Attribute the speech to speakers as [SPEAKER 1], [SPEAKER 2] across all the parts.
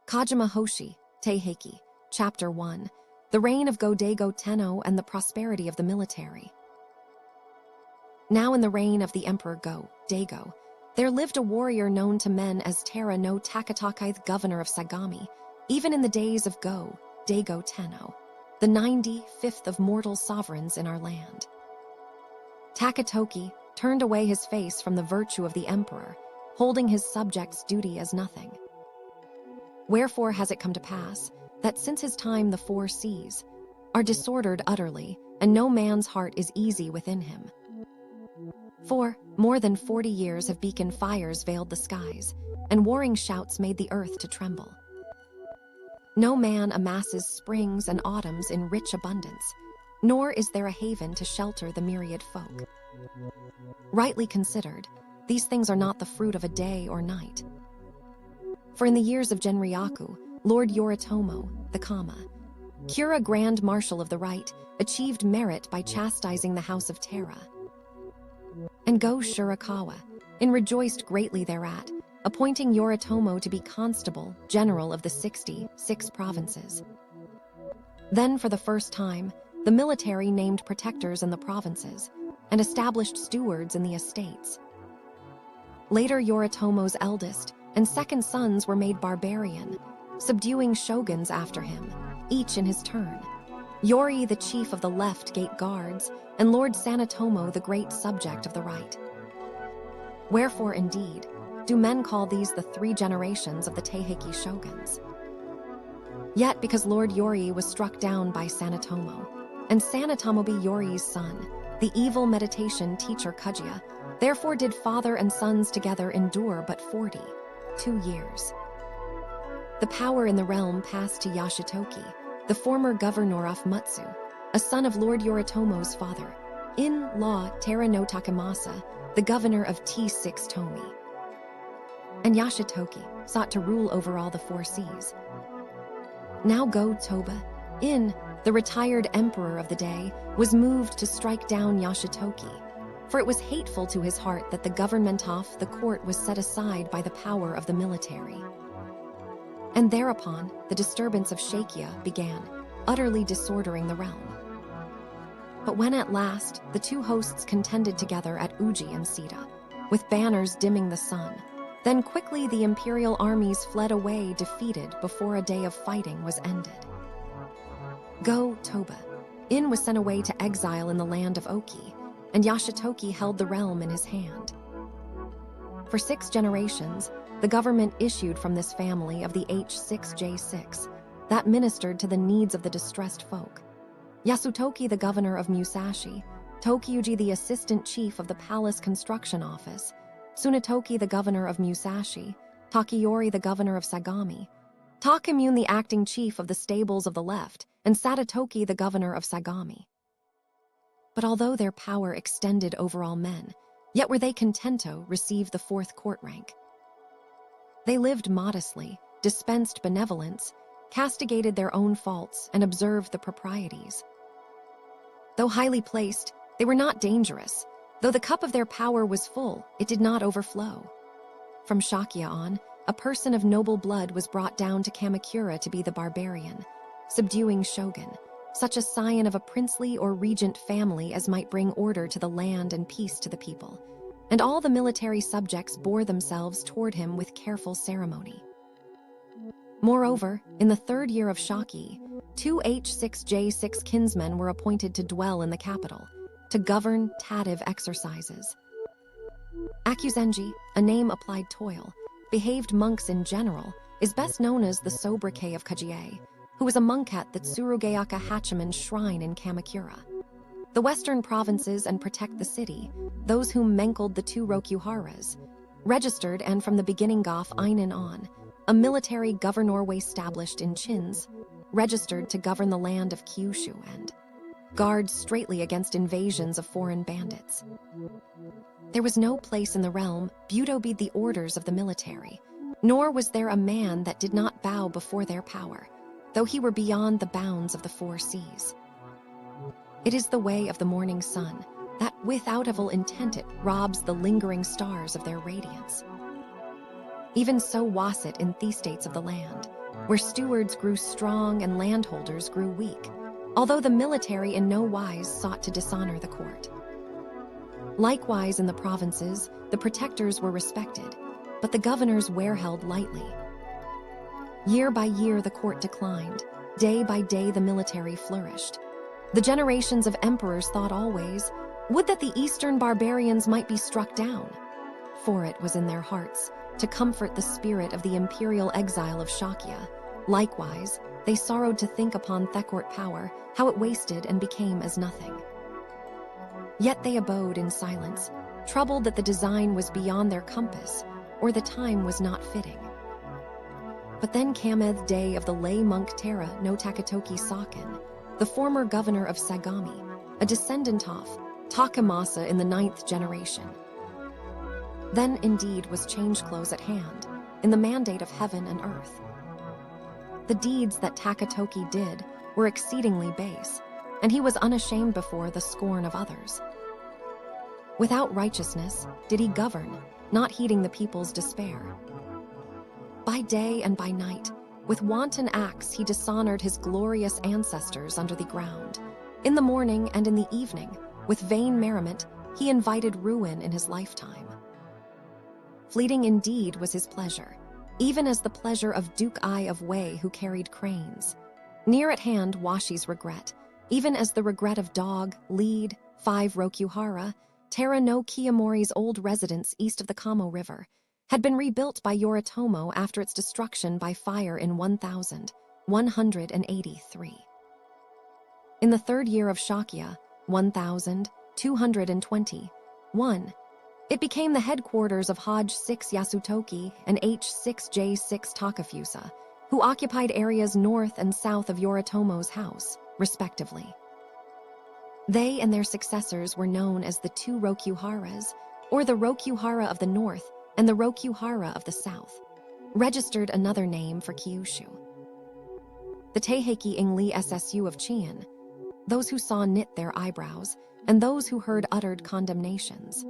[SPEAKER 1] Kojima Hōshi, Taiheiki, Chapter 1, The Reign of Go-Daigo Tenno and the Prosperity of the Military. Now in the reign of the Emperor Go-Daigo, there lived a warrior known to men as Terra no Takatoki, governor of Sagami, even in the days of Go-Daigo Tenno, the 95th of mortal sovereigns in our land. Takatoki turned away his face from the virtue of the emperor, holding his subjects' duty as nothing. Wherefore has it come to pass that since his time the four seas are disordered utterly, and no man's heart is easy within him. For more than 40 years have beacon fires veiled the skies, and warring shouts made the earth to tremble. No man amasses springs and autumns in rich abundance, nor is there a haven to shelter the myriad folk. Rightly considered, these things are not the fruit of a day or night. For in the years of Genryaku, Lord Yoritomo, the Kamakura Grand Marshal of the Right, achieved merit by chastising the house of Terra. And Go-Shirakawa rejoiced greatly thereat, appointing Yoritomo to be constable general of the 66 provinces. Then for the first time, the military named protectors in the provinces, and established stewards in the estates. Later Yoritomo's eldest and second sons were made barbarian, subduing shoguns after him, each in his turn. Yori the chief of the left gate guards, and Lord Sanetomo the great subject of the right. Wherefore indeed, do men call these the 3 generations of the Taiheiki shoguns. Yet because Lord Yori was struck down by Sanetomo, and Sanetomo be Yori's son, the evil meditation teacher Kujia, therefore did father and sons together endure but 42 years. The power in the realm passed to Yashitoki, the former governor of Mutsu, a son of Lord Yoritomo's father, in-law Terra no Takemasa, the governor of T6 Tomi. And Yashitoki sought to rule over all the 4 seas. Now Go-Toba, the retired emperor of the day, was moved to strike down Yashitoki, for it was hateful to his heart that the government of the court was set aside by the power of the military. And thereupon, the disturbance of Shakia began, utterly disordering the realm. But when at last the 2 hosts contended together at Uji and Sita, with banners dimming the sun, then quickly the imperial armies fled away defeated before a day of fighting was ended. Go-Toba was sent away to exile in the land of Oki, and Yashitoki held the realm in his hand. For 6 generations, the government issued from this family of the H6J6 that ministered to the needs of the distressed folk. Yasutoki, the governor of Musashi, Tokyuji, the assistant chief of the palace construction office, Tsunetoki, the governor of Musashi, Takayori, the governor of Sagami, Takamune, the acting chief of the stables of the left, and Satatoki, the governor of Sagami. But although their power extended over all men, yet were they contento received the 4th court rank. They lived modestly, dispensed benevolence, castigated their own faults, and observed the proprieties. Though highly placed, they were not dangerous. Though the cup of their power was full, it did not overflow. From Shakya on, a person of noble blood was brought down to Kamakura to be the barbarian, subduing shogun, such a scion of a princely or regent family as might bring order to the land and peace to the people, and all the military subjects bore themselves toward him with careful ceremony. Moreover, in the 3rd year of Shaki, 2 H6J6 kinsmen were appointed to dwell in the capital, to govern tative exercises. Akuzenji, a name applied toil, behaved monks in general, is best known as the sobriquet of Kujie, who was a monk at the Tsurugeyaka Hachiman shrine in Kamakura. The western provinces and protect the city, those whom menkled the 2 Rokuharas, registered and from the beginning Goff Einen on, a military governorway established in Chins, registered to govern the land of Kyushu and guard straightly against invasions of foreign bandits. There was no place in the realm obeyed the orders of the military, nor was there a man that did not bow before their power, though he were beyond the bounds of the 4 seas. It is the way of the morning sun, that without evil intent it robs the lingering stars of their radiance. Even so was it in the states of the land, where stewards grew strong and landholders grew weak, although the military in no wise sought to dishonor the court. Likewise, in the provinces, the protectors were respected, but the governors were held lightly. Year by year, the court declined. Day by day, the military flourished. The generations of emperors thought always, would that the eastern barbarians might be struck down, for it was in their hearts to comfort the spirit of the imperial exile of Shakya. Likewise, they sorrowed to think upon Thekort power, how it wasted and became as nothing. Yet they abode in silence, troubled that the design was beyond their compass, or the time was not fitting. But then cameth day of the lay monk Tera no Takatoki Saken, the former governor of Sagami, a descendant of Takamasa in the 9th generation. Then indeed was changeclothes at hand, in the mandate of heaven and earth. The deeds that Takatoki did were exceedingly base, and he was unashamed before the scorn of others. Without righteousness did he govern, not heeding the people's despair. By day and by night, with wanton acts he dishonored his glorious ancestors under the ground. In the morning and in the evening, with vain merriment, he invited ruin in his lifetime. Fleeting indeed was his pleasure, even as the pleasure of Duke Ai of Wei who carried cranes. Near at hand Washi's regret, even as the regret of Dog, Lead, 5 Rokuhara, Tera no Kiyomori's old residence east of the Kamo River, had been rebuilt by Yoritomo after its destruction by fire in 1183. In the 3rd year of Shakya, 1221, it became the headquarters of Hoj 6 Yasutoki and H6J6 Takafusa, who occupied areas north and south of Yoritomo's house, respectively. They and their successors were known as the 2 Rokuharas, or the Rokuhara of the north and the Rokuhara of the south, registered another name for Kyushu. The Taiheiki Ingli SSU of Chian, those who saw knit their eyebrows, and those who heard uttered condemnations.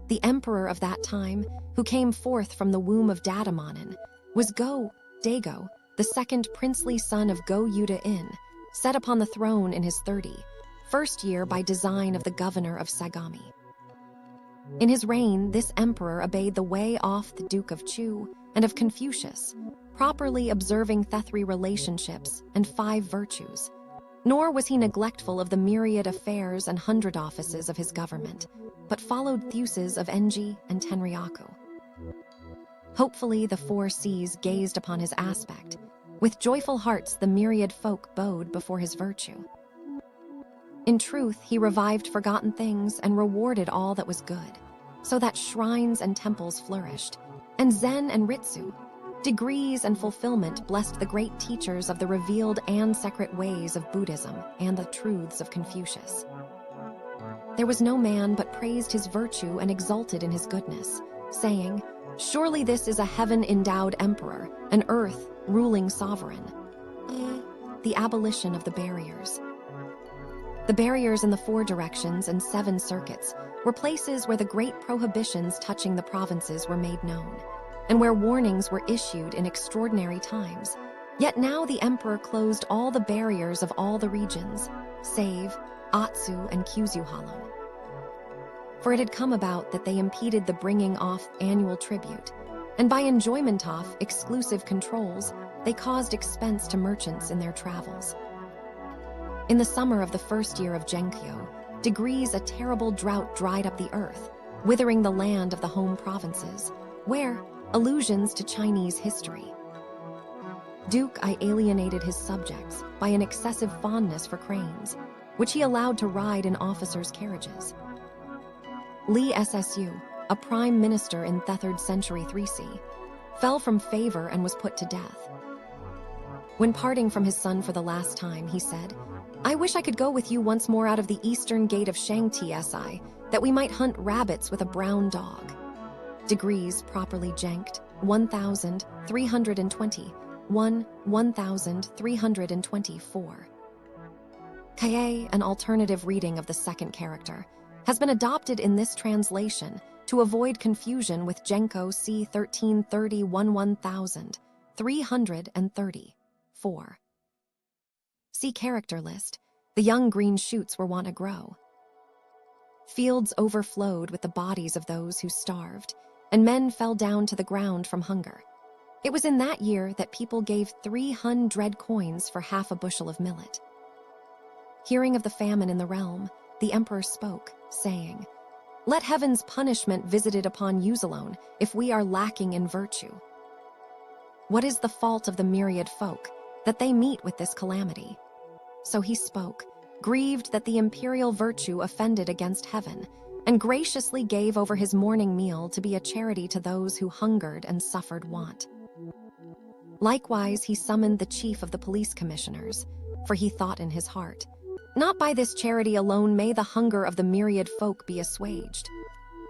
[SPEAKER 1] The emperor of that time, who came forth from the womb of Dadamonin, was Go-Daigo, the 2nd princely son of Go-Yuda-in, set upon the throne in his 31st year by design of the governor of Sagami. In his reign, this emperor obeyed the way off the Duke of Chu and of Confucius, properly observing Thethri relationships and 5 virtues. Nor was he neglectful of the myriad affairs and 100 offices of his government, but followed Theuses of Enji and Tenryaku. Hopefully the 4 seas gazed upon his aspect. With joyful hearts the myriad folk bowed before his virtue. In truth, he revived forgotten things and rewarded all that was good, so that shrines and temples flourished, and Zen and Ritsu, degrees and fulfillment blessed the great teachers of the revealed and secret ways of Buddhism and the truths of Confucius. There was no man but praised his virtue and exulted in his goodness, saying, "Surely this is a heaven-endowed emperor, an earth-ruling sovereign." The abolition of the barriers. The barriers in the 4 directions and 7 circuits were places where the great prohibitions touching the provinces were made known, and where warnings were issued in extraordinary times. Yet now the emperor closed all the barriers of all the regions, save Atsu and Kyuzu-Halon. For it had come about that they impeded the bringing off annual tribute, and by enjoyment of exclusive controls, they caused expense to merchants in their travels. In the summer of the 1st year of Genkyo, degrees a terrible drought dried up the earth, withering the land of the home provinces, where allusions to Chinese history. Duke Ai alienated his subjects by an excessive fondness for cranes, which he allowed to ride in officers' carriages. Li Ssu, a prime minister in the 3rd century 3C, fell from favor and was put to death. When parting from his son for the last time, he said, "I wish I could go with you once more out of the eastern gate of Shang Tsi, that we might hunt rabbits with a brown dog." Degrees properly janked, 1320, 1324. Kaye, an alternative reading of the 2nd character, has been adopted in this translation to avoid confusion with Genko c. 1330-1000, 334. See character list. The young green shoots were wont to grow. Fields overflowed with the bodies of those who starved, and men fell down to the ground from hunger. It was in that year that people gave 300 coins for half a bushel of millet. Hearing of the famine in the realm, the emperor spoke, saying, "Let heaven's punishment visited upon you alone if we are lacking in virtue. What is the fault of the myriad folk, that they meet with this calamity?" So he spoke, grieved that the imperial virtue offended against heaven, and graciously gave over his morning meal to be a charity to those who hungered and suffered want. Likewise he summoned the chief of the police commissioners, for he thought in his heart, "Not by this charity alone may the hunger of the myriad folk be assuaged."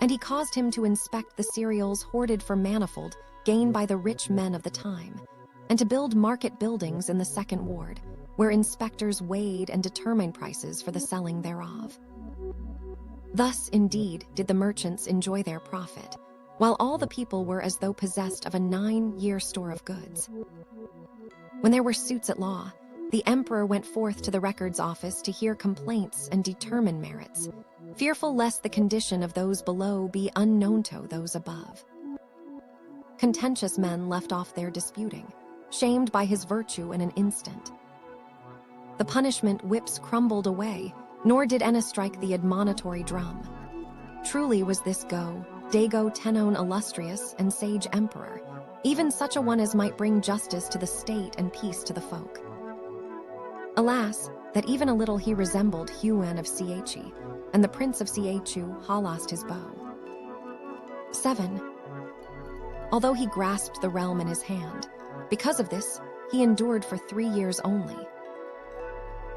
[SPEAKER 1] And he caused him to inspect the cereals hoarded for manifold gain by the rich men of the time, and to build market buildings in the second ward, where inspectors weighed and determined prices for the selling thereof. Thus, indeed, did the merchants enjoy their profit, while all the people were as though possessed of a 9-year store of goods. When there were suits at law, the emperor went forth to the records office to hear complaints and determine merits, fearful lest the condition of those below be unknown to those above. Contentious men left off their disputing, shamed by his virtue in an instant. The punishment whips crumbled away, nor did any strike the admonitory drum. Truly was this Go-Daigo Tenno illustrious and sage emperor, even such a one as might bring justice to the state and peace to the folk. Alas, that even a little he resembled Huan of Chichi, and the prince of Chichu lost his bow. 7. Although he grasped the realm in his hand, because of this, he endured for 3 years only.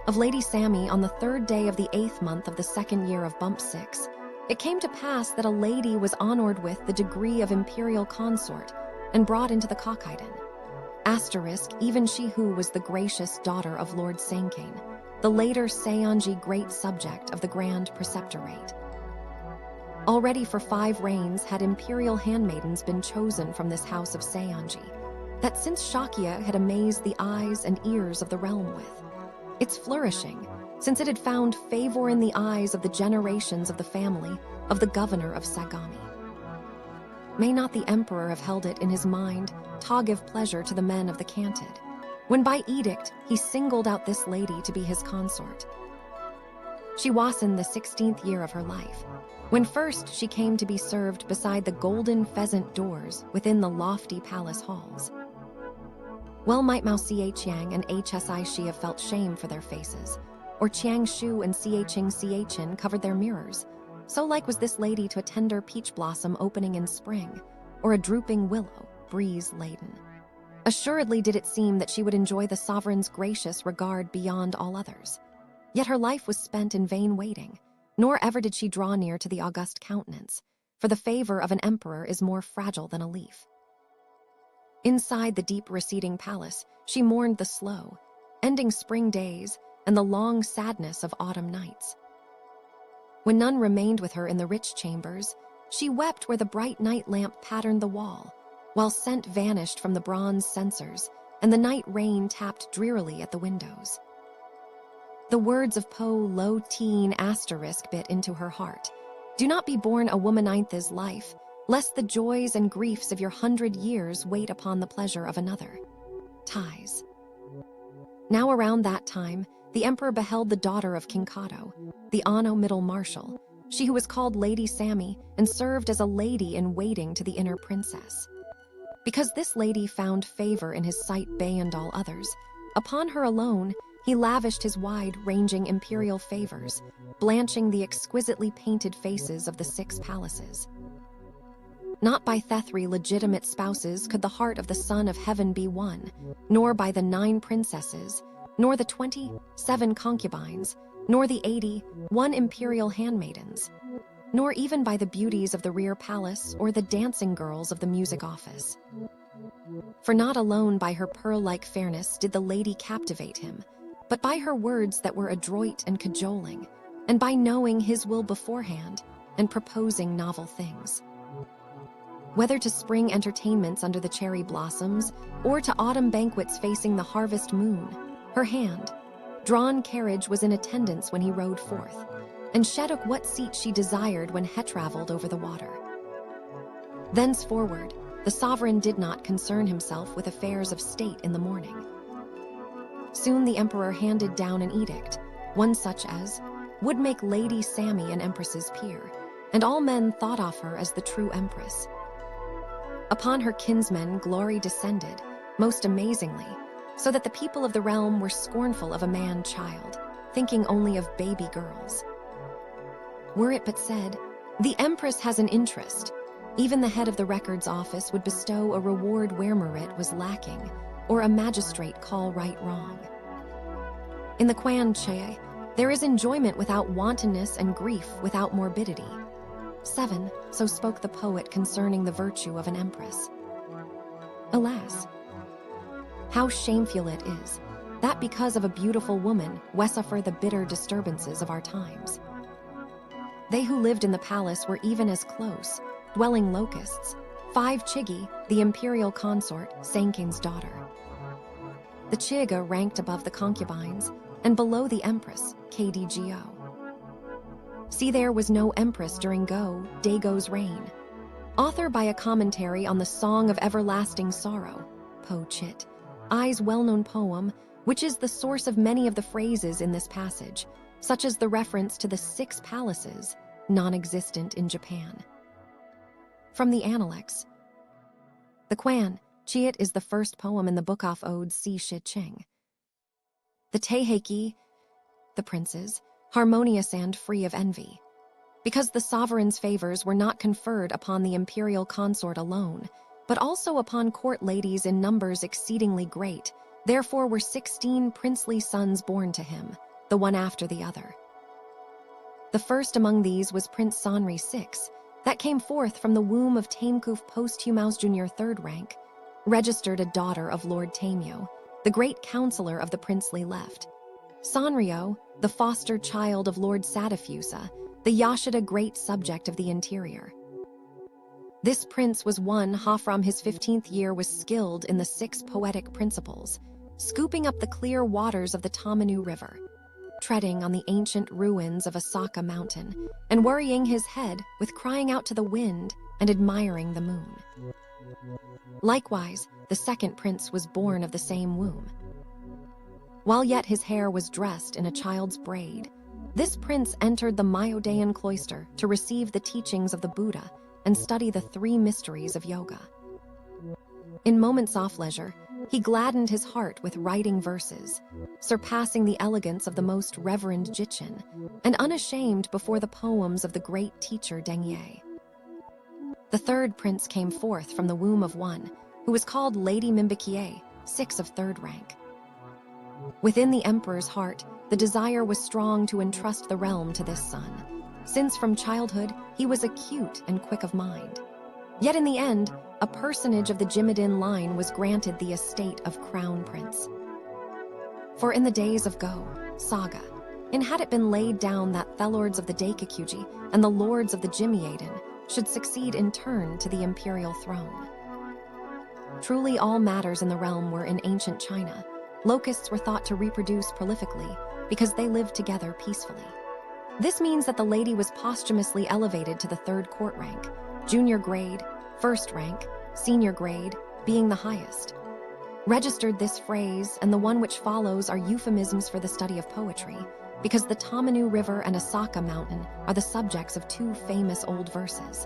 [SPEAKER 1] Of Lady Sammy, on the 3rd day of the 8th month of the 2nd year of Bump 6, it came to pass that a lady was honored with the degree of imperial consort and brought into the Kokiden. Asterisk, even she who was the gracious daughter of Lord Sankane, the later Seonji great subject of the Grand Preceptorate. Already for 5 reigns had imperial handmaidens been chosen from this house of Seonji, that since Shakya had amazed the eyes and ears of the realm with. Its flourishing, since it had found favor in the eyes of the generations of the family of the governor of Sagami. May not the emperor have held it in his mind to give pleasure to the men of the canted, when by edict he singled out this lady to be his consort. She was in the 16th year of her life, when first she came to be served beside the golden pheasant doors within the lofty palace halls. Well might Mao Chiang and Hsi Shi have felt shame for their faces, or Chiang Shu and Ching covered their mirrors. So like was this lady to a tender peach blossom opening in spring, or a drooping willow, breeze-laden. Assuredly did it seem that she would enjoy the sovereign's gracious regard beyond all others. Yet her life was spent in vain waiting, nor ever did she draw near to the august countenance, for the favor of an emperor is more fragile than a leaf. Inside the deep receding palace, she mourned the slow, ending spring days and the long sadness of autumn nights. When none remained with her in the rich chambers, she wept where the bright night lamp patterned the wall, while scent vanished from the bronze censers and the night rain tapped drearily at the windows. The words of Po Lo Teen asterisk bit into her heart. Do not be born a womanintha's life, lest the joys and griefs of your 100 years wait upon the pleasure of another. Ties. Now around that time, the emperor beheld the daughter of King Kato, the Anno middle marshal, she who was called Lady Sammy and served as a lady in waiting to the inner princess. Because this lady found favor in his sight beyond all others, upon her alone he lavished his wide-ranging imperial favors, blanching the exquisitely painted faces of the 6 palaces. Not by Thethry legitimate spouses could the heart of the son of heaven be won, nor by the 9 princesses, nor the 27 concubines, nor the 81 imperial handmaidens, nor even by the beauties of the rear palace or the dancing girls of the music office. For not alone by her pearl-like fairness did the lady captivate him, but by her words that were adroit and cajoling, and by knowing his will beforehand and proposing novel things. Whether to spring entertainments under the cherry blossoms or to autumn banquets facing the harvest moon, her hand-drawn carriage was in attendance when he rode forth, and she took what seat she desired when he traveled over the water. Thenceforward, the sovereign did not concern himself with affairs of state in the morning. Soon the emperor handed down an edict, one such as would make Lady Sammy an empress's peer, and all men thought of her as the true empress. Upon her kinsmen glory descended, most amazingly, so that the people of the realm were scornful of a man-child, thinking only of baby girls. Were it but said, "The empress has an interest," even the head of the records office would bestow a reward where merit was lacking, or a magistrate call right wrong. In the Quan Che, there is enjoyment without wantonness and grief without morbidity. 7, so spoke the poet concerning the virtue of an empress. Alas, how shameful it is that because of a beautiful woman we suffer the bitter disturbances of our times. They who lived in the palace were even as close, dwelling locusts, 5 Chigi, the imperial consort, Sanking's daughter. The Chiga ranked above the concubines, and below the empress, Kdgo. See, there was no empress during Go-Daigo's reign. Author by a commentary on the Song of Everlasting Sorrow, Po Chit, I's well-known poem, which is the source of many of the phrases in this passage, such as the reference to the 6 palaces, non-existent in Japan. From the Analects, the Quan Chiat is the first poem in the book of Odes Si Shi Ching. The Taiheiki, the princes, harmonious and free of envy. Because the sovereign's favors were not conferred upon the imperial consort alone, but also upon court ladies in numbers exceedingly great, therefore were 16 princely sons born to him, the one after the other. The first among these was Prince Sanri VI, that came forth from the womb of Tamekuf Posthumaus Jr. 3rd rank, registered a daughter of Lord Tamio, the great counselor of the princely left. Sanrio, the foster child of Lord Sadafusa, the Yashida great subject of the interior. This prince was one who from his 15th year was skilled in the 6 poetic principles, scooping up the clear waters of the Tamanu River, treading on the ancient ruins of Asaka Mountain, and worrying his head with crying out to the wind and admiring the moon. Likewise, the second prince was born of the same womb. While yet his hair was dressed in a child's braid, this prince entered the Myodayan cloister to receive the teachings of the Buddha and study the 3 mysteries of yoga. In moments off leisure, he gladdened his heart with writing verses, surpassing the elegance of the most reverend Jichin, and unashamed before the poems of the great teacher Dengye. The third prince came forth from the womb of one, who was called Lady Mimbikie, 6 of 3rd rank. Within the emperor's heart, the desire was strong to entrust the realm to this son, since from childhood he was acute and quick of mind. Yet in the end, a personage of the Jimmadin line was granted the estate of crown prince. For in the days of Go-Saga, and had it been laid down that the lords of the Daikakuji and the lords of the Jimmadin should succeed in turn to the imperial throne. Truly all matters in the realm were in ancient China. Locusts were thought to reproduce prolifically because they lived together peacefully. This means that the lady was posthumously elevated to the 3rd court rank, junior grade, 1st rank, senior grade, being the highest. Registered this phrase and the one which follows are euphemisms for the study of poetry, because the Tamanu River and Asaka Mountain are the subjects of 2 famous old verses.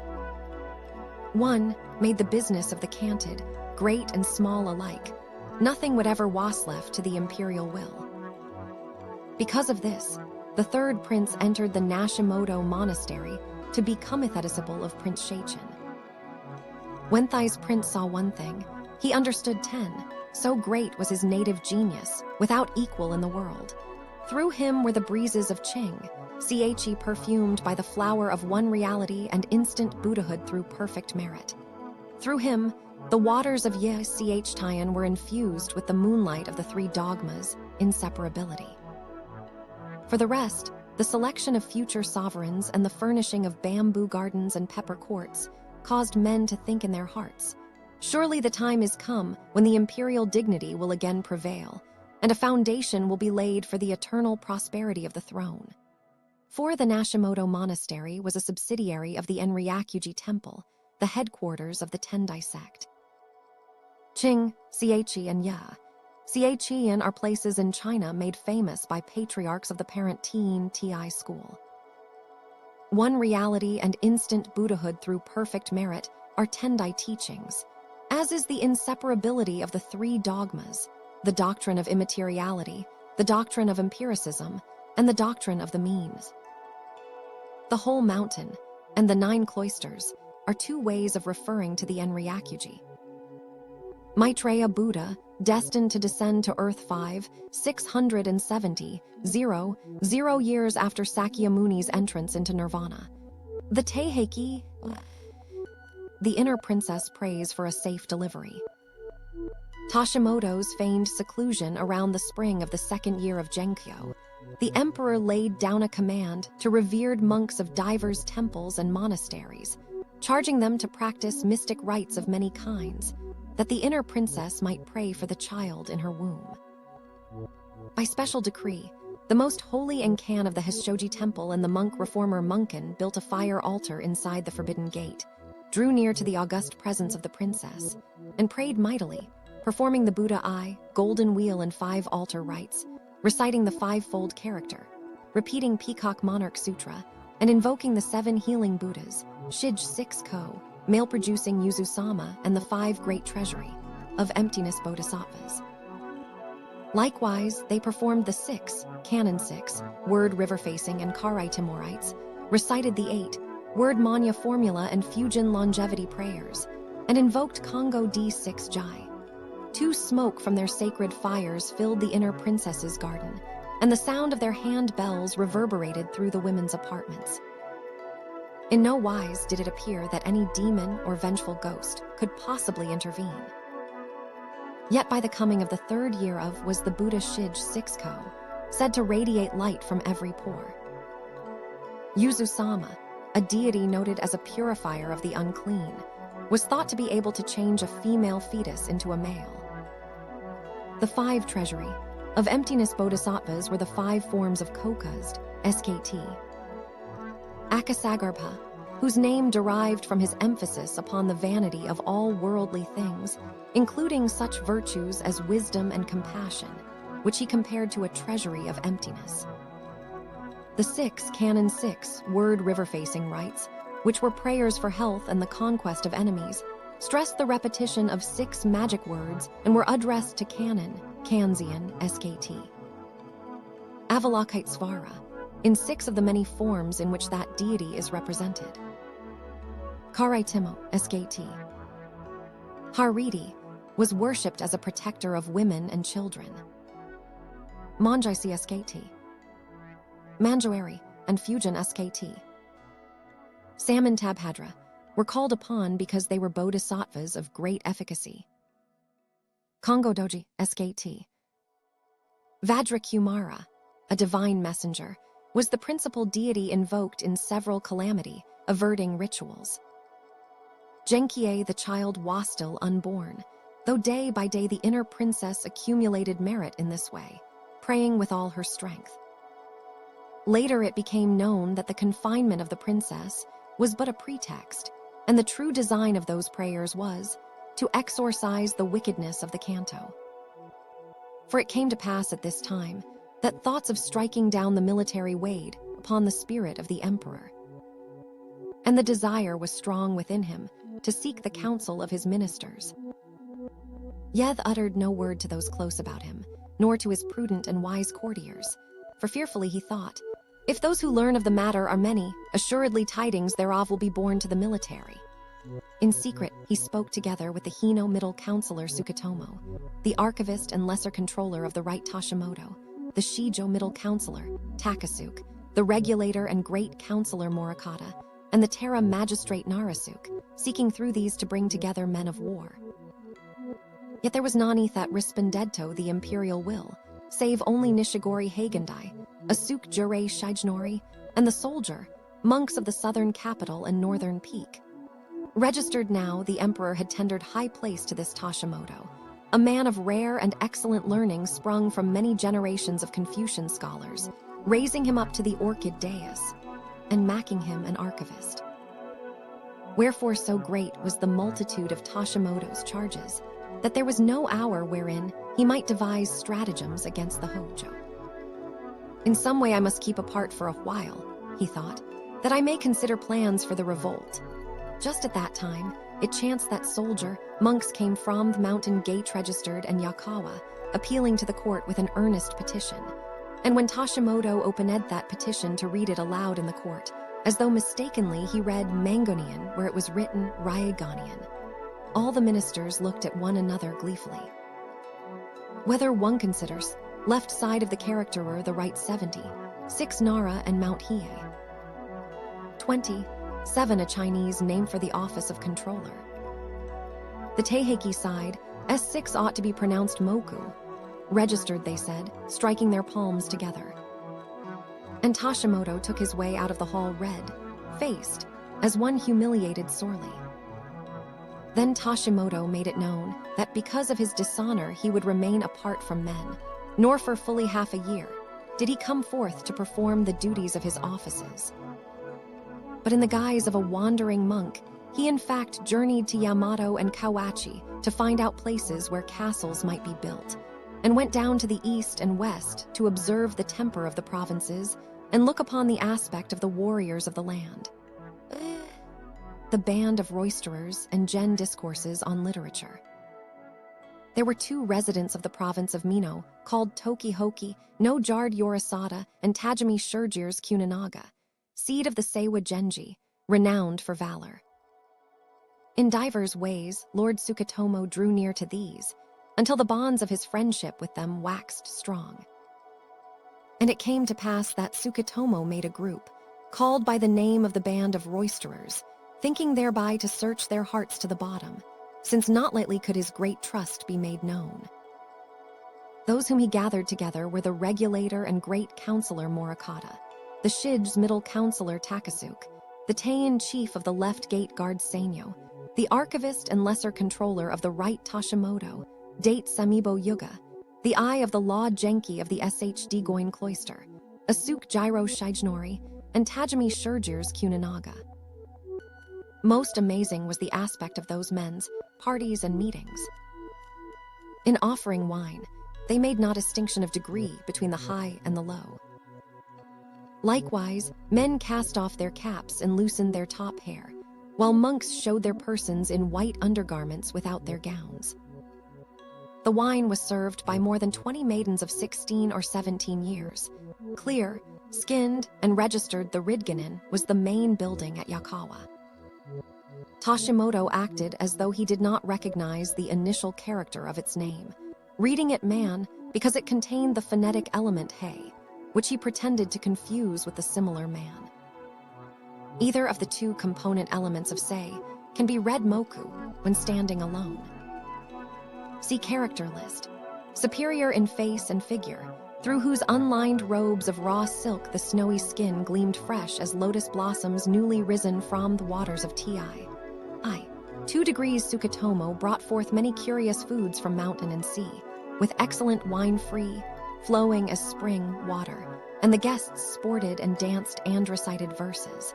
[SPEAKER 1] One made the business of the canted, great and small alike. Nothing would ever was left to the imperial will. Because of this, the 3rd prince entered the Nashimoto monastery to become a disciple of Prince Sheichin. When Thai's prince saw one thing, he understood 10, so great was his native genius, without equal in the world. Through him were the breezes of Qing, Che perfumed by the flower of one reality and instant Buddhahood through perfect merit. Through him, the waters of Ye Ch Tian were infused with the moonlight of the 3 dogmas, inseparability. For the rest, the selection of future sovereigns and the furnishing of bamboo gardens and pepper courts caused men to think in their hearts, "Surely the time is come when the imperial dignity will again prevail, and a foundation will be laid for the eternal prosperity of the throne." For the Nashimoto Monastery was a subsidiary of the Enryakuji Temple, the headquarters of the Tendai sect. Qing, Seichi, and Ya. Seichian are places in China made famous by patriarchs of the parent Ti school. One reality and instant Buddhahood through perfect merit are Tendai teachings, as is the inseparability of the three dogmas: the doctrine of immateriality, the doctrine of empiricism, and the doctrine of the means. The whole mountain and the 9 cloisters are 2 ways of referring to the Enryakuji. Maitreya Buddha, destined to descend to Earth 670 years after Sakyamuni's entrance into Nirvana. The Taiheiki, the inner princess prays for a safe delivery. Tashimoto's feigned seclusion around the spring of the 2nd year of Genkyo. The emperor laid down a command to revered monks of divers temples and monasteries, charging them to practice mystic rites of many kinds, that the inner princess might pray for the child in her womb. By special decree, the most holy Enkan of the Hisshoji temple and the monk reformer Munkin built a fire altar inside the forbidden gate, drew near to the august presence of the princess, and prayed mightily, performing the Buddha eye, golden wheel, and 5 altar rites, reciting the 5-fold character, repeating Peacock Monarch Sutra, and invoking the 7 healing Buddhas, Shij 6 Ko, male-producing Yuzusama, and the 5 great treasury of emptiness bodhisattvas. Likewise, they performed the 6, Canon 6, word river-facing and Karai Timorites, recited the 8, word Manya formula and Fujian longevity prayers, and invoked Kongo D6 Jai. 2 smoke from their sacred fires filled the inner princess's garden, and the sound of their hand bells reverberated through the women's apartments. In no wise did it appear that any demon or vengeful ghost could possibly intervene. Yet by the coming of the 3rd year of was the Buddha Shij 6 Ko, said to radiate light from every pore. Yuzusama, a deity noted as a purifier of the unclean, was thought to be able to change a female fetus into a male. The 5 treasury of emptiness bodhisattvas were the 5 forms of Kokuzd, SKT. Akasagarbha, whose name derived from his emphasis upon the vanity of all worldly things, including such virtues as wisdom and compassion, which he compared to a treasury of emptiness. The 6 Canon 6 word river-facing rites, which were prayers for health and the conquest of enemies, stressed the repetition of 6 magic words and were addressed to Canon, Kanzeon, SKT. Avalokitesvara, in 6 of the many forms in which that deity is represented. Karai Timo, SKT. Haridi was worshipped as a protector of women and children. Manjaisi SKT. Manjuari and Fujian SKT. Samantabhadra were called upon because they were bodhisattvas of great efficacy. Kongo Doji SKT. Vajrakumara, a divine messenger, was the principal deity invoked in several calamity, averting rituals. Genkie, the child was still unborn, though day by day the inner princess accumulated merit in this way, praying with all her strength. Later it became known that the confinement of the princess was but a pretext, and the true design of those prayers was to exorcise the wickedness of the canto. For it came to pass at this time that thoughts of striking down the military weighed upon the spirit of the emperor, and the desire was strong within him to seek the counsel of his ministers. Yeth uttered no word to those close about him, nor to his prudent and wise courtiers, for fearfully he thought, if those who learn of the matter are many, assuredly tidings thereof will be borne to the military. In secret, he spoke together with the Hino middle counselor Sukitomo, the archivist and lesser controller of the right Tashimoto, the Shijo middle counselor, Takasuk, the regulator and great counselor Morakata, and the Terra magistrate Narasuk, seeking through these to bring together men of war. Yet there was none that respondedto the imperial will, save only Nishigori Hagendai, Asuk Jurei Shijnori, and the soldier, monks of the southern capital and northern peak. Registered now, the emperor had tendered high place to this Tashimoto, a man of rare and excellent learning sprung from many generations of Confucian scholars, raising him up to the orchid dais, and making him an archivist. Wherefore so great was the multitude of Tashimoto's charges, that there was no hour wherein he might devise stratagems against the Hojo. In some way I must keep apart for a while, he thought, that I may consider plans for the revolt. Just at that time, it chanced that monks came from the mountain gate registered and Yakawa, appealing to the court with an earnest petition. And when Tashimoto opened that petition to read it aloud in the court, as though mistakenly he read Mangonian where it was written Ryaganian, all the ministers looked at one another gleefully. Whether one considers, left side of the characterer the right 70, 6 Nara and Mount Hiei. 27 a Chinese name for the office of controller. The Taiheiki side, S6 ought to be pronounced Moku. Registered, they said, striking their palms together. And Tashimoto took his way out of the hall red-faced, as one humiliated sorely. Then Tashimoto made it known that because of his dishonor he would remain apart from men, nor for fully half a year did he come forth to perform the duties of his offices. But in the guise of a wandering monk, he in fact journeyed to Yamato and Kawachi to find out places where castles might be built, and went down to the east and west to observe the temper of the provinces and look upon the aspect of the warriors of the land. The band of roisterers and gen discourses on literature. There were 2 residents of the province of Mino called Tokihoki, no Jard Yorosada, and Tajimi Shurjir's Kuninaga, seed of the Seiwa Genji, renowned for valor. In divers ways, Lord Sukatomo drew near to these, until the bonds of his friendship with them waxed strong. And it came to pass that Sukatomo made a group, called by the name of the band of roisterers, thinking thereby to search their hearts to the bottom, since not lightly could his great trust be made known. Those whom he gathered together were the regulator and great counselor Morikata, the Shij's middle counselor Takasuke, the Taiyin chief of the left gate guard Sanyo, the archivist and lesser controller of the right Tashimoto, Date Samibo Yuga, the eye of the law Genki of the SHD Goin cloister, Asuke Jiro Shijinori, and Tajimi Shurjir's Kuninaga. Most amazing was the aspect of those men's parties and meetings. In offering wine, they made not distinction of degree between the high and the low. Likewise, men cast off their caps and loosened their top hair, while monks showed their persons in white undergarments without their gowns. The wine was served by more than 20 maidens of 16 or 17 years. Clear, skinned, and registered, the Ridganen was the main building at Yakawa. Tashimoto acted as though he did not recognize the initial character of its name, reading it man because it contained the phonetic element hei, which he pretended to confuse with the similar man. Either of the 2 component elements of sei can be read moku when standing alone. See character list. Superior in face and figure, through whose unlined robes of raw silk the snowy skin gleamed fresh as lotus blossoms newly risen from the waters of Ti. 2 degrees Sukatomo brought forth many curious foods from mountain and sea, with excellent wine free, flowing as spring water, and the guests sported and danced and recited verses.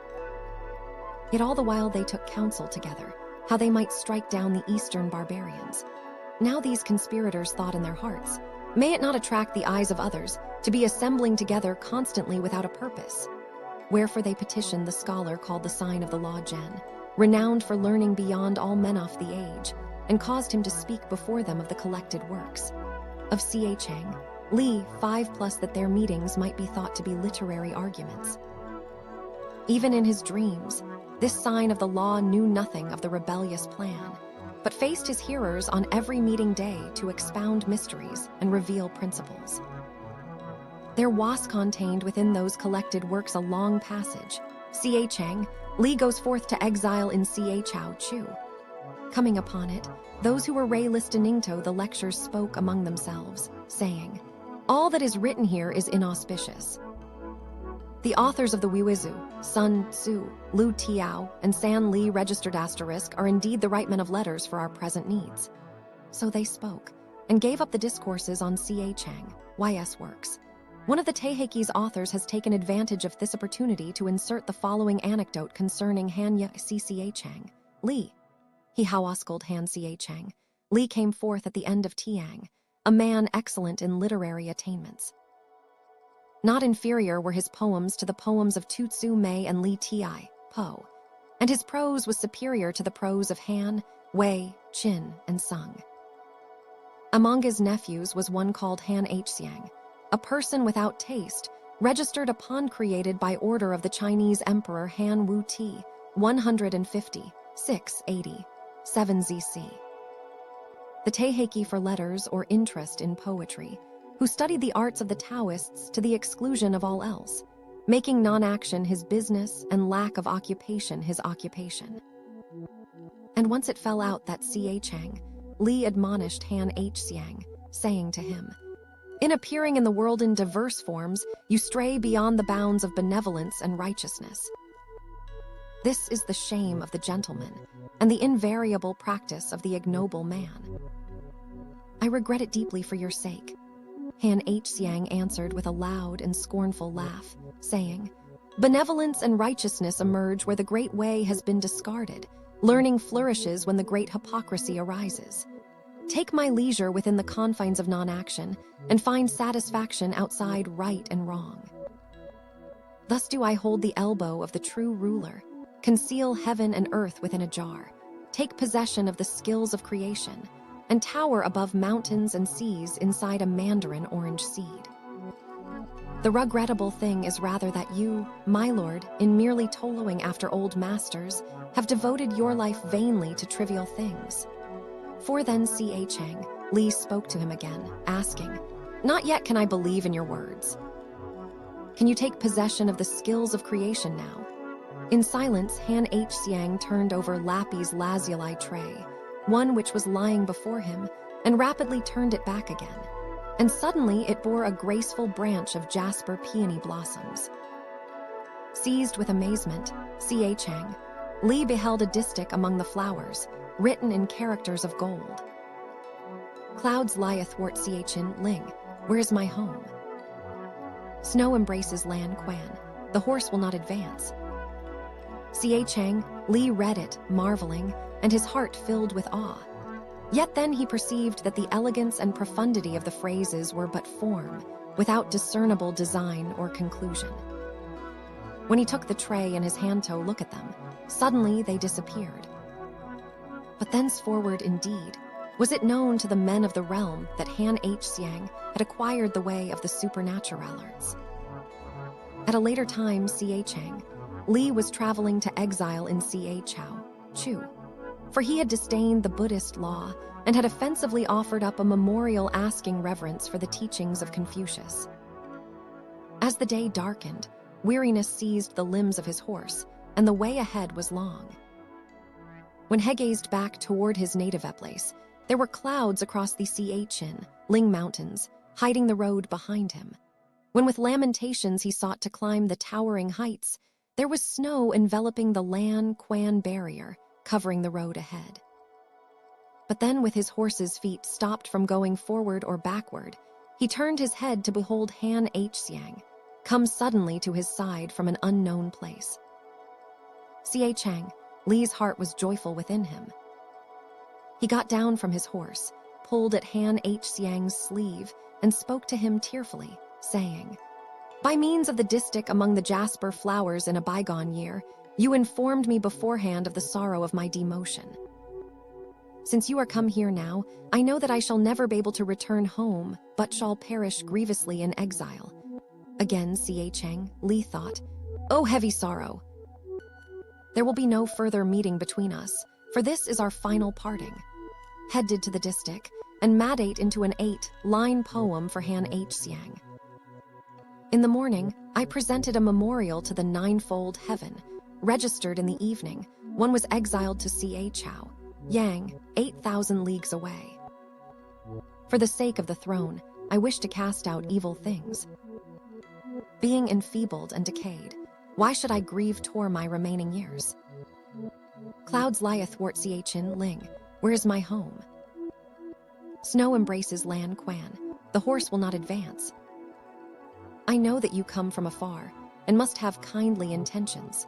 [SPEAKER 1] Yet all the while they took counsel together, how they might strike down the eastern barbarians. Now these conspirators thought in their hearts, may it not attract the eyes of others to be assembling together constantly without a purpose? Wherefore they petitioned the scholar called the Sign of the Law Gen, renowned for learning beyond all men of the age, and caused him to speak before them of the collected works of Chang, Li 5+ that their meetings might be thought to be literary arguments. Even in his dreams, this sign of the law knew nothing of the rebellious plan, but faced his hearers on every meeting day to expound mysteries and reveal principles. There was contained within those collected works a long passage. Chang, Li goes forth to exile in Chao Chu. Coming upon it, those who were listening to the lectures spoke among themselves, saying, "All that is written here is inauspicious." The authors of the Wiwizu, Sun Tzu, Lu Tiao, and San Li registered asterisk are indeed the right men of letters for our present needs. So they spoke, and gave up the discourses on C.A. Chang, Y.S. works. One of the Taiheiki's authors has taken advantage of this opportunity to insert the following anecdote concerning Hanya C.C.A. Chang. Li. He hawascled Han C.A. Chang. Li came forth at the end of Tiang, a man excellent in literary attainments. Not inferior were his poems to the poems of Tu Tzu Mei and Li Ti, Po, and his prose was superior to the prose of Han, Wei, Qin, and Sung. Among his nephews was one called Han H. Xiang, a person without taste, registered upon created by order of the Chinese Emperor Han Wu Ti, 150, 680, 7 ZC. The Taiheiki for letters or interest in poetry, who studied the arts of the Taoists to the exclusion of all else, making non-action his business and lack of occupation his occupation. And once it fell out that C.A. Chang, Li admonished Han H. Xiang, saying to him, "In appearing in the world in diverse forms, you stray beyond the bounds of benevolence and righteousness. This is the shame of the gentleman, and the invariable practice of the ignoble man. I regret it deeply for your sake." Han H. Xiang answered with a loud and scornful laugh, saying, "Benevolence and righteousness emerge where the great way has been discarded. Learning flourishes when the great hypocrisy arises. Take my leisure within the confines of non-action, and find satisfaction outside right and wrong. Thus do I hold the elbow of the true ruler, conceal heaven and earth within a jar, take possession of the skills of creation, and tower above mountains and seas inside a mandarin orange seed. The regrettable thing is rather that you, my lord, in merely toiling after old masters, have devoted your life vainly to trivial things." For then C.A. Chang, Li spoke to him again, asking, "Not yet can I believe in your words. Can you take possession of the skills of creation now?" In silence, Han H. Xiang turned over Lappy's lazuli tray, one which was lying before him, and rapidly turned it back again. And suddenly it bore a graceful branch of jasper peony blossoms. Seized with amazement, C.A. Chang, Li beheld a distich among the flowers, written in characters of gold. "Clouds lie athwart Siechin Ling, where is my home? Snow embraces Lan Quan, the horse will not advance." C.A. Chang, Li read it, marveling, and his heart filled with awe. Yet then he perceived that the elegance and profundity of the phrases were but form, without discernible design or conclusion. When he took the tray in his hand to look at them, suddenly they disappeared. But thenceforward, indeed, was it known to the men of the realm that Han H. Xiang had acquired the way of the supernatural arts. At a later time, C.A. Chang, Li was traveling to exile in C.A. Chu, for he had disdained the Buddhist law and had offensively offered up a memorial asking reverence for the teachings of Confucius. As the day darkened, weariness seized the limbs of his horse, and the way ahead was long. When he gazed back toward his native place, there were clouds across the Siechin, Ling Mountains, hiding the road behind him. When with lamentations he sought to climb the towering heights, there was snow enveloping the Lan Quan barrier, covering the road ahead. But then with his horse's feet stopped from going forward or backward, he turned his head to behold Han H. Xiang come suddenly to his side from an unknown place. C.A. Chang, Li's heart was joyful within him. He got down from his horse, pulled at Han H. Xiang's sleeve, and spoke to him tearfully, saying, "By means of the distich among the jasper flowers in a bygone year, you informed me beforehand of the sorrow of my demotion. Since you are come here now, I know that I shall never be able to return home, but shall perish grievously in exile." Again C.A. Chang, Li thought, "Oh, heavy sorrow! There will be no further meeting between us, for this is our final parting." Headed to the distich, and maddate into an 8-line poem for Han H. Xiang. "In the morning, I presented a memorial to the ninefold heaven. Registered in the evening, one was exiled to C.A. Yang, 8,000 leagues away. For the sake of the throne, I wish to cast out evil things. Being enfeebled and decayed, why should I grieve toward my remaining years? Clouds lie athwart Siechin Ling, where is my home? Snow embraces Lan Quan, the horse will not advance. I know that you come from afar, and must have kindly intentions.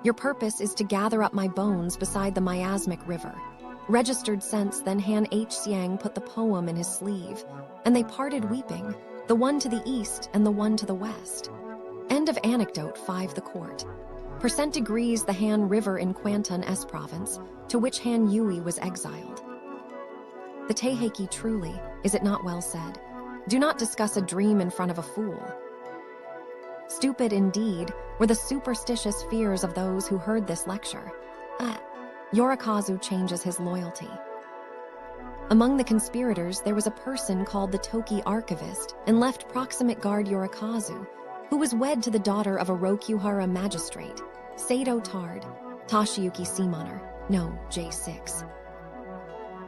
[SPEAKER 1] Your purpose is to gather up my bones beside the miasmic river. Registered sense, then Han H. Siang put the poem in his sleeve, and they parted weeping, the one to the east and the one to the west. End of anecdote 5. The court. Percent degrees the Han River in Kwanton S province, to which Han Yui was exiled. The Taiheiki truly, is it not well said? Do not discuss a dream in front of a fool. Stupid indeed were the superstitious fears of those who heard this lecture. Yorikazu changes his loyalty. Among the conspirators there was a person called the Toki archivist and left proximate guard Yorikazu, who was wed to the daughter of a Rokuhara magistrate, Sato Tard, Toshiyuki Seamoner, no, J6.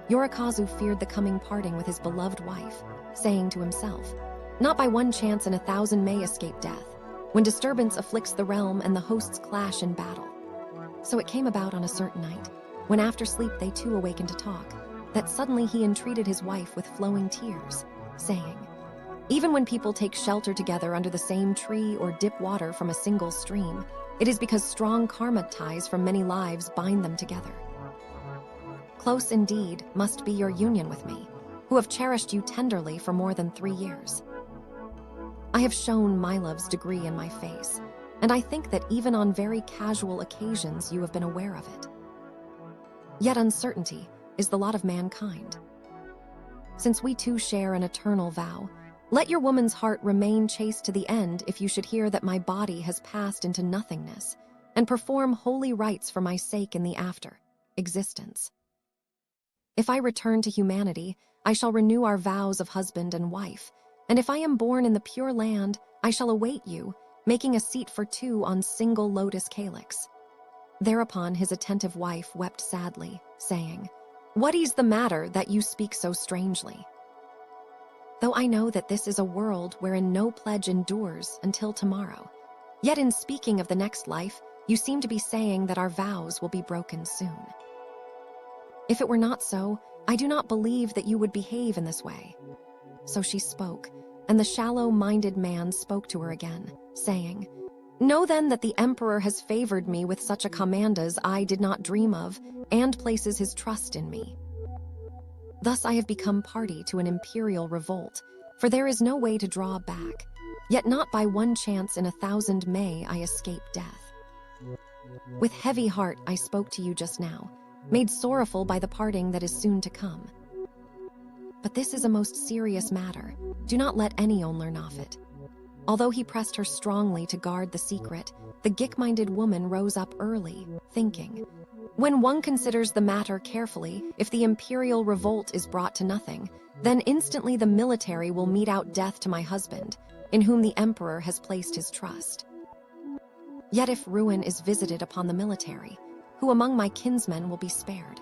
[SPEAKER 1] Yorikazu feared the coming parting with his beloved wife, saying to himself, "Not by one chance in 1,000 may escape death, when disturbance afflicts the realm and the hosts clash in battle." So it came about on a certain night, when after sleep they two awakened to talk, that suddenly he entreated his wife with flowing tears, saying, "Even when people take shelter together under the same tree or dip water from a single stream, it is because strong karma ties from many lives bind them together. Close indeed must be your union with me, who have cherished you tenderly for more than 3 years. I have shown my love's degree in my face, and I think that even on very casual occasions you have been aware of it. Yet uncertainty is the lot of mankind. Since we two share an eternal vow, let your woman's heart remain chaste to the end if you should hear that my body has passed into nothingness, and perform holy rites for my sake in the after existence. If I return to humanity, I shall renew our vows of husband and wife, and if I am born in the pure land, I shall await you, making a seat for two on single lotus calyx." Thereupon his attentive wife wept sadly, saying, "What is the matter that you speak so strangely? Though I know that this is a world wherein no pledge endures until tomorrow, yet in speaking of the next life, you seem to be saying that our vows will be broken soon. If it were not so, I do not believe that you would behave in this way." So she spoke, and the shallow-minded man spoke to her again, saying, "Know then that the Emperor has favored me with such a command as I did not dream of, and places his trust in me. Thus I have become party to an imperial revolt, for there is no way to draw back, yet not by one chance in 1,000 may I escape death. With heavy heart I spoke to you just now, made sorrowful by the parting that is soon to come. But this is a most serious matter, do not let anyone learn of it." Although he pressed her strongly to guard the secret, the gick-minded woman rose up early, thinking, "When one considers the matter carefully, if the imperial revolt is brought to nothing, then instantly the military will mete out death to my husband, in whom the emperor has placed his trust. Yet if ruin is visited upon the military, who among my kinsmen will be spared?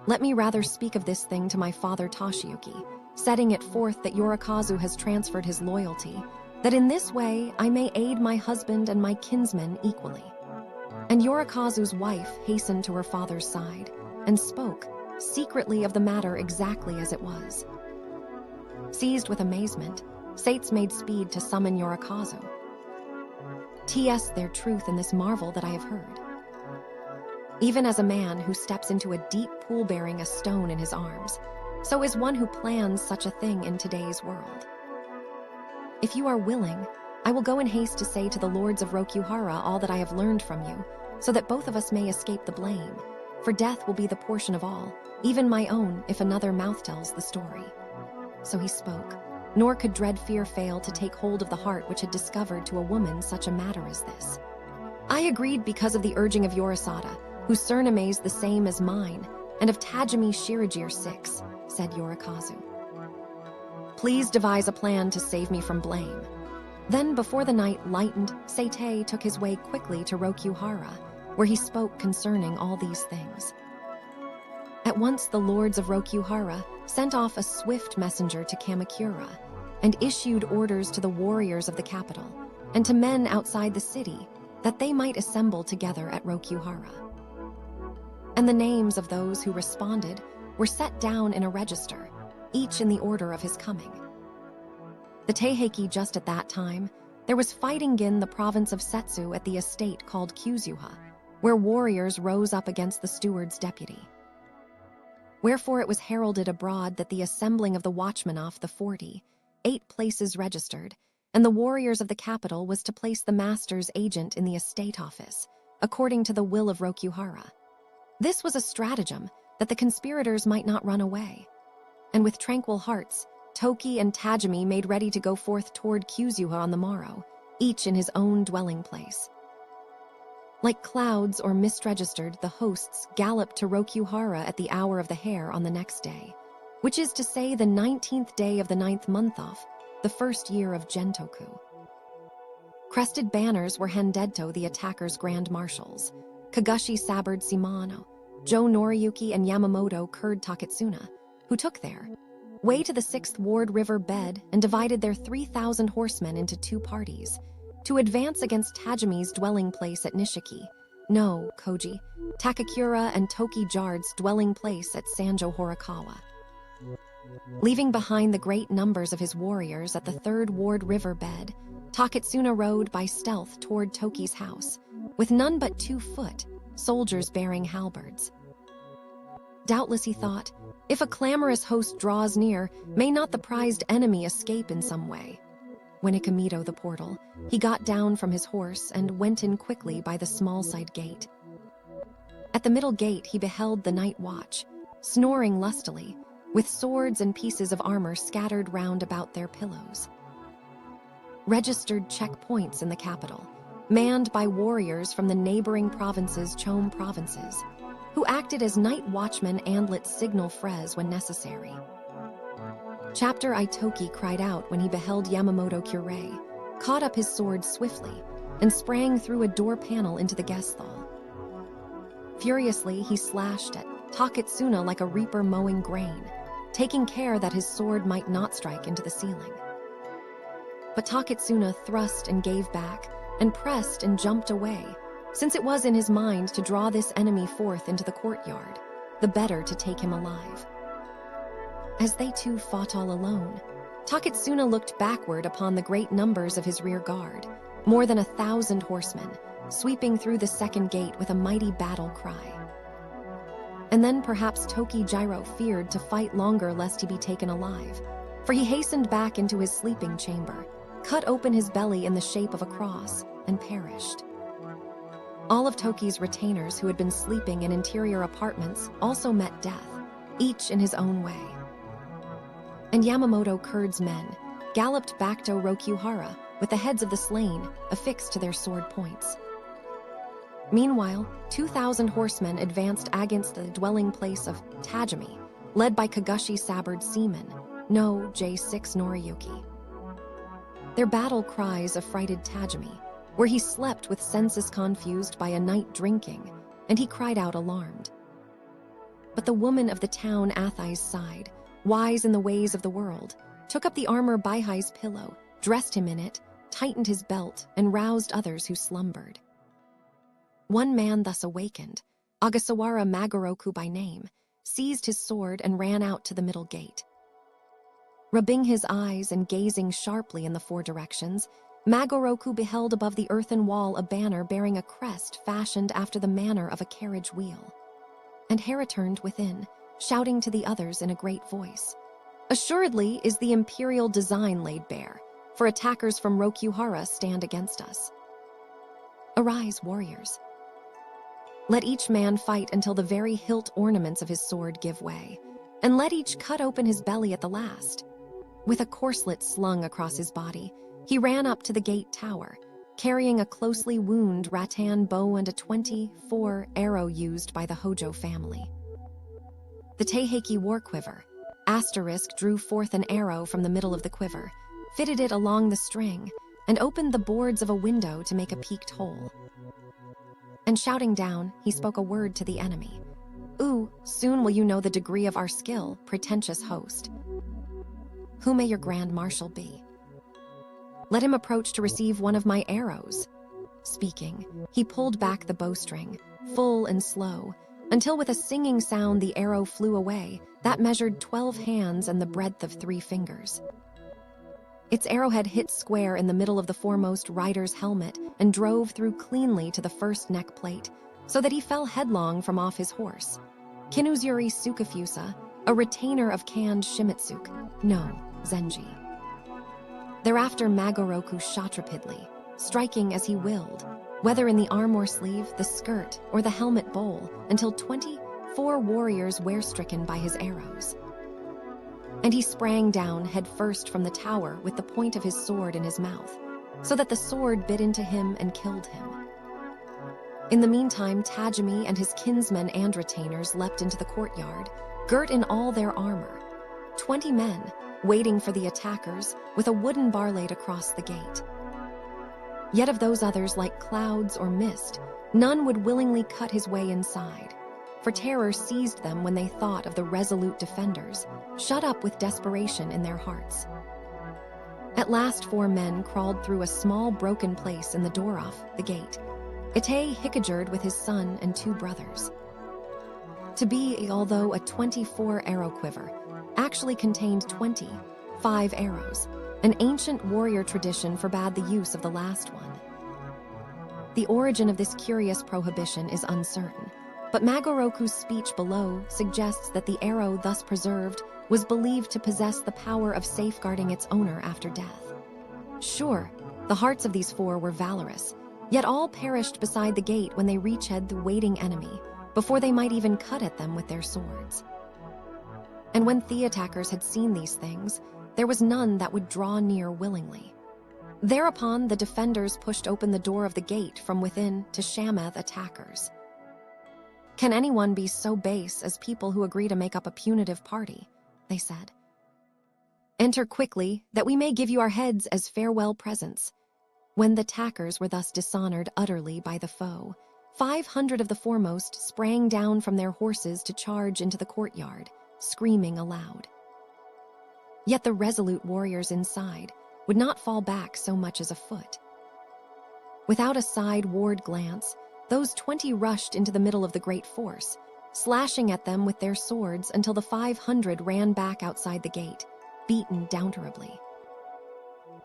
[SPEAKER 1] Let me rather speak of this thing to my father Toshiyuki, setting it forth that Yorikazu has transferred his loyalty, that in this way I may aid my husband and my kinsmen equally." And Yorikazu's wife hastened to her father's side, and spoke secretly of the matter exactly as it was. Seized with amazement, Sates made speed to summon Yorikazu. "T.S. there truth in this marvel that I have heard. Even as a man who steps into a deep pool bearing a stone in his arms, so is one who plans such a thing in today's world. If you are willing, I will go in haste to say to the lords of Rokuhara all that I have learned from you, so that both of us may escape the blame, for death will be the portion of all, even my own, if another mouth tells the story." So he spoke, nor could dread fear fail to take hold of the heart which had discovered to a woman such a matter as this. "I agreed because of the urging of Yorisada, whose surname is the same as mine, and of Tajimi Shirajir 6, said Yorikazu. "Please devise a plan to save me from blame." Then, before the night lightened, Seitei took his way quickly to Rokuhara, where he spoke concerning all these things. At once the lords of Rokuhara sent off a swift messenger to Kamakura, and issued orders to the warriors of the capital and to men outside the city that they might assemble together at Rokuhara. And the names of those who responded were set down in a register, each in the order of his coming. The Taiheiki just at that time, there was fighting in the province of Setsu at the estate called Kusuha, where warriors rose up against the steward's deputy. Wherefore it was heralded abroad that the assembling of the watchmen off the 48 places registered, and the warriors of the capital was to place the master's agent in the estate office, according to the will of Rokuhara. This was a stratagem that the conspirators might not run away. And with tranquil hearts, Toki and Tajimi made ready to go forth toward Kusuha on the morrow, each in his own dwelling place. Like clouds or mist-registered, the hosts galloped to Rokuhara at the hour of the hare on the next day, which is to say the 19th day of the 9th month off, the first year of Gentoku. Crested banners were Hendetto, the attackers' grand marshals, Kagashi sabered Shimano, Jo Noriyuki and Yamamoto cured Taketsuna, who took their way to the 6th Ward River bed and divided their 3,000 horsemen into two parties, to advance against Tajimi's dwelling place at Nishiki, no, Koji, Takakura and Toki Jard's dwelling place at Sanjo Horikawa. Leaving behind the great numbers of his warriors at the 3rd Ward River bed, Taketsuna rode by stealth toward Toki's house, with none but 2 foot, soldiers bearing halberds. Doubtless, he thought, if a clamorous host draws near, may not the prized enemy escape in some way? When Ikamito the portal, he got down from his horse and went in quickly by the small side gate. At the middle gate he beheld the night watch, snoring lustily, with swords and pieces of armor scattered round about their pillows. Registered checkpoints in the capital, manned by warriors from the neighboring provinces, Chome provinces, who acted as night watchmen and lit signal frays when necessary. Chapter Itoki cried out when he beheld Yamamoto Kure, caught up his sword swiftly, and sprang through a door panel into the guest hall. Furiously he slashed at Taketsuna like a reaper mowing grain, taking care that his sword might not strike into the ceiling. But Taketsuna thrust and gave back, and pressed and jumped away, since it was in his mind to draw this enemy forth into the courtyard, the better to take him alive. As they two fought all alone, Taketsuna looked backward upon the great numbers of his rear guard, more than 1,000 horsemen, sweeping through the 2nd gate with a mighty battle cry. And then perhaps Toki Jiro feared to fight longer lest he be taken alive, for he hastened back into his sleeping chamber, cut open his belly in the shape of a cross, and perished. All of Toki's retainers who had been sleeping in interior apartments also met death, each in his own way. And Yamamoto Kurd's men galloped back to Rokuhara with the heads of the slain affixed to their sword points. Meanwhile, 2,000 horsemen advanced against the dwelling place of Tajimi, led by Kagashi sabered seamen, no J6 Noriyuki. Their battle cries affrighted Tajimi, where he slept with senses confused by a night drinking, and he cried out alarmed. But the woman of the town Athai's side, wise in the ways of the world, took up the armor Baihai's pillow, dressed him in it, tightened his belt, and roused others who slumbered. One man thus awakened, Agasawara Magoroku by name, seized his sword and ran out to the middle gate. Rubbing his eyes and gazing sharply in the 4 directions, Magoroku beheld above the earthen wall a banner bearing a crest fashioned after the manner of a carriage wheel. And Hera turned within, shouting to the others in a great voice, "Assuredly is the Imperial design laid bare, for attackers from Rokuhara stand against us. Arise, warriors. Let each man fight until the very hilt ornaments of his sword give way, and let each cut open his belly at the last." With a corselet slung across his body, he ran up to the gate tower, carrying a closely wound rattan bow and a 24 arrow used by the Hojo family. The Taiheiki war quiver, Asterisk drew forth an arrow from the middle of the quiver, fitted it along the string, and opened the boards of a window to make a peaked hole. And shouting down, he spoke a word to the enemy. "Ooh, soon will you know the degree of our skill, pretentious host." Who may your grand marshal be? Let him approach to receive one of my arrows." Speaking, he pulled back the bowstring, full and slow, until with a singing sound the arrow flew away that measured 12 hands and the breadth of 3 fingers. Its arrowhead hit square in the middle of the foremost rider's helmet and drove through cleanly to the first neck plate, so that he fell headlong from off his horse. Kinuzuri Sukafusa, a retainer of canned Shimitsuke, no, Zenji. Thereafter Magoroku shot rapidly, striking as he willed, whether in the arm or sleeve, the skirt, or the helmet bowl, until 24 warriors were stricken by his arrows. And he sprang down head first from the tower with the point of his sword in his mouth, so that the sword bit into him and killed him. In the meantime, Tajimi and his kinsmen and retainers leapt into the courtyard, girt in all their armor. 20 men, waiting for the attackers, with a wooden bar laid across the gate. Yet of those others, like clouds or mist, none would willingly cut his way inside, for terror seized them when they thought of the resolute defenders, shut up with desperation in their hearts. At last 4 men crawled through a small broken place in the door off the gate. Ite Hikajured with his son and 2 brothers. To be, although a 24 arrow quiver, actually contained 25 arrows. An ancient warrior tradition forbade the use of the last one. The origin of this curious prohibition is uncertain, but Magoroku's speech below suggests that the arrow thus preserved was believed to possess the power of safeguarding its owner after death. Sure, the hearts of these 4 were valorous, yet all perished beside the gate when they reached the waiting enemy, before they might even cut at them with their swords. And when the attackers had seen these things, there was none that would draw near willingly. Thereupon the defenders pushed open the door of the gate from within to shammeth attackers. "Can anyone be so base as people who agree to make up a punitive party?" they said. "Enter quickly, that we may give you our heads as farewell presents." When the attackers were thus dishonored utterly by the foe, 500 of the foremost sprang down from their horses to charge into the courtyard, screaming aloud. Yet the resolute warriors inside would not fall back so much as a foot. Without a sideward glance, those 20 rushed into the middle of the great force, slashing at them with their swords until the 500 ran back outside the gate, beaten downterably.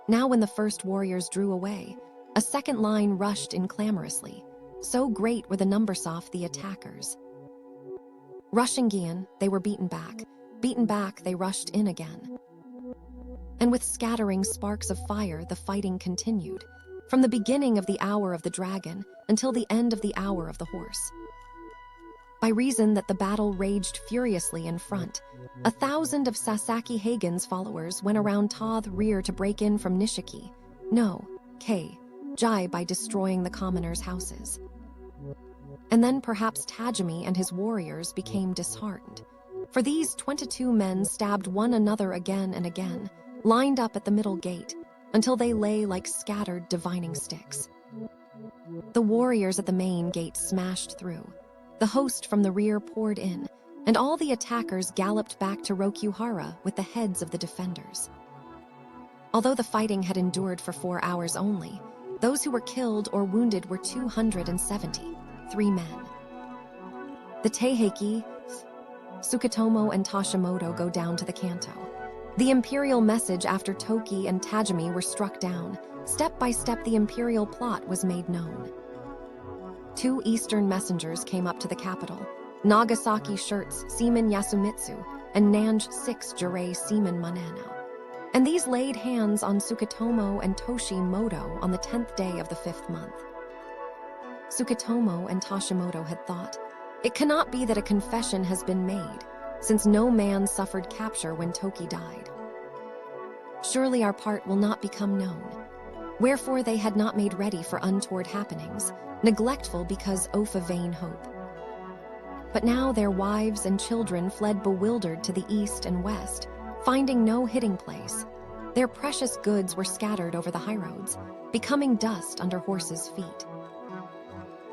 [SPEAKER 1] Now when the first warriors drew away, a second line rushed in clamorously, so great were the numbers of the attackers. Rushing again, they were beaten back they rushed in again. And with scattering sparks of fire the fighting continued, from the beginning of the hour of the dragon until the end of the hour of the horse. By reason that the battle raged furiously in front, 1,000 of Sasaki Hagen's followers went around Toth rear to break in from Nishiki, no, Jai by destroying the commoners' houses. And then perhaps Tajimi and his warriors became disheartened, for these 22 men stabbed one another again and again, lined up at the middle gate, until they lay like scattered divining sticks. The warriors at the main gate smashed through, the host from the rear poured in, and all the attackers galloped back to Rokuhara with the heads of the defenders. Although the fighting had endured for 4 hours only, those who were killed or wounded were 273 men. The Taiheiki, Sukitomo, and Tashimoto go down to the Kanto. The Imperial message after Toki and Tajimi were struck down. Step by step the Imperial plot was made known. 2 Eastern messengers came up to the capital, Nagasaki Shirts Seaman Yasumitsu and Nanj 6 Jurei Seaman Manano. And these laid hands on Sukitomo and Toshimoto on the 10th day of the 5th month. Sukitomo and Tashimoto had thought, "It cannot be that a confession has been made, since no man suffered capture when Toki died. Surely our part will not become known." Wherefore they had not made ready for untoward happenings, neglectful because of a vain hope. But now their wives and children fled bewildered to the east and west, finding no hiding place. Their precious goods were scattered over the highroads, becoming dust under horses' feet.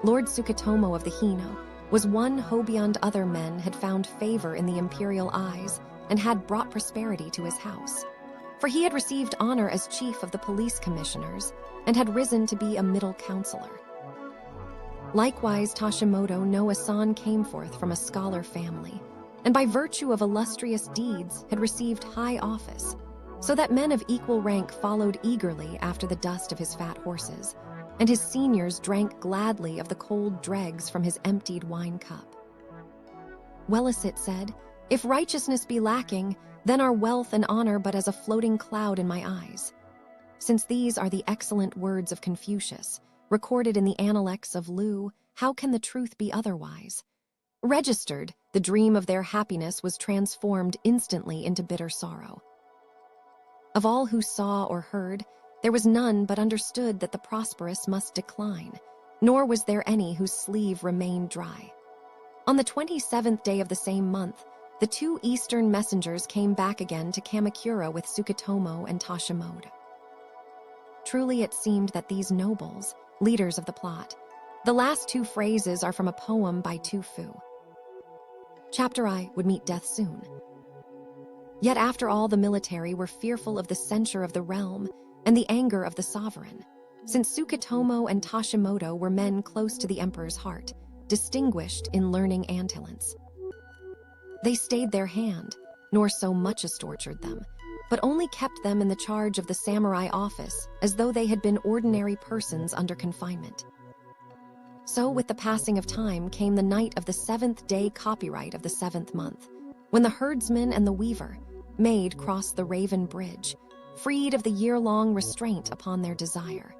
[SPEAKER 1] Lord Sukitomo of the Hino was one who beyond other men had found favor in the imperial eyes and had brought prosperity to his house. for he had received honor as chief of the police commissioners and had risen to be a middle counselor. Likewise, Tashimoto no Asan came forth from a scholar family, and by virtue of illustrious deeds had received high office, so that men of equal rank followed eagerly after the dust of his fat horses, and his seniors drank gladly of the cold dregs from his emptied wine cup. Wellicet said, "If righteousness be lacking, then are wealth and honor but as a floating cloud in my eyes." Since these are the excellent words of Confucius, recorded in the Analects of Lu, how can the truth be otherwise? Registered, the dream of their happiness was transformed instantly into bitter sorrow. Of all who saw or heard, there was none but understood that the prosperous must decline, nor was there any whose sleeve remained dry. On the 27th day of the same month, the two eastern messengers came back again to Kamakura with Sukitomo and Tashimoto. Truly it seemed that these nobles, leaders of the plot, the last two phrases are from a poem by Tu Fu. Chapter I would meet death soon. Yet after all, the military were fearful of the censure of the realm and the anger of the sovereign, since Sukitomo and Tashimoto were men close to the emperor's heart, distinguished in learning and talents. They stayed their hand, nor so much as tortured them, but only kept them in the charge of the samurai office as though they had been ordinary persons under confinement. So with the passing of time came the night of the 7th day copyright of the 7th month, when the herdsman and the weaver, maid, crossed the Raven Bridge, freed of the year-long restraint upon their desire.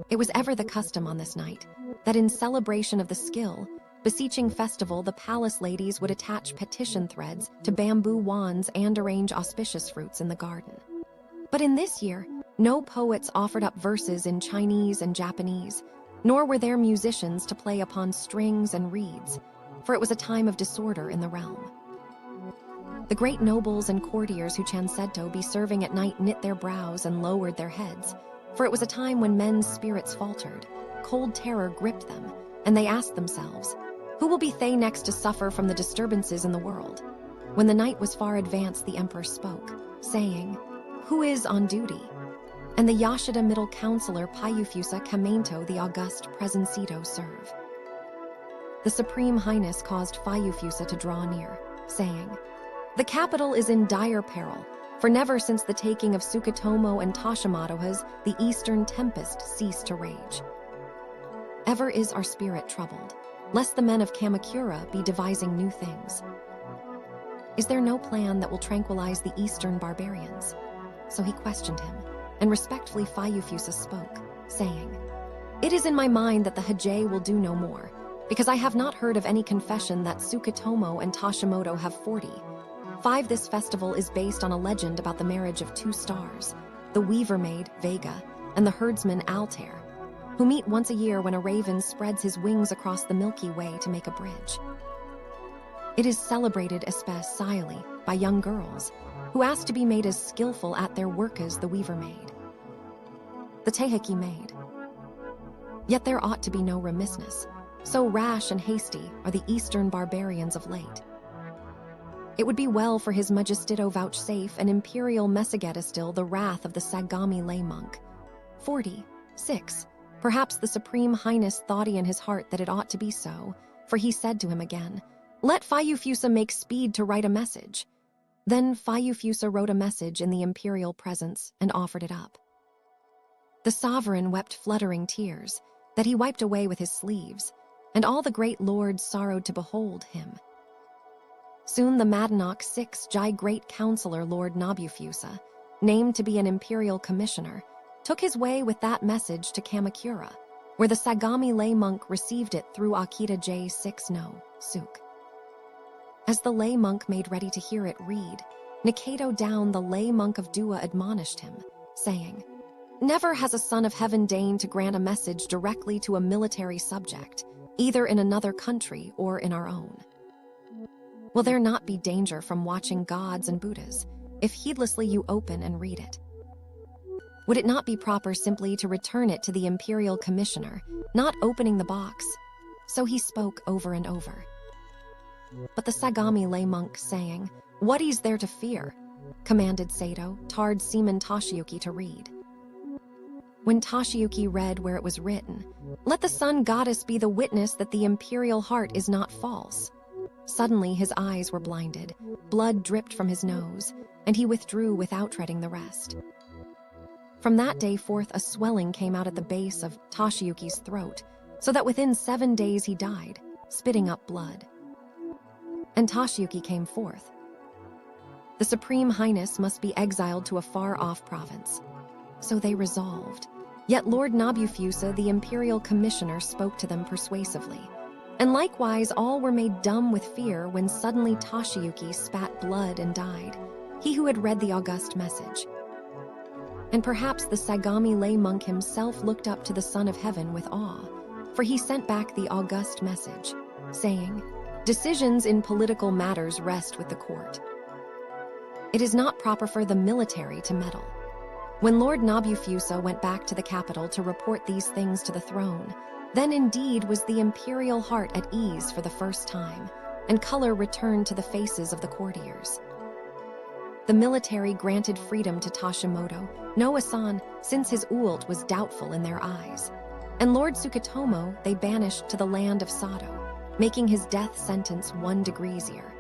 [SPEAKER 1] It was ever the custom on this night that in celebration of the skill, beseeching festival, the palace ladies would attach petition threads to bamboo wands and arrange auspicious fruits in the garden. But in this year, no poets offered up verses in Chinese and Japanese, nor were there musicians to play upon strings and reeds, for it was a time of disorder in the realm. The great nobles and courtiers who Chansetto be serving at night knit their brows and lowered their heads, for it was a time when men's spirits faltered, cold terror gripped them, and they asked themselves, who will be they next to suffer from the disturbances in the world? When the night was far advanced, the emperor spoke, saying, "Who is on duty?" And the Yashida middle counselor Payufusa Kamento the august Presencito serve. The Supreme Highness caused Payufusa to draw near, saying, "The capital is in dire peril, for never since the taking of Sukitomo and Tashimoto has the eastern tempest ceased to rage. Ever is our spirit troubled, lest the men of Kamakura be devising new things. Is there no plan that will tranquilize the eastern barbarians?" So he questioned him, and respectfully Payufusa spoke, saying, "It is in my mind that the Hajj will do no more, because I have not heard of any confession that Sukitomo and Tashimoto have 45. This festival is based on a legend about the marriage of two stars, the weaver maid, Vega, and the herdsman, Altair, who meet once a year when a raven spreads his wings across the Milky Way to make a bridge. It is celebrated especially by young girls, who ask to be made as skillful at their work as the weaver maid, the Taiheiki maid. Yet there ought to be no remissness, so rash and hasty are the eastern barbarians of late. It would be well for his Majestito vouchsafe an imperial Mesageta still the wrath of the Sagami lay monk. 46. Perhaps the Supreme Highness thought in his heart that it ought to be so, for he said to him again, "Let Payufusa make speed to write a message." Then Payufusa wrote a message in the imperial presence and offered it up. The sovereign wept fluttering tears, that he wiped away with his sleeves, and all the great lords sorrowed to behold him. Soon the Madanok 6 Jai Great Counselor Lord Nobufusa, named to be an imperial commissioner, took his way with that message to Kamakura, where the Sagami lay monk received it through Akita J6 no Suk. As the lay monk made ready to hear it read, Nikato down the lay monk of Dua admonished him, saying, "Never has a son of heaven deigned to grant a message directly to a military subject, either in another country or in our own. Will there not be danger from watching gods and Buddhas, if heedlessly you open and read it? Would it not be proper simply to return it to the imperial commissioner, not opening the box?" So he spoke over and over. But the Sagami lay monk, saying, "What is there to fear? commanded Sato, tarred seaman Toshiyuki to read. When Toshiyuki read where it was written, "Let the sun goddess be the witness that the imperial heart is not false," suddenly his eyes were blinded, blood dripped from his nose, and he withdrew without reading the rest. From that day forth, a swelling came out at the base of Toshiyuki's throat, so that within 7 days he died, spitting up blood. And Toshiyuki came forth. The Supreme Highness must be exiled to a far-off province. So they resolved. Yet Lord Nabufusa, the Imperial Commissioner, spoke to them persuasively. And likewise all were made dumb with fear when suddenly Toshiyuki spat blood and died, he who had read the august message. And perhaps the Sagami lay monk himself looked up to the Son of Heaven with awe, for he sent back the august message, saying, "Decisions in political matters rest with the court. It is not proper for the military to meddle." When Lord Nabufusa went back to the capital to report these things to the throne, then indeed was the imperial heart at ease for the first time, and color returned to the faces of the courtiers. The military granted freedom to Tashimoto, no Asan, since his ult was doubtful in their eyes, and Lord Sukitomo they banished to the land of Sato, making his death sentence 1 degree easier.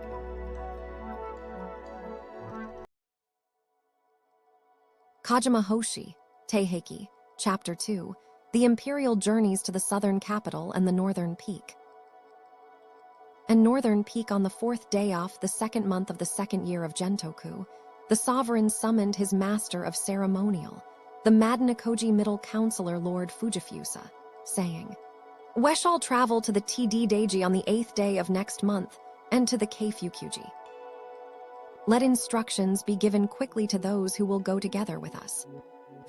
[SPEAKER 1] Kojima Hōshi, Taiheiki, Chapter 2, The Imperial Journeys to the Southern Capital and the Northern Peak. And Northern Peak, on the 4th day off the 2nd month of the 2nd year of Gentoku, the sovereign summoned his master of ceremonial, the Madanakoji Middle Counselor Lord Fujifusa, saying, "We shall travel to the TD Daiji on the 8th day of next month, and to the Keifukuji. Let instructions be given quickly to those who will go together with us."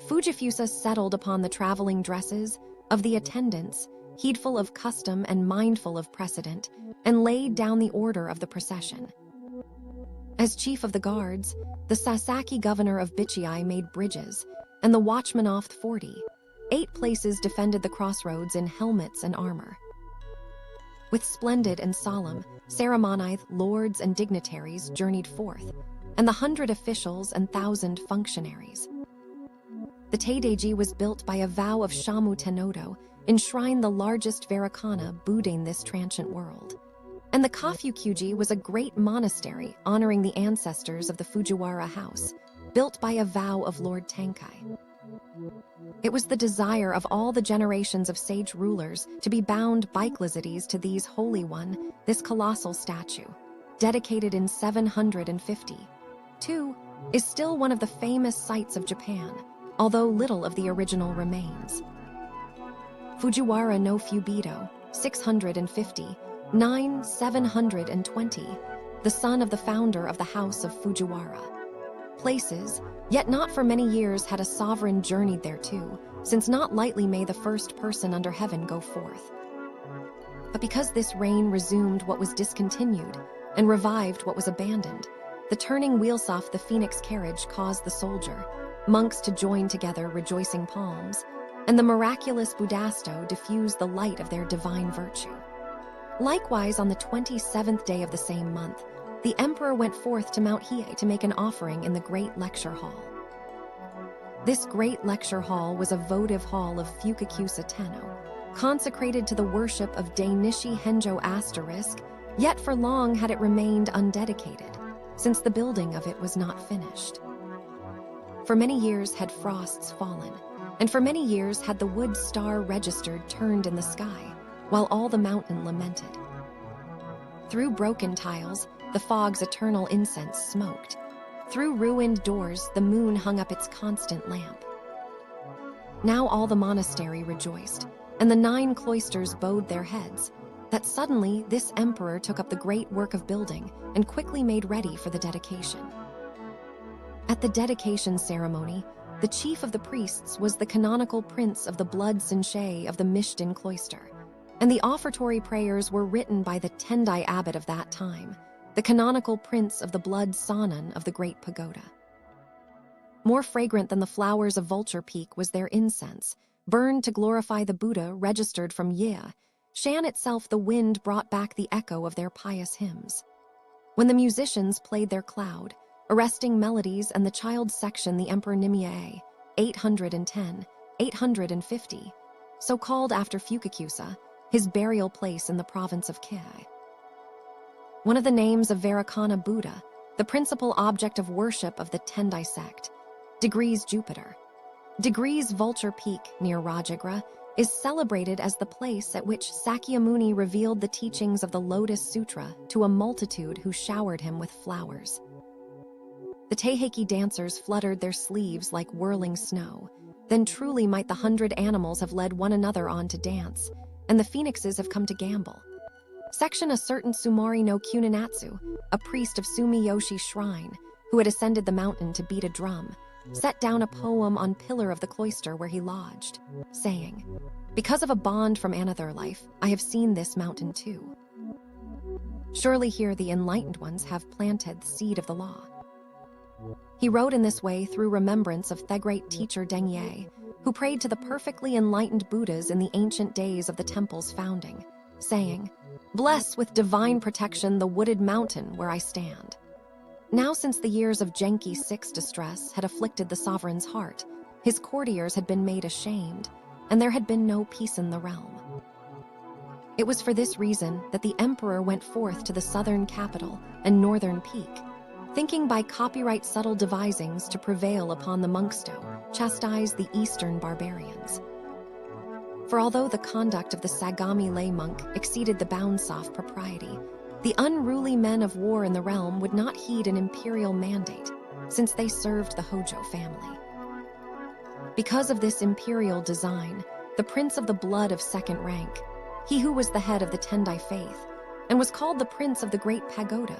[SPEAKER 1] Fujifusa settled upon the traveling dresses of the attendants, heedful of custom and mindful of precedent, and laid down the order of the procession. As chief of the guards, the Sasaki governor of Bichiai made bridges, and the watchman off 48 places defended the crossroads in helmets and armor. With splendid and solemn ceremonies, lords and dignitaries journeyed forth, and the 100 officials and 1,000 functionaries. The Teideiji was built by a vow of Shamu Tennodo, enshrined the largest Varakana Budding this transient world. And the Kafukuji was a great monastery honoring the ancestors of the Fujiwara house, built by a vow of Lord Tenkai. It was the desire of all the generations of sage rulers to be bound biclasides to these holy one, this colossal statue, dedicated in 752, is still one of the famous sights of Japan, although little of the original remains. Fujiwara no Fubido, 650-720, the son of the founder of the House of Fujiwara. Places, yet not for many years had a sovereign journeyed thereto, since not lightly may the first person under heaven go forth. But because this reign resumed what was discontinued, and revived what was abandoned, the turning wheels off the phoenix carriage caused the soldier, monks to join together rejoicing palms, and the miraculous Budasto diffuse the light of their divine virtue. Likewise, on the 27th day of the same month, the emperor went forth to Mount Hiei to make an offering in the great lecture hall. This great lecture hall was a votive hall of Fukakusa Tenno, consecrated to the worship of Dainishi Henjo *, yet for long had it remained undedicated, since the building of it was not finished. For many years had frosts fallen, and for many years had the wood star registered turned in the sky, while all the mountain lamented. Through broken tiles, the fog's eternal incense smoked. Through ruined doors, the moon hung up its constant lamp. Now all the monastery rejoiced, and the 9 cloisters bowed their heads, that suddenly this emperor took up the great work of building and quickly made ready for the dedication. At the dedication ceremony, the chief of the priests was the canonical prince of the blood Sensei of the Mishden cloister, and the offertory prayers were written by the Tendai abbot of that time, the canonical prince of the blood Sanan of the great pagoda. More fragrant than the flowers of Vulture Peak was their incense, burned to glorify the Buddha registered from Yea. Shan itself the wind brought back the echo of their pious hymns. When the musicians played their cloud, arresting melodies and the child section the Emperor Nimiye, 810, 850, so called after Fukakusa, his burial place in the province of Kei. One of the names of Vairocana Buddha, the principal object of worship of the Tendai sect, Degrees Jupiter. Degrees Vulture Peak near Rajagriha is celebrated as the place at which Sakyamuni revealed the teachings of the Lotus Sutra to a multitude who showered him with flowers. The Taiheiki dancers fluttered their sleeves like whirling snow. Then truly might the 100 animals have led one another on to dance, and the phoenixes have come to gamble. Section a certain Sumari no Kuninatsu, a priest of Sumiyoshi Shrine, who had ascended the mountain to beat a drum, set down a poem on pillar of the cloister where he lodged, saying, "Because of a bond from another life, I have seen this mountain too." Surely here the enlightened ones have planted the seed of the law. He wrote in this way through remembrance of the great teacher Dengye, who prayed to the perfectly enlightened Buddhas in the ancient days of the temple's founding, saying, "Bless with divine protection the wooded mountain where I stand." Now since the years of Genki VI's distress had afflicted the sovereign's heart, his courtiers had been made ashamed, and there had been no peace in the realm. It was for this reason that the emperor went forth to the southern capital and northern peak, thinking by copyright subtle devisings to prevail upon the monksto, chastise the eastern barbarians. For although the conduct of the Sagami lay monk exceeded the bounds of propriety, the unruly men of war in the realm would not heed an imperial mandate, since they served the Hojo family. Because of this imperial design, the prince of the blood of second rank, he who was the head of the Tendai faith, and was called the prince of the great pagoda,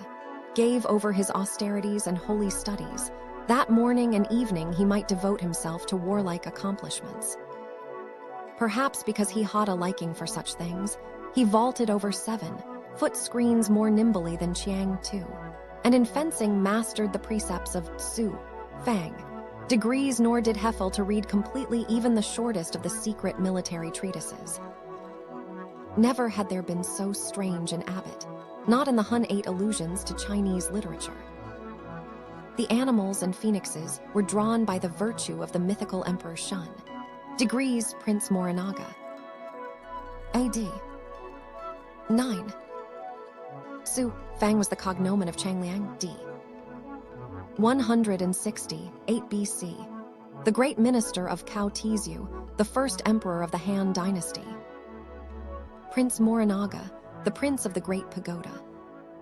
[SPEAKER 1] gave over his austerities and holy studies, that morning and evening he might devote himself to warlike accomplishments. Perhaps because he had a liking for such things, he vaulted over 7-foot screens more nimbly than Chiang Tu, and in fencing mastered the precepts of Tsu, Fang, degrees, nor did Hefel to read completely even the shortest of the secret military treatises. Never had there been so strange an abbot, not in the Hun 8 allusions to Chinese literature. The animals and phoenixes were drawn by the virtue of the mythical Emperor Shun, degrees Prince Morinaga. A.D. 9. Su Fang was the cognomen of Changliang d. 160, 8 BC, the great minister of Cao Tizu, the first emperor of the Han dynasty. Prince Morinaga, the prince of the great pagoda.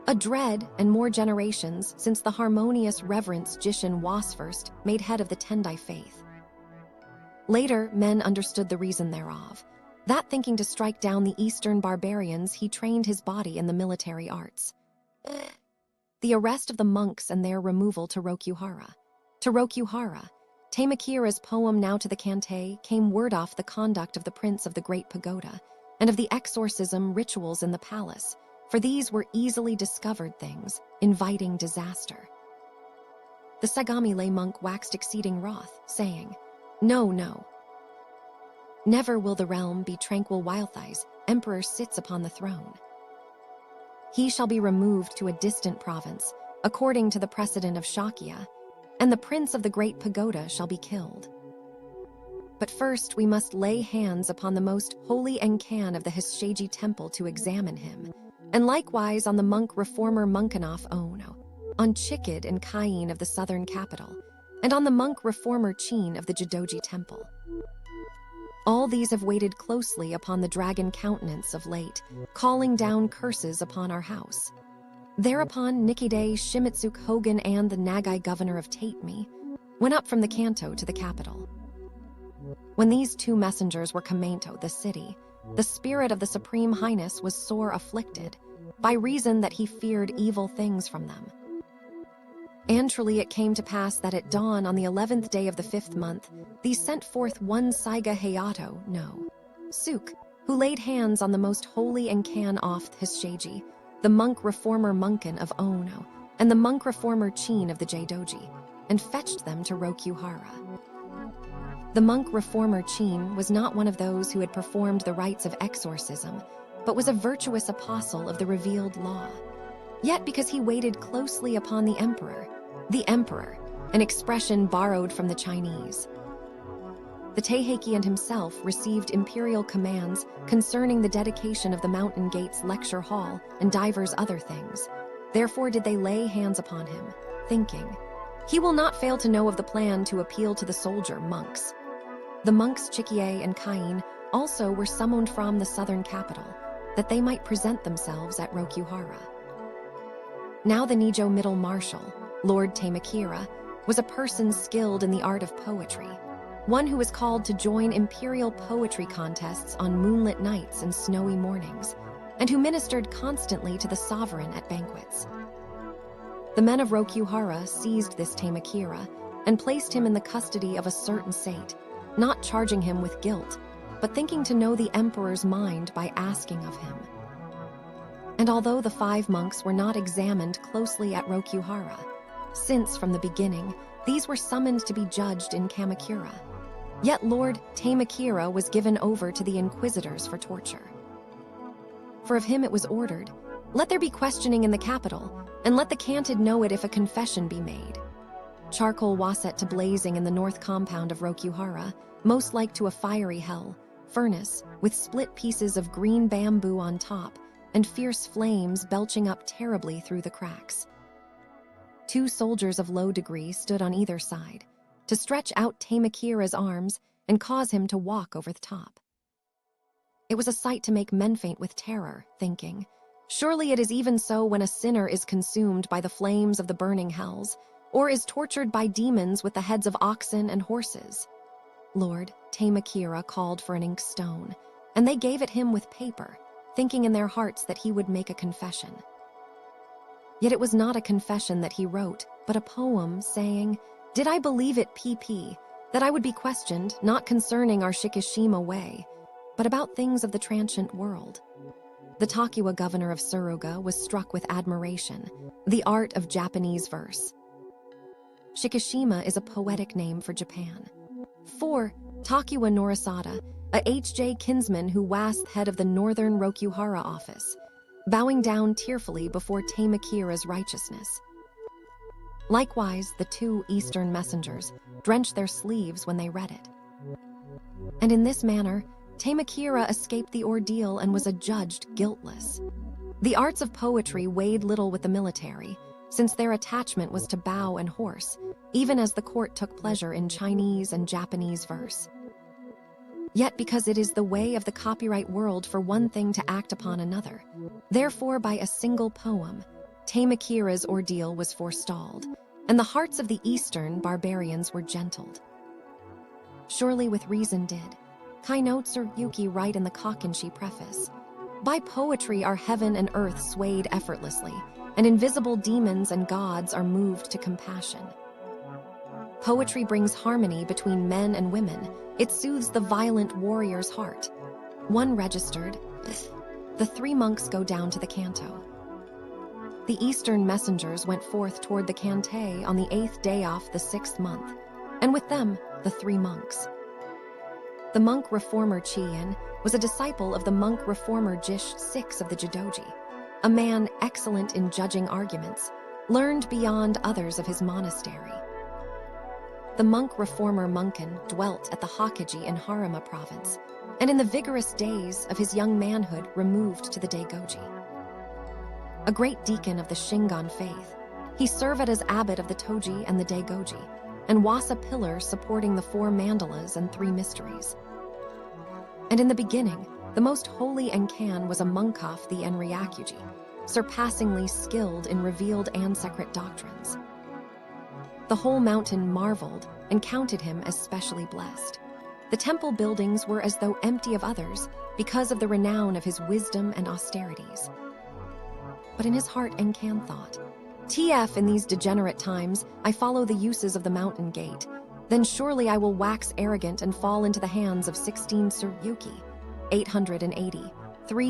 [SPEAKER 1] A dread and more generations since the harmonious reverence Jishin was first made head of the Tendai faith. Later, men understood the reason thereof, that thinking to strike down the eastern barbarians, he trained his body in the military arts. The arrest of the monks and their removal to Rokuhara. To Rokuhara, Tamakira's poem Now to the Kantei came word off the conduct of the prince of the great pagoda, and of the exorcism rituals in the palace, for these were easily discovered things, inviting disaster. The Sagami lay monk waxed exceeding wroth, saying, "No, no. Never will the realm be tranquil while Thais, emperor sits upon the throne. He shall be removed to a distant province, according to the precedent of Shakya, and the prince of the great pagoda shall be killed. But first we must lay hands upon the most holy Enkan of the Hisheiji temple to examine him, and likewise on the monk reformer Munkanoff Ono, on Chikid and Kain of the southern capital, and on the monk reformer Chin of the Jidoji temple. All these have waited closely upon the dragon countenance of late, calling down curses upon our house." Thereupon Nikide Shimizu Hogan and the Nagai governor of Tatemi went up from the Kanto to the capital. When these two messengers were Kamento, the city, the spirit of the Supreme Highness was sore afflicted, by reason that he feared evil things from them. And truly it came to pass that at dawn on the 11th day of the 5th month, these sent forth one Saiga Hayato, no, Suk, who laid hands on the most holy Enkan of Hisheiji, the monk reformer Munkin of Ono, and the monk reformer Chin of the Jidoji, and fetched them to Rokuhara. The monk reformer Chin was not one of those who had performed the rites of exorcism, but was a virtuous apostle of the revealed law. Yet because he waited closely upon the emperor, The Emperor, an expression borrowed from the Chinese. The Taiheiki and himself received imperial commands concerning the dedication of the Mountain Gate's lecture hall and divers other things. Therefore did they lay hands upon him, thinking, "He will not fail to know of the plan to appeal to the soldier monks." The monks Chikie and Kain also were summoned from the southern capital, that they might present themselves at Rokuhara. Now the Nijo middle marshal, Lord Tamakura, was a person skilled in the art of poetry, one who was called to join imperial poetry contests on moonlit nights and snowy mornings, and who ministered constantly to the sovereign at banquets. The men of Rokuhara seized this Tamakura and placed him in the custody of a certain sate, not charging him with guilt, but thinking to know the emperor's mind by asking of him. And although the 5 monks were not examined closely at Rokuhara, since from the beginning these were summoned to be judged in Kamakura, yet Lord Tamakura was given over to the inquisitors for torture. For of him it was ordered, "Let there be questioning in the capital, and let the canted know it if a confession be made." Charcoal was set to blazing in the north compound of Rokuhara, most like to a fiery hell, furnace with split pieces of green bamboo on top and fierce flames belching up terribly through the cracks. 2 soldiers of low degree stood on either side, to stretch out Tamakura's arms and cause him to walk over the top. It was a sight to make men faint with terror, thinking, "Surely it is even so when a sinner is consumed by the flames of the burning hells, or is tortured by demons with the heads of oxen and horses." Lord Tamakura called for an inkstone, and they gave it him with paper, thinking in their hearts that he would make a confession. Yet it was not a confession that he wrote, but a poem saying, "Did I believe it, PP, that I would be questioned, not concerning our Shikishima way, but about things of the transient world?" The Tokiwa governor of Suruga was struck with admiration, the art of Japanese verse. Shikishima is a poetic name for Japan. 4. Tokiwa Norisada, a H.J. kinsman who was head of the northern Rokuhara office, bowing down tearfully before Tamakura's righteousness. Likewise, the 2 eastern messengers drenched their sleeves when they read it. And in this manner, Tamakura escaped the ordeal and was adjudged guiltless. The arts of poetry weighed little with the military, since their attachment was to bow and horse, even as the court took pleasure in Chinese and Japanese verse. Yet because it is the way of the copyright world for one thing to act upon another, therefore by a single poem, Tamakura's ordeal was forestalled, and the hearts of the eastern barbarians were gentled. Surely with reason did Kaino Tsurugi write in the Kokenshi preface, "By poetry are heaven and earth swayed effortlessly, and invisible demons and gods are moved to compassion." Poetry brings harmony between men and women. It soothes the violent warrior's heart. One registered, "The 3 monks go down to the canto." The eastern messengers went forth toward the Kantei on the 8th day off the 6th month, and with them the 3 monks. The monk reformer Chien was a disciple of the monk reformer Jish 6 of the Jidoji, a man excellent in judging arguments, learned beyond others of his monastery. The monk reformer Munkin dwelt at the Hokkiji in Harima province, and in the vigorous days of his young manhood removed to the Daigoji. A great deacon of the Shingon faith, he served as abbot of the Toji and the Daigoji, and was a pillar supporting the 4 mandalas and 3 mysteries. And in the beginning, the most holy Enkan was a monkoff the Enryakuji, surpassingly skilled in revealed and secret doctrines. The whole mountain marveled and counted him as specially blessed. The temple buildings were as though empty of others because of the renown of his wisdom and austerities. But in his heart Enkan thought, "TF in these degenerate times, I follow the uses of the mountain gate. Then surely I will wax arrogant and fall into the hands of 16 Tsurugi, 880,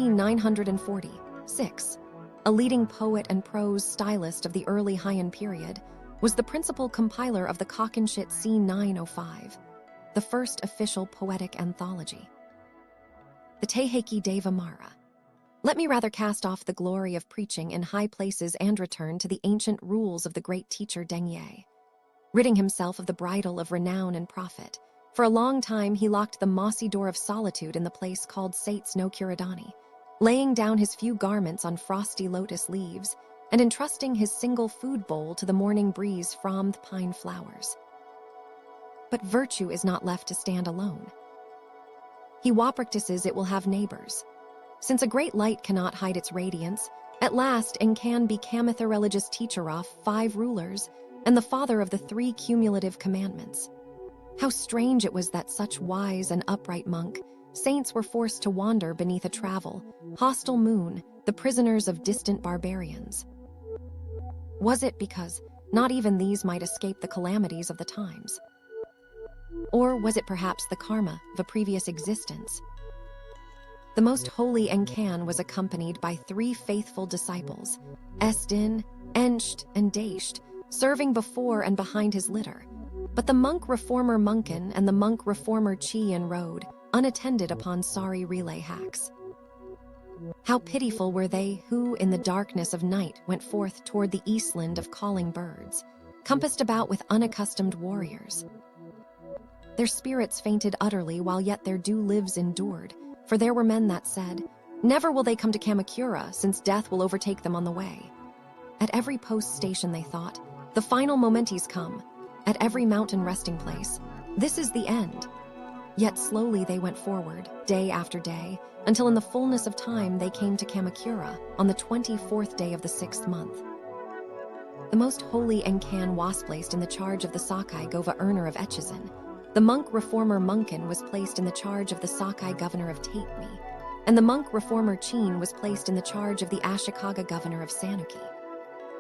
[SPEAKER 1] 940, 6. A leading poet and prose stylist of the early Heian period, was the principal compiler of the Kokenshit C905, the first official poetic anthology. The Taiheiki Deva Mara. Let me rather cast off the glory of preaching in high places and return to the ancient rules of the great teacher Dengye. Ridding himself of the bridle of renown and profit, for a long time he locked the mossy door of solitude in the place called Sates no Kurodani, laying down his few garments on frosty lotus leaves and entrusting his single food bowl to the morning breeze from the pine flowers. But virtue is not left to stand alone. He practices it will have neighbors. Since a great light cannot hide its radiance, at last Enkan became the religious teacher of 5 rulers and the father of the 3 cumulative commandments. How strange it was that such wise and upright monk, saints were forced to wander beneath a travel, hostile moon, the prisoners of distant barbarians. Was it because not even these might escape the calamities of the times? Or was it perhaps the karma of a previous existence? The most holy Enkan was accompanied by 3 faithful disciples, Estin, Ensht, and Dasht, serving before and behind his litter. But the monk reformer Munkin and the monk reformer Chian rode, unattended upon sorry relay hacks. How pitiful were they who, in the darkness of night, went forth toward the eastland of calling birds, compassed about with unaccustomed warriors. Their spirits fainted utterly while yet their due lives endured, for there were men that said, "Never will they come to Kamakura, since death will overtake them on the way." At every post station they thought, "The final momentis come." At every mountain resting place, "This is the end." Yet slowly they went forward, day after day, until in the fullness of time they came to Kamakura on the 24th day of the 6th month. The most holy Enkan was placed in the charge of the Sakai Gova Earner of Echizen. The monk reformer Munkin was placed in the charge of the Sakai governor of Tatemi, and the monk reformer Chin was placed in the charge of the Ashikaga governor of Sanuki.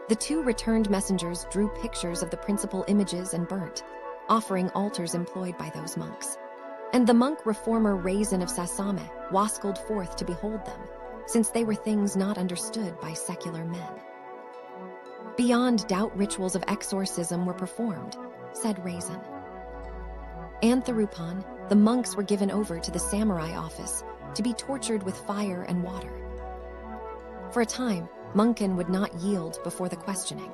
[SPEAKER 1] The 2 returned messengers drew pictures of the principal images and burnt, offering altars employed by those monks. And the monk reformer Raisin of Sasame waskled forth to behold them, since they were things not understood by secular men. Beyond doubt rituals of exorcism were performed, said Raisin. Antharupan, the monks were given over to the samurai office to be tortured with fire and water. For a time, Munkin would not yield before the questioning.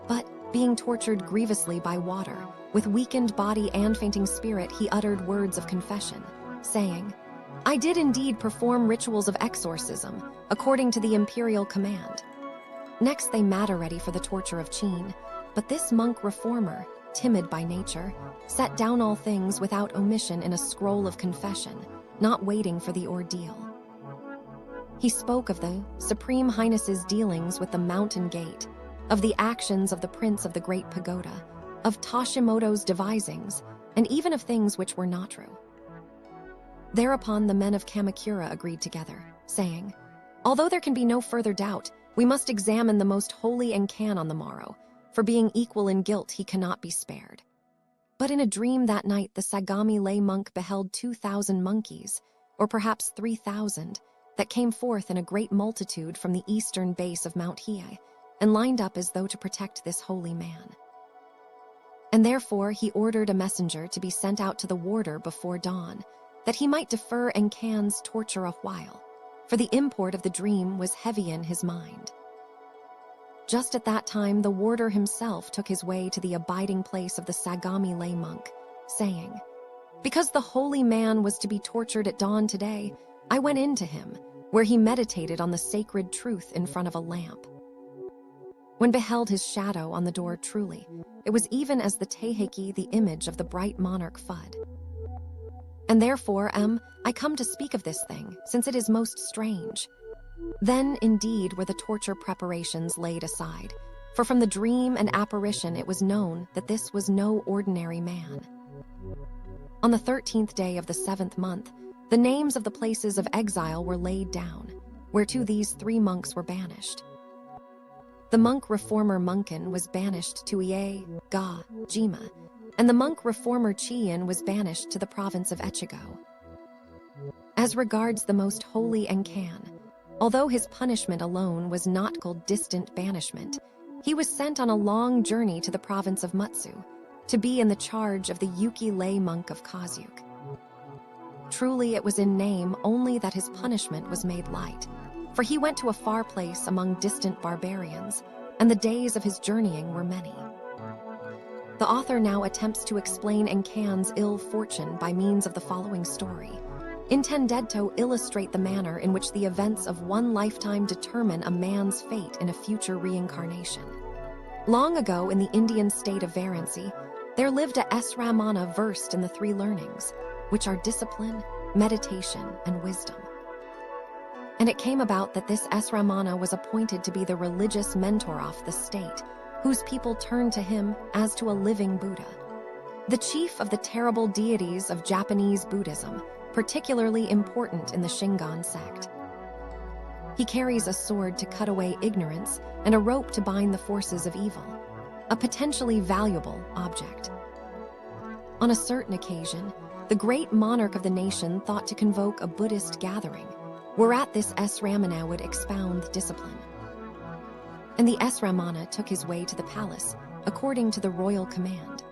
[SPEAKER 1] But, being tortured grievously by water, with weakened body and fainting spirit, he uttered words of confession, saying, "I did indeed perform rituals of exorcism, according to the Imperial command." Next they made ready for the torture of Chin, but this monk reformer, timid by nature, set down all things without omission in a scroll of confession, not waiting for the ordeal. He spoke of the Supreme Highness's dealings with the Mountain Gate, of the actions of the Prince of the Great Pagoda, of Toshimoto's devisings, and even of things which were not true. Thereupon the men of Kamakura agreed together, saying, "Although there can be no further doubt, we must examine the most holy Enkan on the morrow, for being equal in guilt he cannot be spared." But in a dream that night the Sagami lay monk beheld 2,000 monkeys, or perhaps 3,000, that came forth in a great multitude from the eastern base of Mount Hiei, and lined up as though to protect this holy man. And therefore he ordered a messenger to be sent out to the warder before dawn, that he might defer Enkan's torture a while, for the import of the dream was heavy in his mind. Just at that time the warder himself took his way to the abiding place of the Sagami lay monk, saying, "Because the holy man was to be tortured at dawn today, I went in to him, where he meditated on the sacred truth in front of a lamp. When beheld his shadow on the door truly, it was even as the Taiheiki, the image of the bright monarch Fudd. And therefore I come to speak of this thing, since it is most strange." Then, indeed, were the torture preparations laid aside, for from the dream and apparition it was known that this was no ordinary man. On the 13th day of the 7th month, the names of the places of exile were laid down, whereto these 3 monks were banished. The monk reformer Munkin was banished to Ie, Ga, Jima, and the monk reformer Chian was banished to the province of Echigo. As regards the most holy Enkan, although his punishment alone was not called distant banishment, he was sent on a long journey to the province of Mutsu, to be in the charge of the Yuki lay monk of Kazuk. Truly it was in name only that his punishment was made light, for he went to a far place among distant barbarians, and the days of his journeying were many. The author now attempts to explain Enkan's ill fortune by means of the following story, intended to illustrate the manner in which the events of one lifetime determine a man's fate in a future reincarnation. Long ago in the Indian state of Varanasi, there lived a Sramana versed in the three learnings, which are discipline, meditation, and wisdom. And it came about that this Sramana was appointed to be the religious mentor of the state, whose people turned to him as to a living Buddha. The chief of the terrible deities of Japanese Buddhism, particularly important in the Shingon sect. He carries a sword to cut away ignorance and a rope to bind the forces of evil, a potentially valuable object. On a certain occasion, the great monarch of the nation thought to convoke a Buddhist gathering, whereat this Sramana would expound discipline. And the Sramana took his way to the palace, according to the royal command.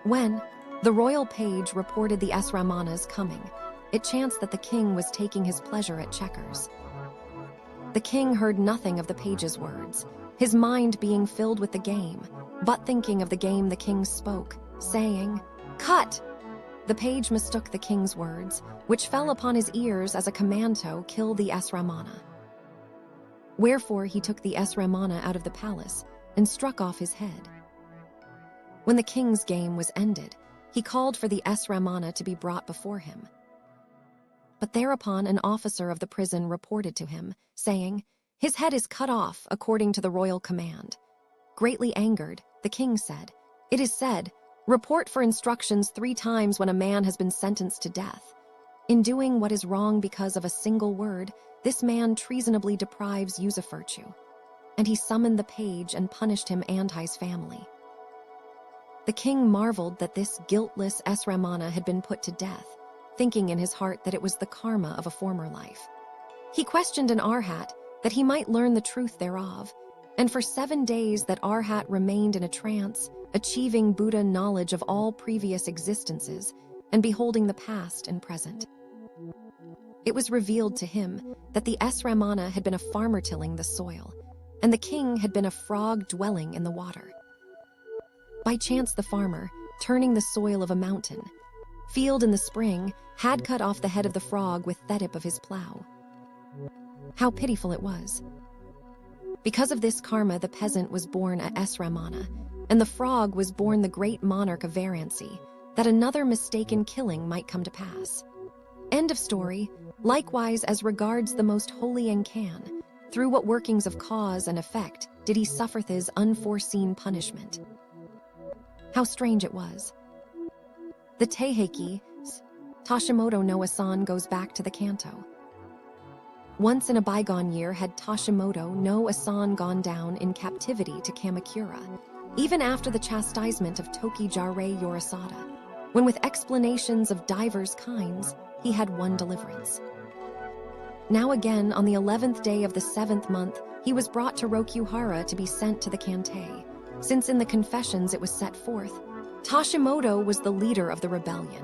[SPEAKER 1] When the royal page reported the Sramana's coming, it chanced that the king was taking his pleasure at checkers. The king heard nothing of the page's words, his mind being filled with the game, but thinking of the game the king spoke, saying, "Cut!" The page mistook the king's words, which fell upon his ears as a command to kill the Sramana. Wherefore he took the Sramana out of the palace and struck off his head. When the king's game was ended, he called for the Sramana to be brought before him. But thereupon an officer of the prison reported to him, saying, "His head is cut off according to the royal command." Greatly angered, the king said, "It is said, report for instructions 3 times when a man has been sentenced to death. In doing what is wrong because of a single word, this man treasonably deprives usufructu." And he summoned the page and punished him and his family. The king marveled that this guiltless Sramana had been put to death, thinking in his heart that it was the karma of a former life. He questioned an Arhat that he might learn the truth thereof, and for 7 days that Arhat remained in a trance, achieving Buddha knowledge of all previous existences and beholding the past and present. It was revealed to him that the Sramana had been a farmer tilling the soil, and the king had been a frog dwelling in the water. By chance the farmer, turning the soil of a mountain, field in the spring, had cut off the head of the frog with the tip of his plow. How pitiful it was. Because of this karma, the peasant was born a Sramana, and the frog was born the great monarch of Varanasi, that another mistaken killing might come to pass. End of story. Likewise, as regards the most holy Enkan, through what workings of cause and effect did he suffer his unforeseen punishment. How strange it was. The Taiheiki Tashimoto no Asan goes back to the canto. Once in a bygone year had Tashimoto no Asan gone down in captivity to Kamakura, even after the chastisement of Tokijare Yorosada, when with explanations of divers kinds, he had won deliverance. Now again, on the 11th day of the 7th month, he was brought to Rokuhara to be sent to the Kantei, since in the confessions it was set forth, Tashimoto was the leader of the rebellion.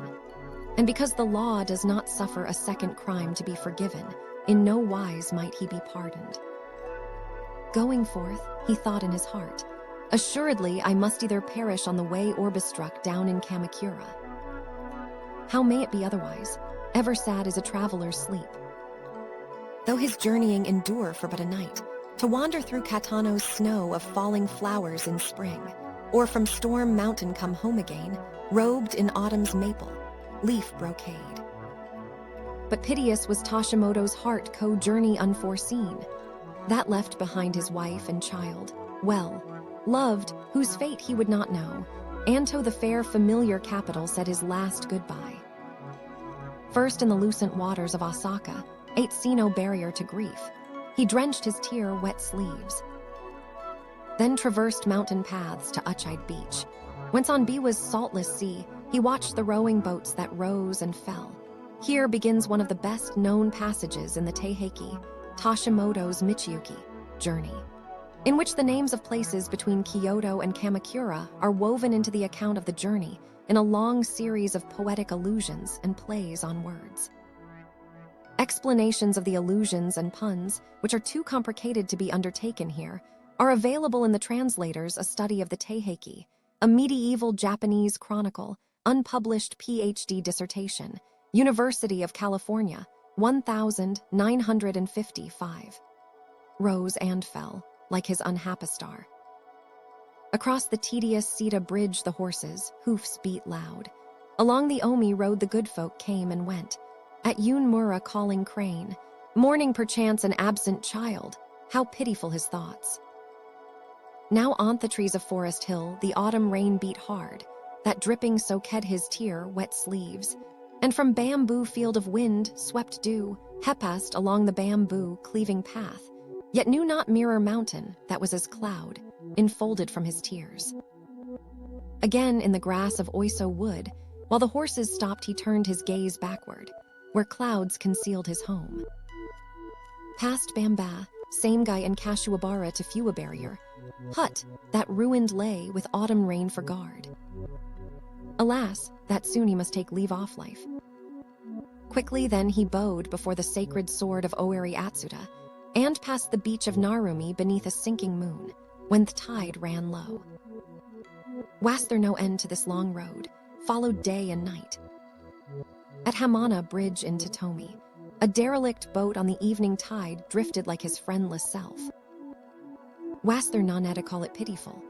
[SPEAKER 1] And because the law does not suffer a second crime to be forgiven, in no wise might he be pardoned. Going forth, he thought in his heart, assuredly I must either perish on the way or be struck down in Kamakura. How may it be otherwise? Ever sad is a traveler's sleep. Though his journeying endure for but a night, to wander through Katano's snow of falling flowers in spring, or from Storm Mountain come home again, robed in autumn's maple, leaf brocade. But piteous was Tashimoto's heart co-journey unforeseen, that left behind his wife and child, well, loved, whose fate he would not know, and to the fair familiar capital said his last goodbye. First in the lucent waters of Osaka, ate see no barrier to grief, he drenched his tear-wet sleeves. Then traversed mountain paths to Uchide Beach, whence on Biwa's saltless sea, he watched the rowing boats that rose and fell. Here begins one of the best-known passages in the Taiheiki, Tashimoto's Michiyuki journey. in which the names of places between Kyoto and Kamakura are woven into the account of the journey in a long series of poetic allusions and plays on words. Explanations of the allusions and puns, which are too complicated to be undertaken here, are available in the translator's A Study of the Taiheiki, a medieval Japanese chronicle, unpublished PhD dissertation, University of California, 1955. Rose and fell, like his unhappy star. Across the tedious Sita Bridge the horses' hoofs beat loud. Along the Omi road the good folk came and went. At Yunmura calling crane, mourning perchance an absent child, how pitiful his thoughts. Now on the trees of Forest Hill the autumn rain beat hard, that dripping so ked his tear wet sleeves, and from bamboo field of wind swept dew, hepast along the bamboo cleaving path, yet knew not mirror mountain that was as cloud, enfolded from his tears. Again in the grass of Oiso wood, while the horses stopped he turned his gaze backward, where clouds concealed his home. Past Bamba, Samegai and Kashiwabara to Fua barrier, hut that ruined lay with autumn rain for guard. Alas, that soon he must take leave off life. Quickly then he bowed before the sacred sword of Oeri Atsuta, and past the beach of Narumi beneath a sinking moon, when the tide ran low. Was there no end to this long road, followed day and night? At Hamana bridge into Tomi, a derelict boat on the evening tide drifted like his friendless self. Was there none to call it pitiful?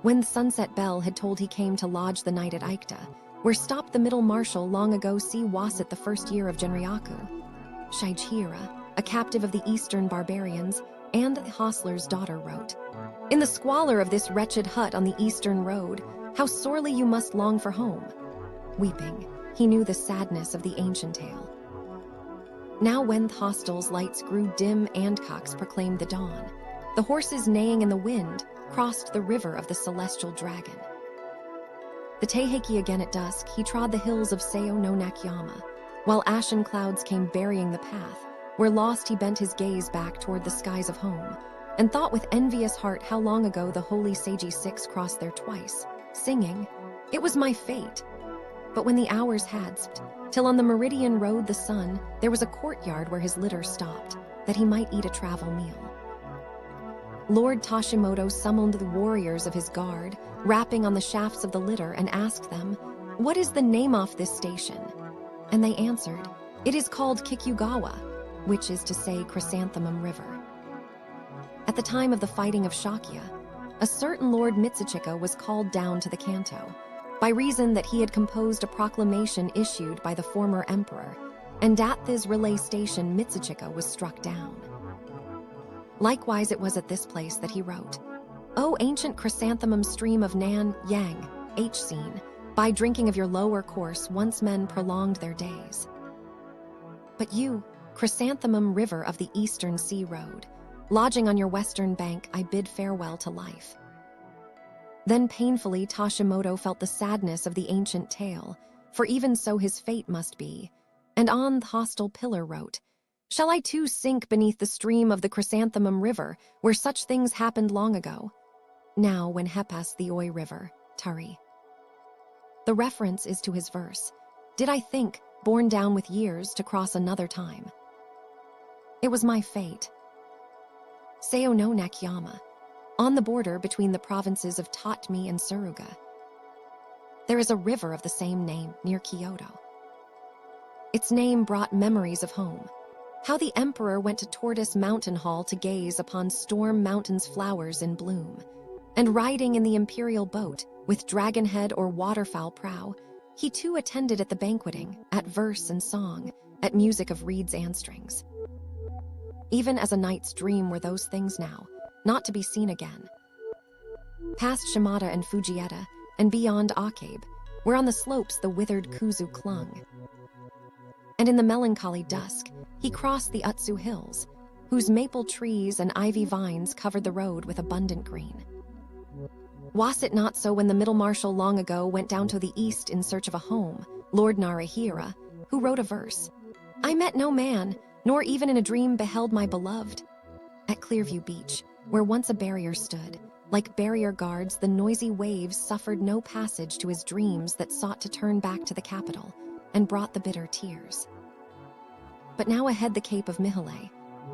[SPEAKER 1] When the sunset bell had told he came to lodge the night at Aikta, where stopped the middle marshal long ago see Wasit the first year of Genryaku, Shaijhira, a captive of the eastern barbarians, and the hostler's daughter wrote, "In the squalor of this wretched hut on the eastern road, how sorely you must long for home." Weeping, he knew the sadness of the ancient tale. Now when the hostel's lights grew dim and cocks proclaimed the dawn, the horses neighing in the wind crossed the river of the celestial dragon. The Taiheiki again at dusk, he trod the hills of Seo no Nakayama, while ashen clouds came burying the path, where lost he bent his gaze back toward the skies of home, and thought with envious heart how long ago the holy Seiji Six crossed there twice, singing, "It was my fate." But when the hours hadsped, till on the meridian rode the sun, there was a courtyard where his litter stopped, that he might eat a travel meal. Lord Tashimoto summoned the warriors of his guard, rapping on the shafts of the litter, and asked them, "What is the name of this station?" And they answered, "It is called Kikugawa," which is to say Chrysanthemum River. At the time of the fighting of Shakya, a certain Lord Mitsuchika was called down to the Kanto, by reason that he had composed a proclamation issued by the former emperor, and at this relay station Mitsuchika was struck down. Likewise it was at this place that he wrote, "O ancient chrysanthemum stream of Nan, Yang, H-scene, by drinking of your lower course once men prolonged their days. But you, chrysanthemum river of the eastern sea road, lodging on your western bank, I bid farewell to life." Then painfully Tashimoto felt the sadness of the ancient tale, for even so his fate must be, and on the hostel pillar wrote, "Shall I too sink beneath the stream of the Chrysanthemum River, where such things happened long ago? Now when Hepas the Oi River, Tari." The reference is to his verse, "Did I think, borne down with years, to cross another time? It was my fate." Seo no Nakayama, on the border between the provinces of Tatmi and Suruga. There is a river of the same name near Kyoto. Its name brought memories of home, how the emperor went to Tortoise Mountain Hall to gaze upon Storm Mountain's flowers in bloom, and riding in the Imperial boat, with dragonhead or waterfowl prow, he too attended at the banqueting, at verse and song, at music of reeds and strings. Even as a night's dream were those things now, not to be seen again. Past Shimada and Fujieta, and beyond Akabe, where on the slopes the withered kuzu clung. And in the melancholy dusk, he crossed the Utsu Hills, whose maple trees and ivy vines covered the road with abundant green. Was it not so when the middle marshal long ago went down to the east in search of a home, Lord Narahira, who wrote a verse, "I met no man, nor even in a dream beheld my beloved. At Clearview Beach, where once a barrier stood. Like barrier guards, the noisy waves suffered no passage to his dreams that sought to turn back to the capital and brought the bitter tears. But now ahead the Cape of Mihile,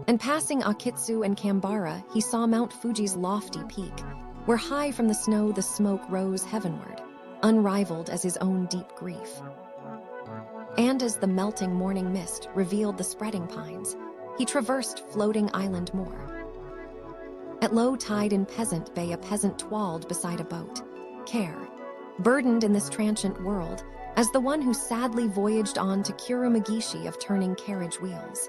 [SPEAKER 1] and passing Akitsu and Kambara, he saw Mount Fuji's lofty peak, where high from the snow the smoke rose heavenward, unrivaled as his own deep grief. And as the melting morning mist revealed the spreading pines, he traversed floating island more. At low tide in Peasant Bay, a peasant twalled beside a boat, care, burdened in this transient world, as the one who sadly voyaged on to Kurumagishi of turning carriage wheels.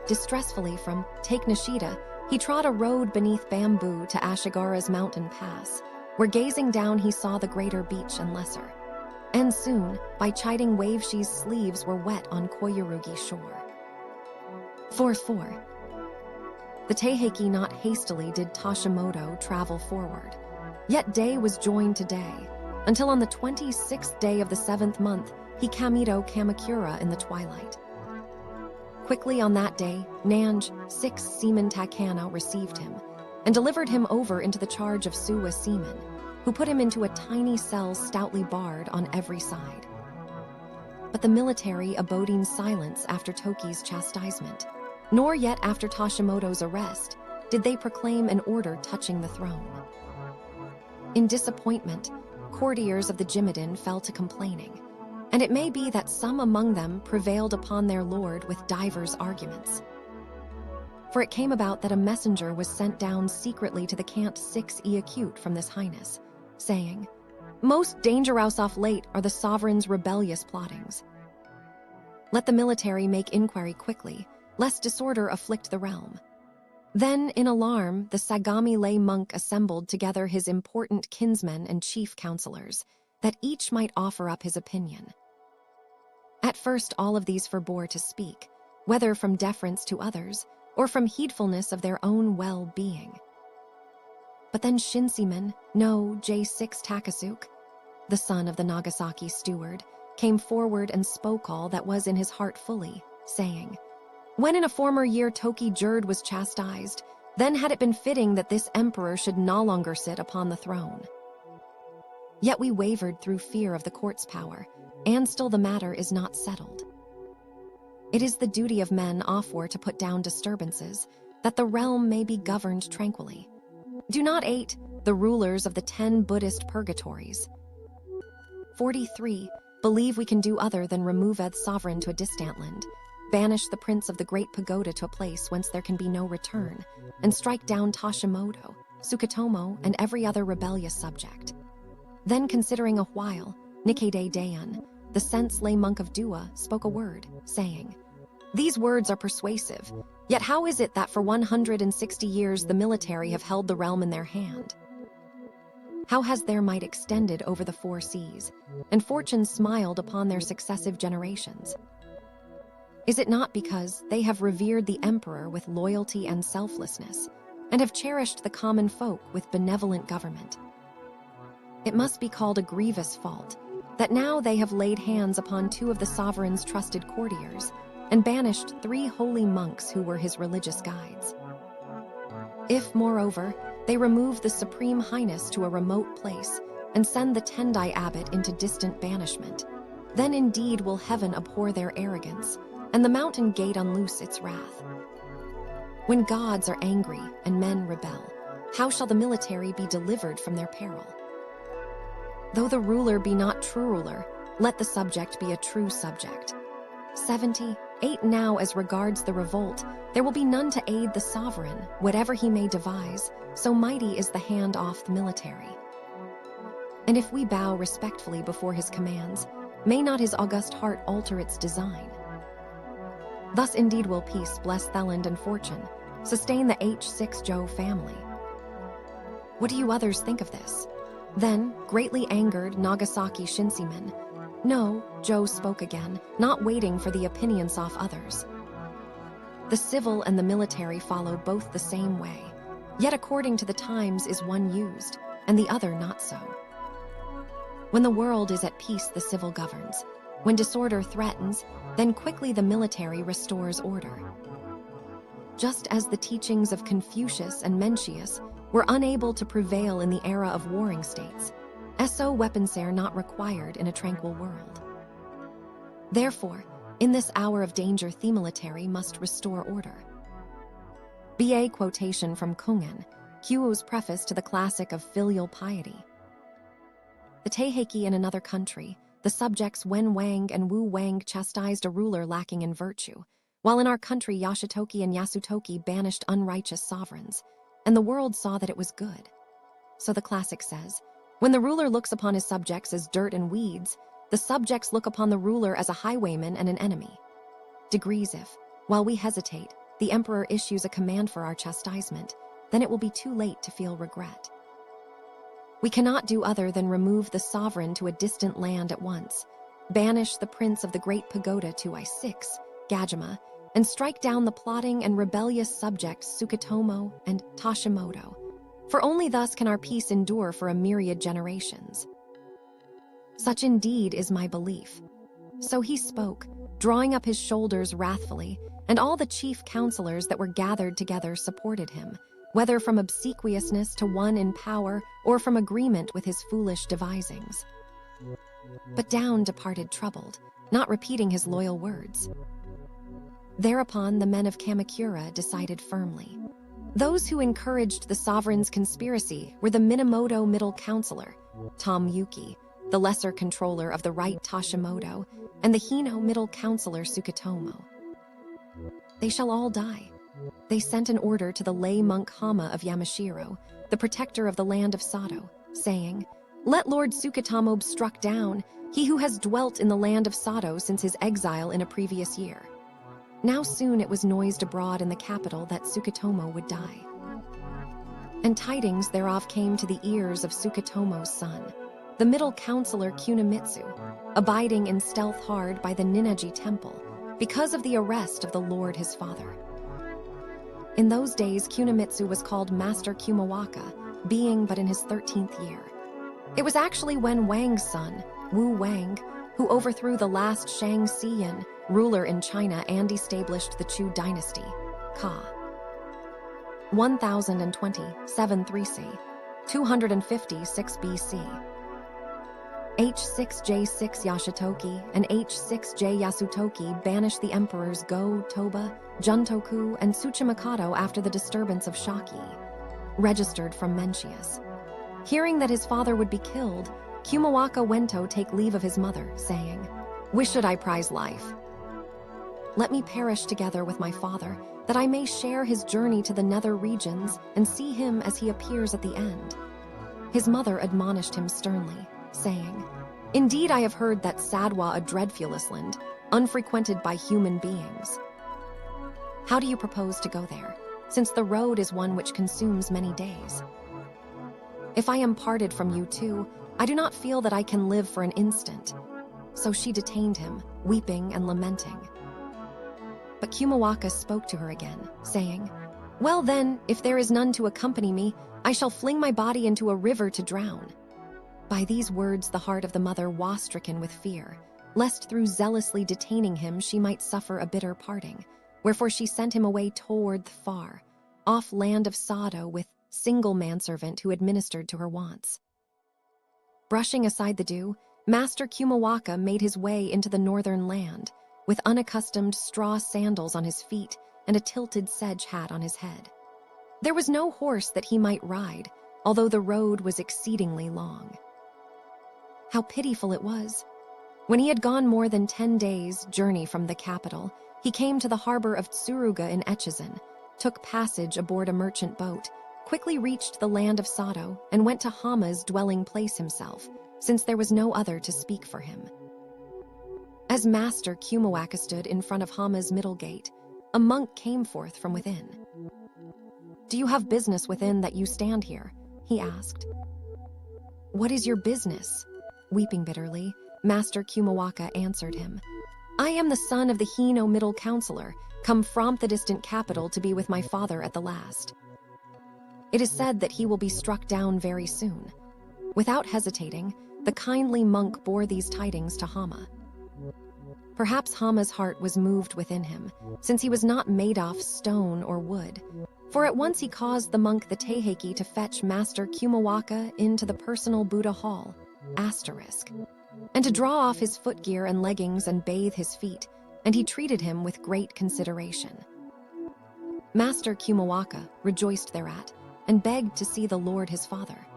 [SPEAKER 1] Distressfully from Take Nishida, he trod a road beneath bamboo to Ashigara's mountain pass, where gazing down he saw the greater beach and lesser. And soon, by chiding Waveshe's sleeves were wet on Koyurugi shore. 4-4. The Taiheiki not hastily did Tashimoto travel forward. Yet day was joined to day, until on the 26th day of the 7th month, he Kamido Kamakura in the twilight. Quickly on that day, Nanj, 6 seaman Takano received him, and delivered him over into the charge of Suwa seamen, who put him into a tiny cell stoutly barred on every side. But the military aboding silence after Toki's chastisement, nor yet after Tashimoto's arrest, did they proclaim an order touching the throne. In disappointment, courtiers of the Jimiden fell to complaining, and it may be that some among them prevailed upon their lord with divers arguments. For it came about that a messenger was sent down secretly to the Cant 6 acute from this highness, saying, "Most dangerous off late are the sovereign's rebellious plottings. Let the military make inquiry quickly, lest disorder afflict the realm." Then, in alarm, the Sagami lay monk assembled together his important kinsmen and chief counselors, that each might offer up his opinion. At first all of these forbore to speak, whether from deference to others, or from heedfulness of their own well-being. But then Shinseaman, no J6 Takasuke, the son of the Nagasaki steward, came forward and spoke all that was in his heart fully, saying, "When in a former year Toki Jerd was chastised, then had it been fitting that this emperor should no longer sit upon the throne. Yet we wavered through fear of the court's power, and still the matter is not settled. It is the duty of men offwar to put down disturbances, that the realm may be governed tranquilly. Do not ate the rulers of the 10 Buddhist purgatories. 43. Believe we can do other than remove the sovereign to a distant land, banish the prince of the great pagoda to a place whence there can be no return, and strike down Tashimoto, Sukatomo, and every other rebellious subject." Then, considering a while, Nikede Dayan, the sense lay monk of Dua, spoke a word, saying, "These words are persuasive, yet how is it that for 160 years the military have held the realm in their hand? How has their might extended over the 4 seas, and fortune smiled upon their successive generations? Is it not because they have revered the emperor with loyalty and selflessness, and have cherished the common folk with benevolent government? It must be called a grievous fault that now they have laid hands upon 2 of the sovereign's trusted courtiers and banished 3 holy monks who were his religious guides. If, moreover, they remove the Supreme Highness to a remote place and send the Tendai abbot into distant banishment, then indeed will heaven abhor their arrogance, and the mountain gate unloose its wrath. When gods are angry and men rebel, how shall the military be delivered from their peril? Though the ruler be not true ruler, let the subject be a true subject. 78. Now as regards the revolt, there will be none to aid the sovereign, whatever he may devise, so mighty is the hand off the military. And if we bow respectfully before his commands, may not his august heart alter its design? Thus indeed will peace bless Theland and fortune, sustain the H6 Joe family. What do you others think of this?" Then, greatly angered Nagasaki Shinseaman, "No," Joe spoke again, not waiting for the opinions of others. "The civil and the military follow both the same way, yet according to the times is one used, and the other not so. When the world is at peace the civil governs, when disorder threatens, then quickly the military restores order. just as the teachings of Confucius and Mencius were unable to prevail in the era of warring states, so weapons are not required in a tranquil world. Therefore, in this hour of danger, the military must restore order. BA quotation from Kungen, Kyuu's preface to the classic of filial piety. The Taiheiki in another country, the subjects Wen Wang and Wu Wang chastised a ruler lacking in virtue, while in our country Yashitoki and Yasutoki banished unrighteous sovereigns, and the world saw that it was good. So the classic says, when the ruler looks upon his subjects as dirt and weeds, the subjects look upon the ruler as a highwayman and an enemy. Degrees if, while we hesitate, the emperor issues a command for our chastisement, then it will be too late to feel regret. We cannot do other than remove the sovereign to a distant land at once, banish the prince of the great pagoda to I6, Gajima, and strike down the plotting and rebellious subjects Sukitomo and Tashimoto, for only thus can our peace endure for a myriad generations. Such indeed is my belief. So he spoke, drawing up his shoulders wrathfully, and all the chief counselors that were gathered together supported him, whether from obsequiousness to one in power or from agreement with his foolish devisings. But down departed troubled, not repeating his loyal words. Thereupon the men of Kamakura decided firmly. Those who encouraged the sovereign's conspiracy were the Minamoto middle counselor, Tom Yuki, the lesser controller of the right Tashimoto, and the Hino middle counselor Sukitomo. They shall all die. They sent an order to the lay monk Hama of Yamashiro, the protector of the land of Sato, saying, "Let Lord Sukitomo be struck down, he who has dwelt in the land of Sato since his exile in a previous year." Now soon it was noised abroad in the capital that Sukitomo would die. And tidings thereof came to the ears of Sukitomo's son, the middle counselor Kunimitsu, abiding in stealth hard by the Ninnaji temple, because of the arrest of the lord his father. In those days Kunimitsu was called Master Kumawaka, being but in his 13th year. It was actually Wen Wang's son, Wu Wang, who overthrew the last Shang Xiyan, ruler in China, and established the Chu dynasty, Ka. 1027 3C, 256 BC. H6J6 Yashitoki and H6J Yasutoki banished the emperors Go, Toba, Juntoku, and Tsuchimikado after the disturbance of Shaki, registered from Mencius. Hearing that his father would be killed, Kumawaka went to take leave of his mother, saying, "Wish should I prize life? Let me perish together with my father, that I may share his journey to the nether regions and see him as he appears at the end." His mother admonished him sternly, saying, "Indeed I have heard that Sadwa a dreadfulous land, unfrequented by human beings. How do you propose to go there, since the road is one which consumes many days? If I am parted from you too, I do not feel that I can live for an instant." So she detained him, weeping and lamenting. But Kumawaka spoke to her again, saying, "Well then, if there is none to accompany me, I shall fling my body into a river to drown." By these words the heart of the mother was stricken with fear, lest through zealously detaining him she might suffer a bitter parting, wherefore she sent him away toward the far, off land of Sato with single manservant who administered to her wants. Brushing aside the dew, Master Kumawaka made his way into the northern land, with unaccustomed straw sandals on his feet and a tilted sedge hat on his head. There was no horse that he might ride, although the road was exceedingly long. How pitiful it was! When he had gone more than 10 days' journey from the capital, he came to the harbor of Tsuruga in Echizen, took passage aboard a merchant boat, quickly reached the land of Sato, and went to Hama's dwelling place himself, since there was no other to speak for him. As Master Kumawaka stood in front of Hama's middle gate, a monk came forth from within. "Do you have business within that you stand here?" he asked. "What is your business?" Weeping bitterly, Master Kumawaka answered him. "I am the son of the Hino middle counselor, come from the distant capital to be with my father at the last. It is said that he will be struck down very soon." Without hesitating, the kindly monk bore these tidings to Hama. Perhaps Hama's heart was moved within him, since he was not made of stone or wood. For at once he caused the monk the Taiheiki to fetch Master Kumawaka into the personal Buddha hall, and to draw off his footgear and leggings and bathe his feet, and he treated him with great consideration. Master Kumawaka rejoiced thereat, and begged to see the Lord his father.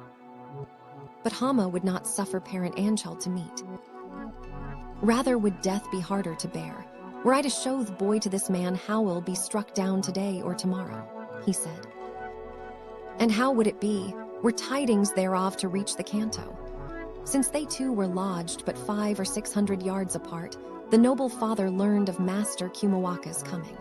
[SPEAKER 1] But Hama would not suffer parent and child to meet. Rather would death be harder to bear, were I to show the boy to this man how will be struck down today or tomorrow, he said. And how would it be, were tidings thereof to reach the canto? Since they two were lodged but 500 or 600 yards apart, the noble father learned of Master Kumawaka's coming.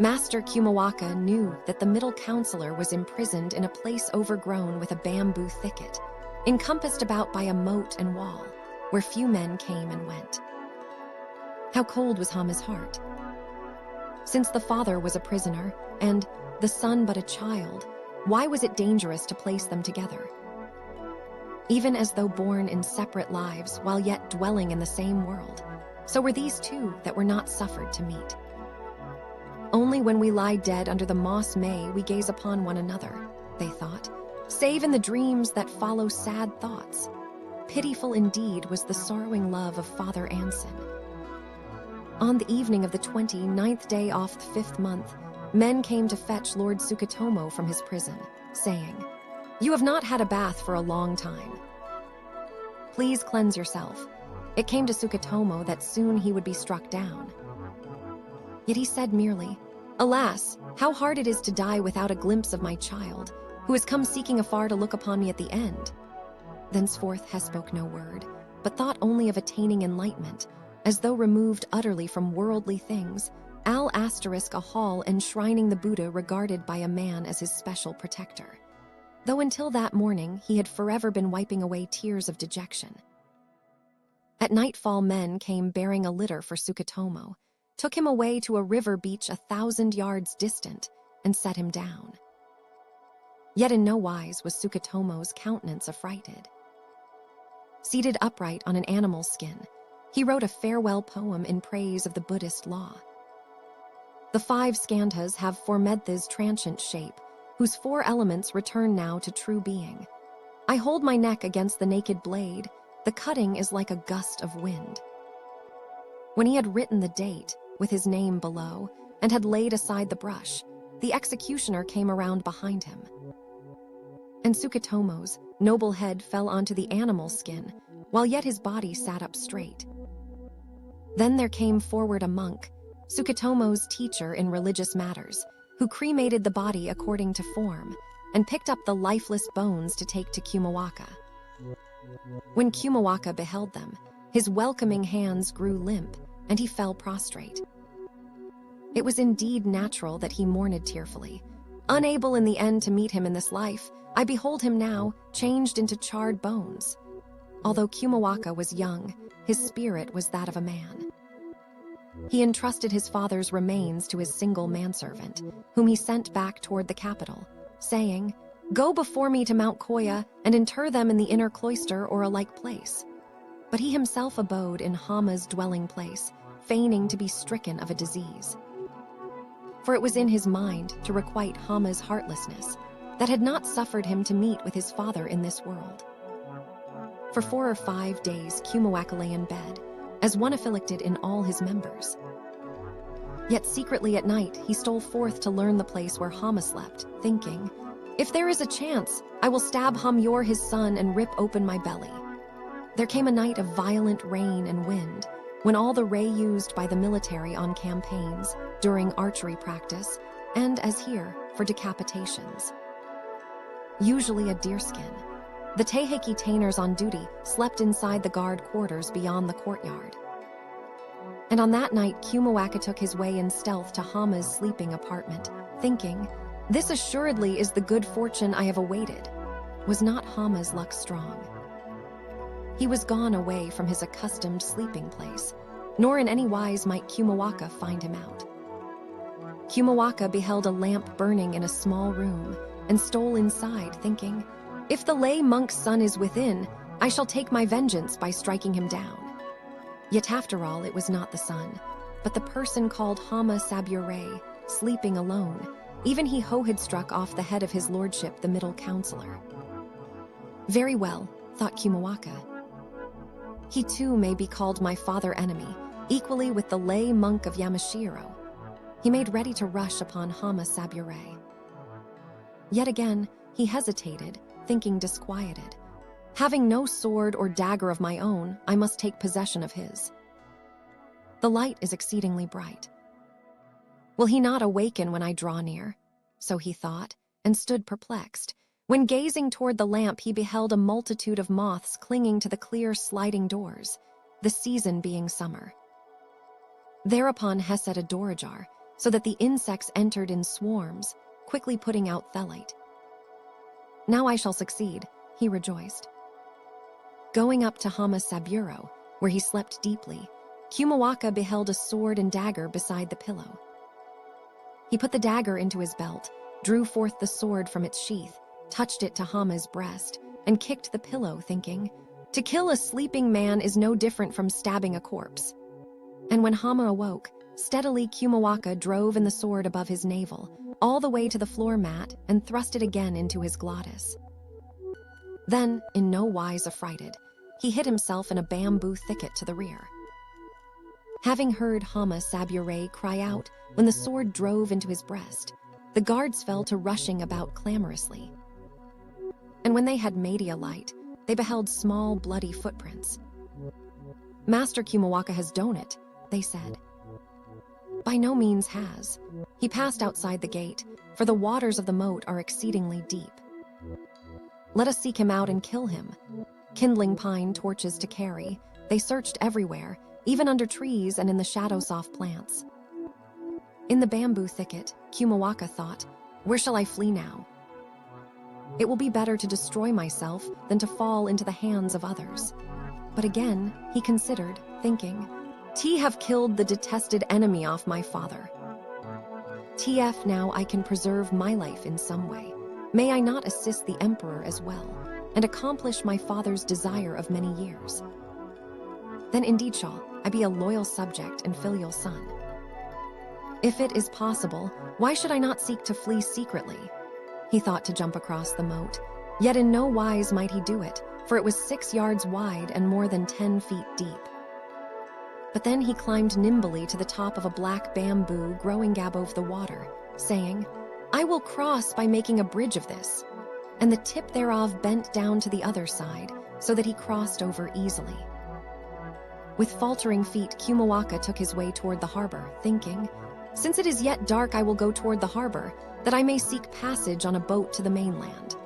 [SPEAKER 1] Master Kumawaka knew that the middle counselor was imprisoned in a place overgrown with a bamboo thicket, encompassed about by a moat and wall, where few men came and went. How cold was Hama's heart! Since the father was a prisoner, and the son but a child, why was it dangerous to place them together? Even as though born in separate lives while yet dwelling in the same world, so were these two that were not suffered to meet. Only when we lie dead under the moss may we gaze upon one another, they thought, save in the dreams that follow sad thoughts. Pitiful indeed was the sorrowing love of Father Anson. On the evening of the 29th day off the 5th month, men came to fetch Lord Sukatomo from his prison, saying, "You have not had a bath for a long time. Please cleanse yourself." It came to Sukatomo that soon he would be struck down. Yet he said merely, "Alas, how hard it is to die without a glimpse of my child, who has come seeking afar to look upon me at the end." Thenceforth he spoke no word, but thought only of attaining enlightenment, as though removed utterly from worldly things, a hall enshrining the Buddha regarded by a man as his special protector. Though until that morning he had forever been wiping away tears of dejection. At nightfall men came bearing a litter for Sukatomo, took him away to a river beach 1,000 yards distant, and set him down. Yet in no wise was Sukatomo's countenance affrighted. Seated upright on an animal's skin, he wrote a farewell poem in praise of the Buddhist law. The 5 skandhas have Formedtha's transient shape, whose 4 elements return now to true being. I hold my neck against the naked blade, the cutting is like a gust of wind. When he had written the date, with his name below, and had laid aside the brush, the executioner came around behind him. And Sukatomo's noble head fell onto the animal skin, while yet his body sat up straight. Then there came forward a monk, Sukatomo's teacher in religious matters, who cremated the body according to form, and picked up the lifeless bones to take to Kumawaka. When Kumawaka beheld them, his welcoming hands grew limp, and he fell prostrate. It was indeed natural that he mourned tearfully. Unable in the end to meet him in this life, I behold him now, changed into charred bones. Although Kumawaka was young, his spirit was that of a man. He entrusted his father's remains to his single manservant, whom he sent back toward the capital, saying, "Go before me to Mount Koya and inter them in the inner cloister or a like place." But he himself abode in Hama's dwelling place, feigning to be stricken of a disease. For it was in his mind to requite Hama's heartlessness that had not suffered him to meet with his father in this world. For 4 or 5 days Kumawaka lay in bed, as one afflicted in all his members. Yet secretly at night he stole forth to learn the place where Hama slept, thinking, "If there is a chance, I will stab Hamyor his son and rip open my belly." There came a night of violent rain and wind, when all the ray used by the military on campaigns, during archery practice, and, as here, for decapitations. Usually a deerskin. The Taiheiki tainers on duty slept inside the guard quarters beyond the courtyard. And on that night Kumawaka took his way in stealth to Hama's sleeping apartment, thinking, "This assuredly is the good fortune I have awaited." Was not Hama's luck strong? He was gone away from his accustomed sleeping place, nor in any wise might Kumawaka find him out. Kumawaka beheld a lamp burning in a small room, and stole inside, thinking, "If the lay monk's son is within, I shall take my vengeance by striking him down." Yet after all, it was not the son, but the person called Hama Sabure, sleeping alone. Even Ho had struck off the head of his lordship, the middle counselor. Very well, thought Kumawaka. He too may be called my father enemy, equally with the lay monk of Yamashiro. He made ready to rush upon Hama Sabure. Yet again, he hesitated, thinking disquieted. Having no sword or dagger of my own, I must take possession of his. The light is exceedingly bright. Will he not awaken when I draw near? So he thought, and stood perplexed. When gazing toward the lamp, he beheld a multitude of moths clinging to the clear sliding doors, the season being summer. Thereupon he set a door ajar, so that the insects entered in swarms, quickly putting out thelite. Now I shall succeed, he rejoiced. Going up to Hama Saburo, where he slept deeply, Kumawaka beheld a sword and dagger beside the pillow. He put the dagger into his belt, drew forth the sword from its sheath, touched it to Hama's breast, and kicked the pillow, thinking, to kill a sleeping man is no different from stabbing a corpse. And when Hama awoke, steadily Kumawaka drove in the sword above his navel, all the way to the floor mat, and thrust it again into his glottis. Then, in no wise affrighted, he hid himself in a bamboo thicket to the rear. Having heard Hama Sabure cry out when the sword drove into his breast, the guards fell to rushing about clamorously. And when they had made a light, they beheld small bloody footprints. Master Kumawaka has done it, they said. By no means has. He passed outside the gate, for the waters of the moat are exceedingly deep. Let us seek him out and kill him. Kindling pine torches to carry, they searched everywhere, even under trees and in the shadow-soft plants. In the bamboo thicket, Kumawaka thought, where shall I flee now? It will be better to destroy myself than to fall into the hands of others. But again, he considered, thinking, have killed the detested enemy off my father. TF now I can preserve my life in some way. May I not assist the emperor as well, and accomplish my father's desire of many years? Then indeed shall I be a loyal subject and filial son. If it is possible, why should I not seek to flee secretly? He thought to jump across the moat, yet in no wise might he do it, for it was 6 yards wide and more than 10 feet deep. But then he climbed nimbly to the top of a black bamboo growing above the water, saying, I will cross by making a bridge of this. And the tip thereof bent down to the other side, so that he crossed over easily. With faltering feet, Kumawaka took his way toward the harbor, thinking, since it is yet dark, I will go toward the harbor, that I may seek passage on a boat to the mainland.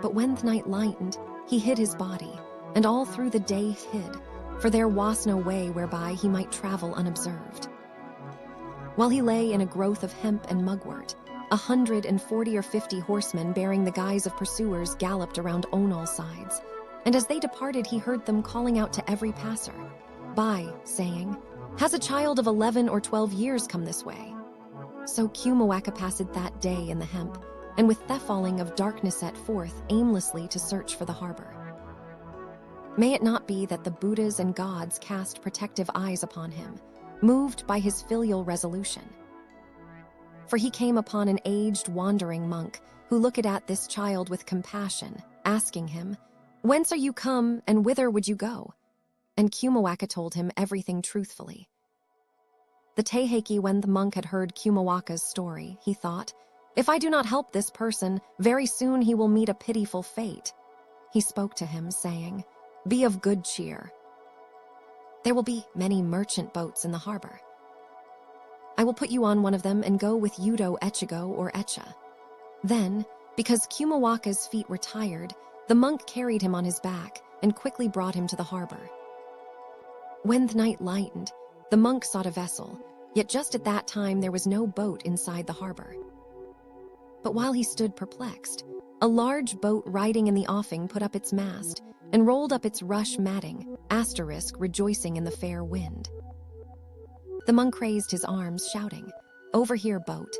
[SPEAKER 1] But when the night lightened, he hid his body, and all through the day hid, for there was no way whereby he might travel unobserved. While he lay in a growth of hemp and mugwort, 140 or 50 horsemen bearing the guise of pursuers galloped around on all sides, and as they departed he heard them calling out to every passer by, saying, has a child of 11 or 12 years come this way? So Kumawaka passed that day in the hemp, and with the falling of darkness set forth aimlessly to search for the harbor. May it not be that the Buddhas and gods cast protective eyes upon him, moved by his filial resolution. For he came upon an aged wandering monk who looked at this child with compassion, asking him, whence are you come and whither would you go? And Kumawaka told him everything truthfully. The Taiheiki, when the monk had heard Kumawaka's story, he thought, if I do not help this person, very soon he will meet a pitiful fate. He spoke to him, saying, be of good cheer. There will be many merchant boats in the harbor. I will put you on one of them and go with Yudo Echigo or Echa. Then, because Kumawaka's feet were tired, the monk carried him on his back and quickly brought him to the harbor. When the night lightened, the monk sought a vessel, yet just at that time there was no boat inside the harbor. But while he stood perplexed, a large boat riding in the offing put up its mast and rolled up its rush matting, rejoicing in the fair wind. The monk raised his arms, shouting, over here, boat.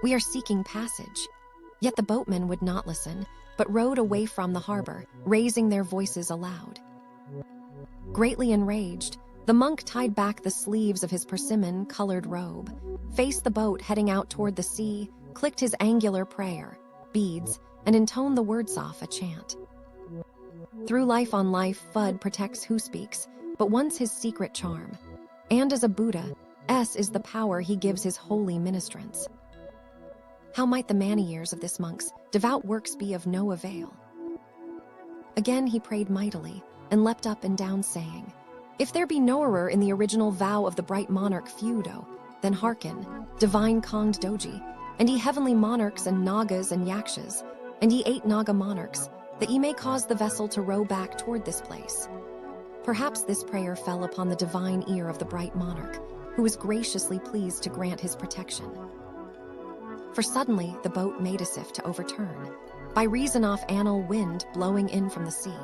[SPEAKER 1] We are seeking passage. Yet the boatmen would not listen, but rowed away from the harbor, raising their voices aloud. Greatly enraged, the monk tied back the sleeves of his persimmon-colored robe, faced the boat heading out toward the sea, clicked his angular prayer, beads, and intoned the words off a chant. Through life on life, Fudd protects who speaks, but once his secret charm. And as a Buddha, S is the power he gives his holy ministrants. How might the many years of this monk's devout works be of no avail? Again he prayed mightily, and leapt up and down, saying, "If there be no error in the original vow of the bright monarch Fudo, then hearken, divine Konged Doji, and ye heavenly monarchs and Nagas and Yakshas, and ye 8 Naga monarchs, that ye may cause the vessel to row back toward this place." Perhaps this prayer fell upon the divine ear of the bright monarch, who was graciously pleased to grant his protection. For suddenly the boat made as if to overturn, by reason of anil wind blowing in from the sea.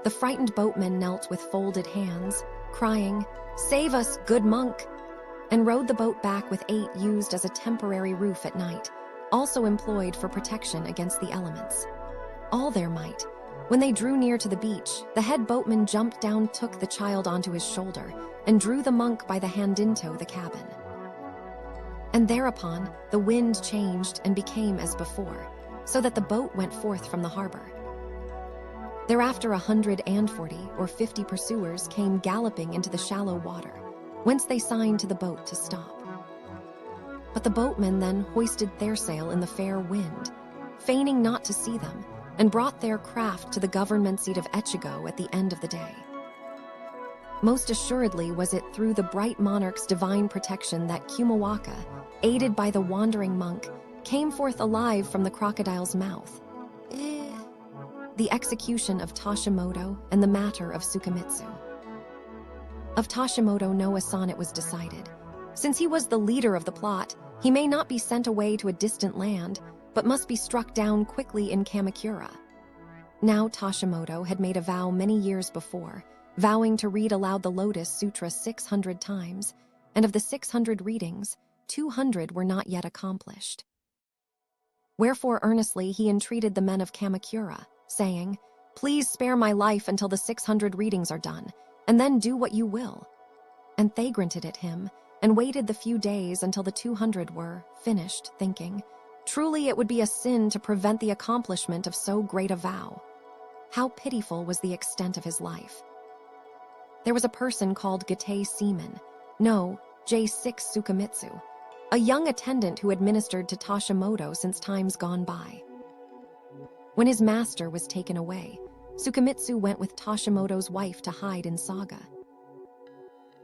[SPEAKER 1] The frightened boatmen knelt with folded hands, crying, "Save us, good monk!" and rowed the boat back with 8 used as a temporary roof at night, also employed for protection against the elements. All their might. When they drew near to the beach, the head boatman jumped down, took the child onto his shoulder, and drew the monk by the hand into the cabin. And thereupon the wind changed and became as before, so that the boat went forth from the harbor. Thereafter 140 or 50 pursuers came galloping into the shallow water, whence they signed to the boat to stop. But the boatmen then hoisted their sail in the fair wind, feigning not to see them, and brought their craft to the government seat of Echigo at the end of the day. Most assuredly was it through the bright monarch's divine protection that Kumawaka, aided by the wandering monk, came forth alive from the crocodile's mouth. The execution of Tashimoto and the matter of Tsukamitsu. Of Tashimoto no sonnet was decided. Since he was the leader of the plot, he may not be sent away to a distant land, but must be struck down quickly in Kamakura. Now Tashimoto had made a vow many years before, vowing to read aloud the Lotus Sutra 600 times, and of the 600 readings, 200 were not yet accomplished. Wherefore earnestly he entreated the men of Kamakura, saying, "Please spare my life until the 600 readings are done, and then do what you will." And they granted it him, and waited the few days until the 200 were finished, thinking, truly it would be a sin to prevent the accomplishment of so great a vow. How pitiful was the extent of his life. There was a person called Gate Seaman, no, J6 Tsukamitsu, a young attendant who had ministered to Tashimoto since times gone by. When his master was taken away, Tsukamitsu went with Tashimoto's wife to hide in Saga.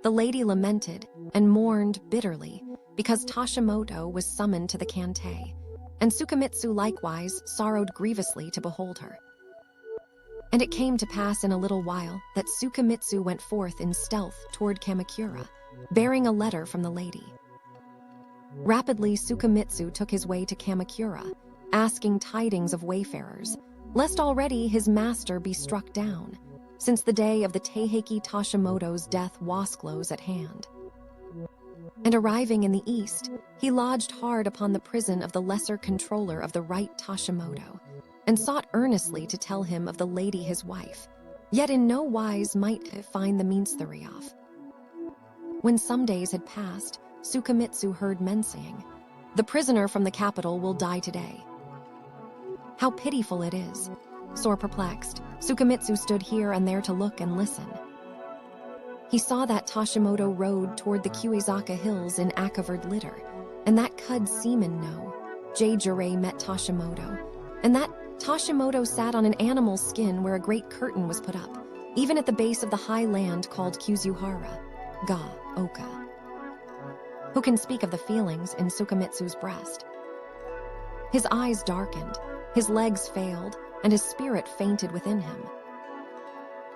[SPEAKER 1] The lady lamented and mourned bitterly because Tashimoto was summoned to the Kantei, and Tsukamitsu likewise sorrowed grievously to behold her. And it came to pass in a little while that Tsukamitsu went forth in stealth toward Kamakura, bearing a letter from the lady. Rapidly Tsukamitsu took his way to Kamakura, asking tidings of wayfarers, lest already his master be struck down, since the day of the Taiheiki Tashimoto's death was close at hand. And arriving in the east, he lodged hard upon the prison of the lesser controller of the right Tashimoto, and sought earnestly to tell him of the lady his wife, yet in no wise might find the means thereof. When some days had passed, Tsukamitsu heard men saying, "The prisoner from the capital will die today." How pitiful it is. Sore perplexed, Tsukamitsu stood here and there to look and listen. He saw that Tashimoto rode toward the Kuizaka hills in a covered litter, and that Cud Seaman no, J-Jure met Tashimoto, and that Tashimoto sat on an animal's skin where a great curtain was put up, even at the base of the high land called Kuzuhara, Ga-oka. Who can speak of the feelings in Tsukamitsu's breast? His eyes darkened, his legs failed, and his spirit fainted within him.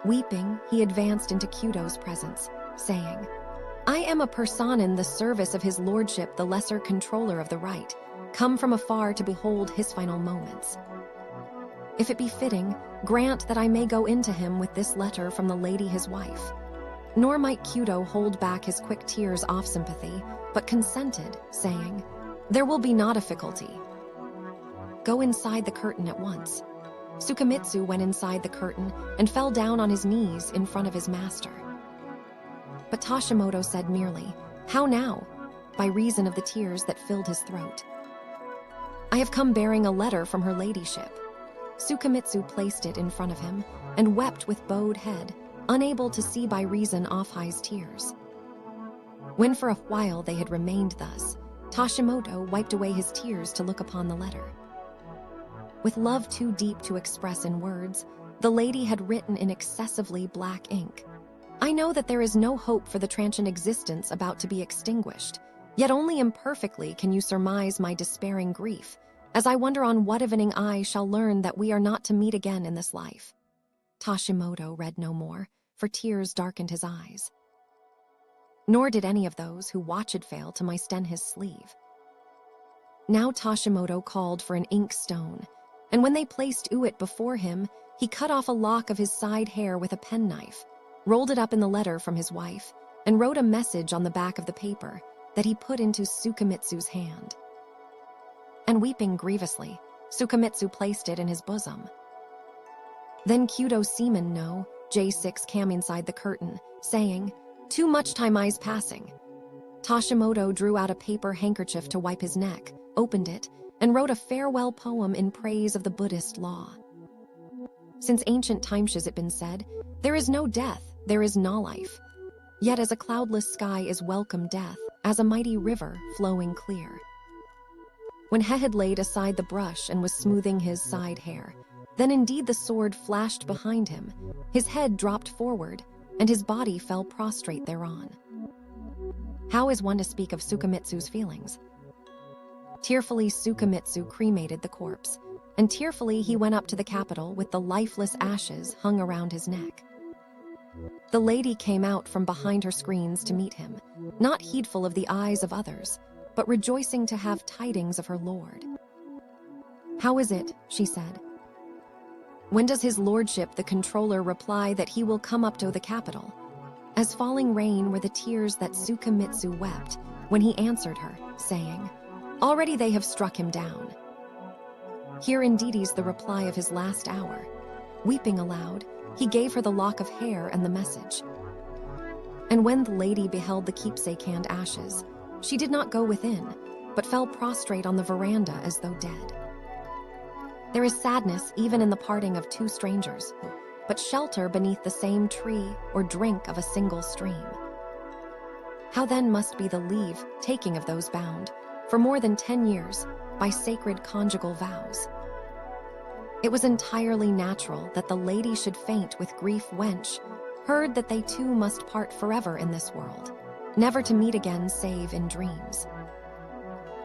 [SPEAKER 1] Weeping, he advanced into Kyudo's presence, saying, "I am a person in the service of his lordship, the lesser controller of the right, come from afar to behold his final moments. If it be fitting, grant that I may go into him with this letter from the lady his wife." Nor might Kyudo hold back his quick tears off sympathy, but consented, saying, "There will be not a difficulty. Go inside the curtain at once." Sukemitsu went inside the curtain and fell down on his knees in front of his master. But Tashimoto said merely, "How now?" by reason of the tears that filled his throat. "I have come bearing a letter from her ladyship." Sukemitsu placed it in front of him and wept with bowed head, unable to see by reason of his tears. When for a while they had remained thus, Tashimoto wiped away his tears to look upon the letter. With love too deep to express in words, the lady had written in excessively black ink, "I know that there is no hope for the transient existence about to be extinguished, yet only imperfectly can you surmise my despairing grief, as I wonder on what evening I shall learn that we are not to meet again in this life." Tashimoto read no more, for tears darkened his eyes. Nor did any of those who watched fail to moisten his sleeve. Now Tashimoto called for an ink stone, and when they placed it before him, he cut off a lock of his side hair with a penknife, rolled it up in the letter from his wife, and wrote a message on the back of the paper that he put into Sukemitsu's hand. And weeping grievously, Sukemitsu placed it in his bosom. Then Kyudo Seaman no J6 came inside the curtain, saying, "Too much time is passing." Tashimoto drew out a paper handkerchief to wipe his neck, opened it, and wrote a farewell poem in praise of the Buddhist law. Since ancient times it been said, "There is no death, there is no life." Yet as a cloudless sky is welcome death, as a mighty river flowing clear. When he had laid aside the brush and was smoothing his side hair, then indeed the sword flashed behind him, his head dropped forward, and his body fell prostrate thereon. How is one to speak of Sukemitsu's feelings? Tearfully Sukemitsu cremated the corpse, and tearfully he went up to the capital with the lifeless ashes hung around his neck. The lady came out from behind her screens to meet him, not heedful of the eyes of others, but rejoicing to have tidings of her lord. "How is it?" she said. "When does his lordship the controller reply that he will come up to the capital?" As falling rain were the tears that Sukemitsu wept when he answered her, saying, "Already they have struck him down." Here indeed is the reply of his last hour. Weeping aloud, he gave her the lock of hair and the message. And when the lady beheld the keepsake hand ashes, she did not go within, but fell prostrate on the veranda as though dead. There is sadness even in the parting of two strangers, but shelter beneath the same tree or drink of a single stream. How then must be the leave taking of those bound, for more than 10 years, by sacred conjugal vows? It was entirely natural that the lady should faint with grief when she heard that they two must part forever in this world, never to meet again save in dreams.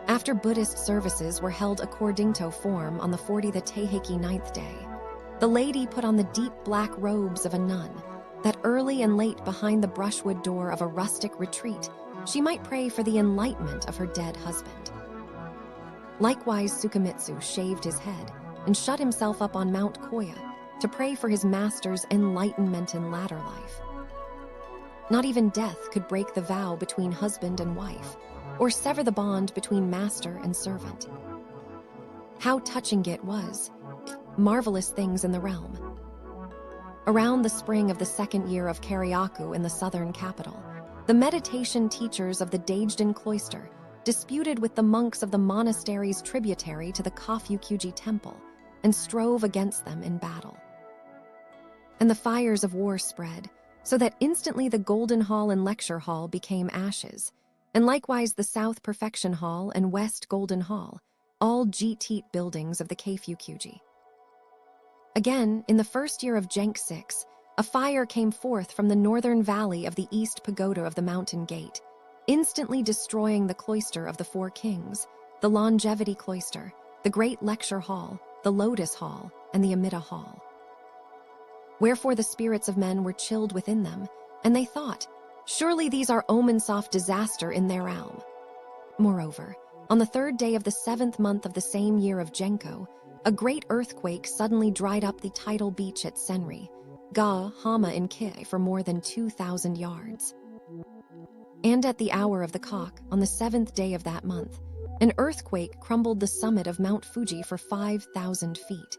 [SPEAKER 1] After Buddhist services were held according to form on the 40th Taiheiki 9th day, the lady put on the deep black robes of a nun, that early and late behind the brushwood door of a rustic retreat she might pray for the enlightenment of her dead husband. Likewise Sukemitsu shaved his head and shut himself up on Mount Koya to pray for his master's enlightenment in latter life. Not even death could break the vow between husband and wife, or sever the bond between master and servant. How touching it was! Marvelous things in the realm. Around the spring of the second year of Karyaku in the southern capital, the meditation teachers of the Daijin cloister disputed with the monks of the monasteries tributary to the Kofukuji temple and strove against them in battle. And the fires of war spread, so that instantly the Golden Hall and Lecture Hall became ashes, and likewise the South Perfection Hall and West Golden Hall, all Jeet buildings of the Kofukuji. Again, in the first year of Genk 6, a fire came forth from the northern valley of the East Pagoda of the Mountain Gate, instantly destroying the cloister of the Four Kings, the Longevity Cloister, the Great Lecture Hall, the Lotus Hall, and the Amida Hall. Wherefore the spirits of men were chilled within them, and they thought, surely these are omens of disaster in their realm. Moreover, on the 3rd day of the 7th month of the same year of Genko, a great earthquake suddenly dried up the tidal beach at Senri, Ga Hama in Ki for more than 2,000 yards. And at the hour of the cock, on the 7th day of that month, an earthquake crumbled the summit of Mount Fuji for 5,000 feet.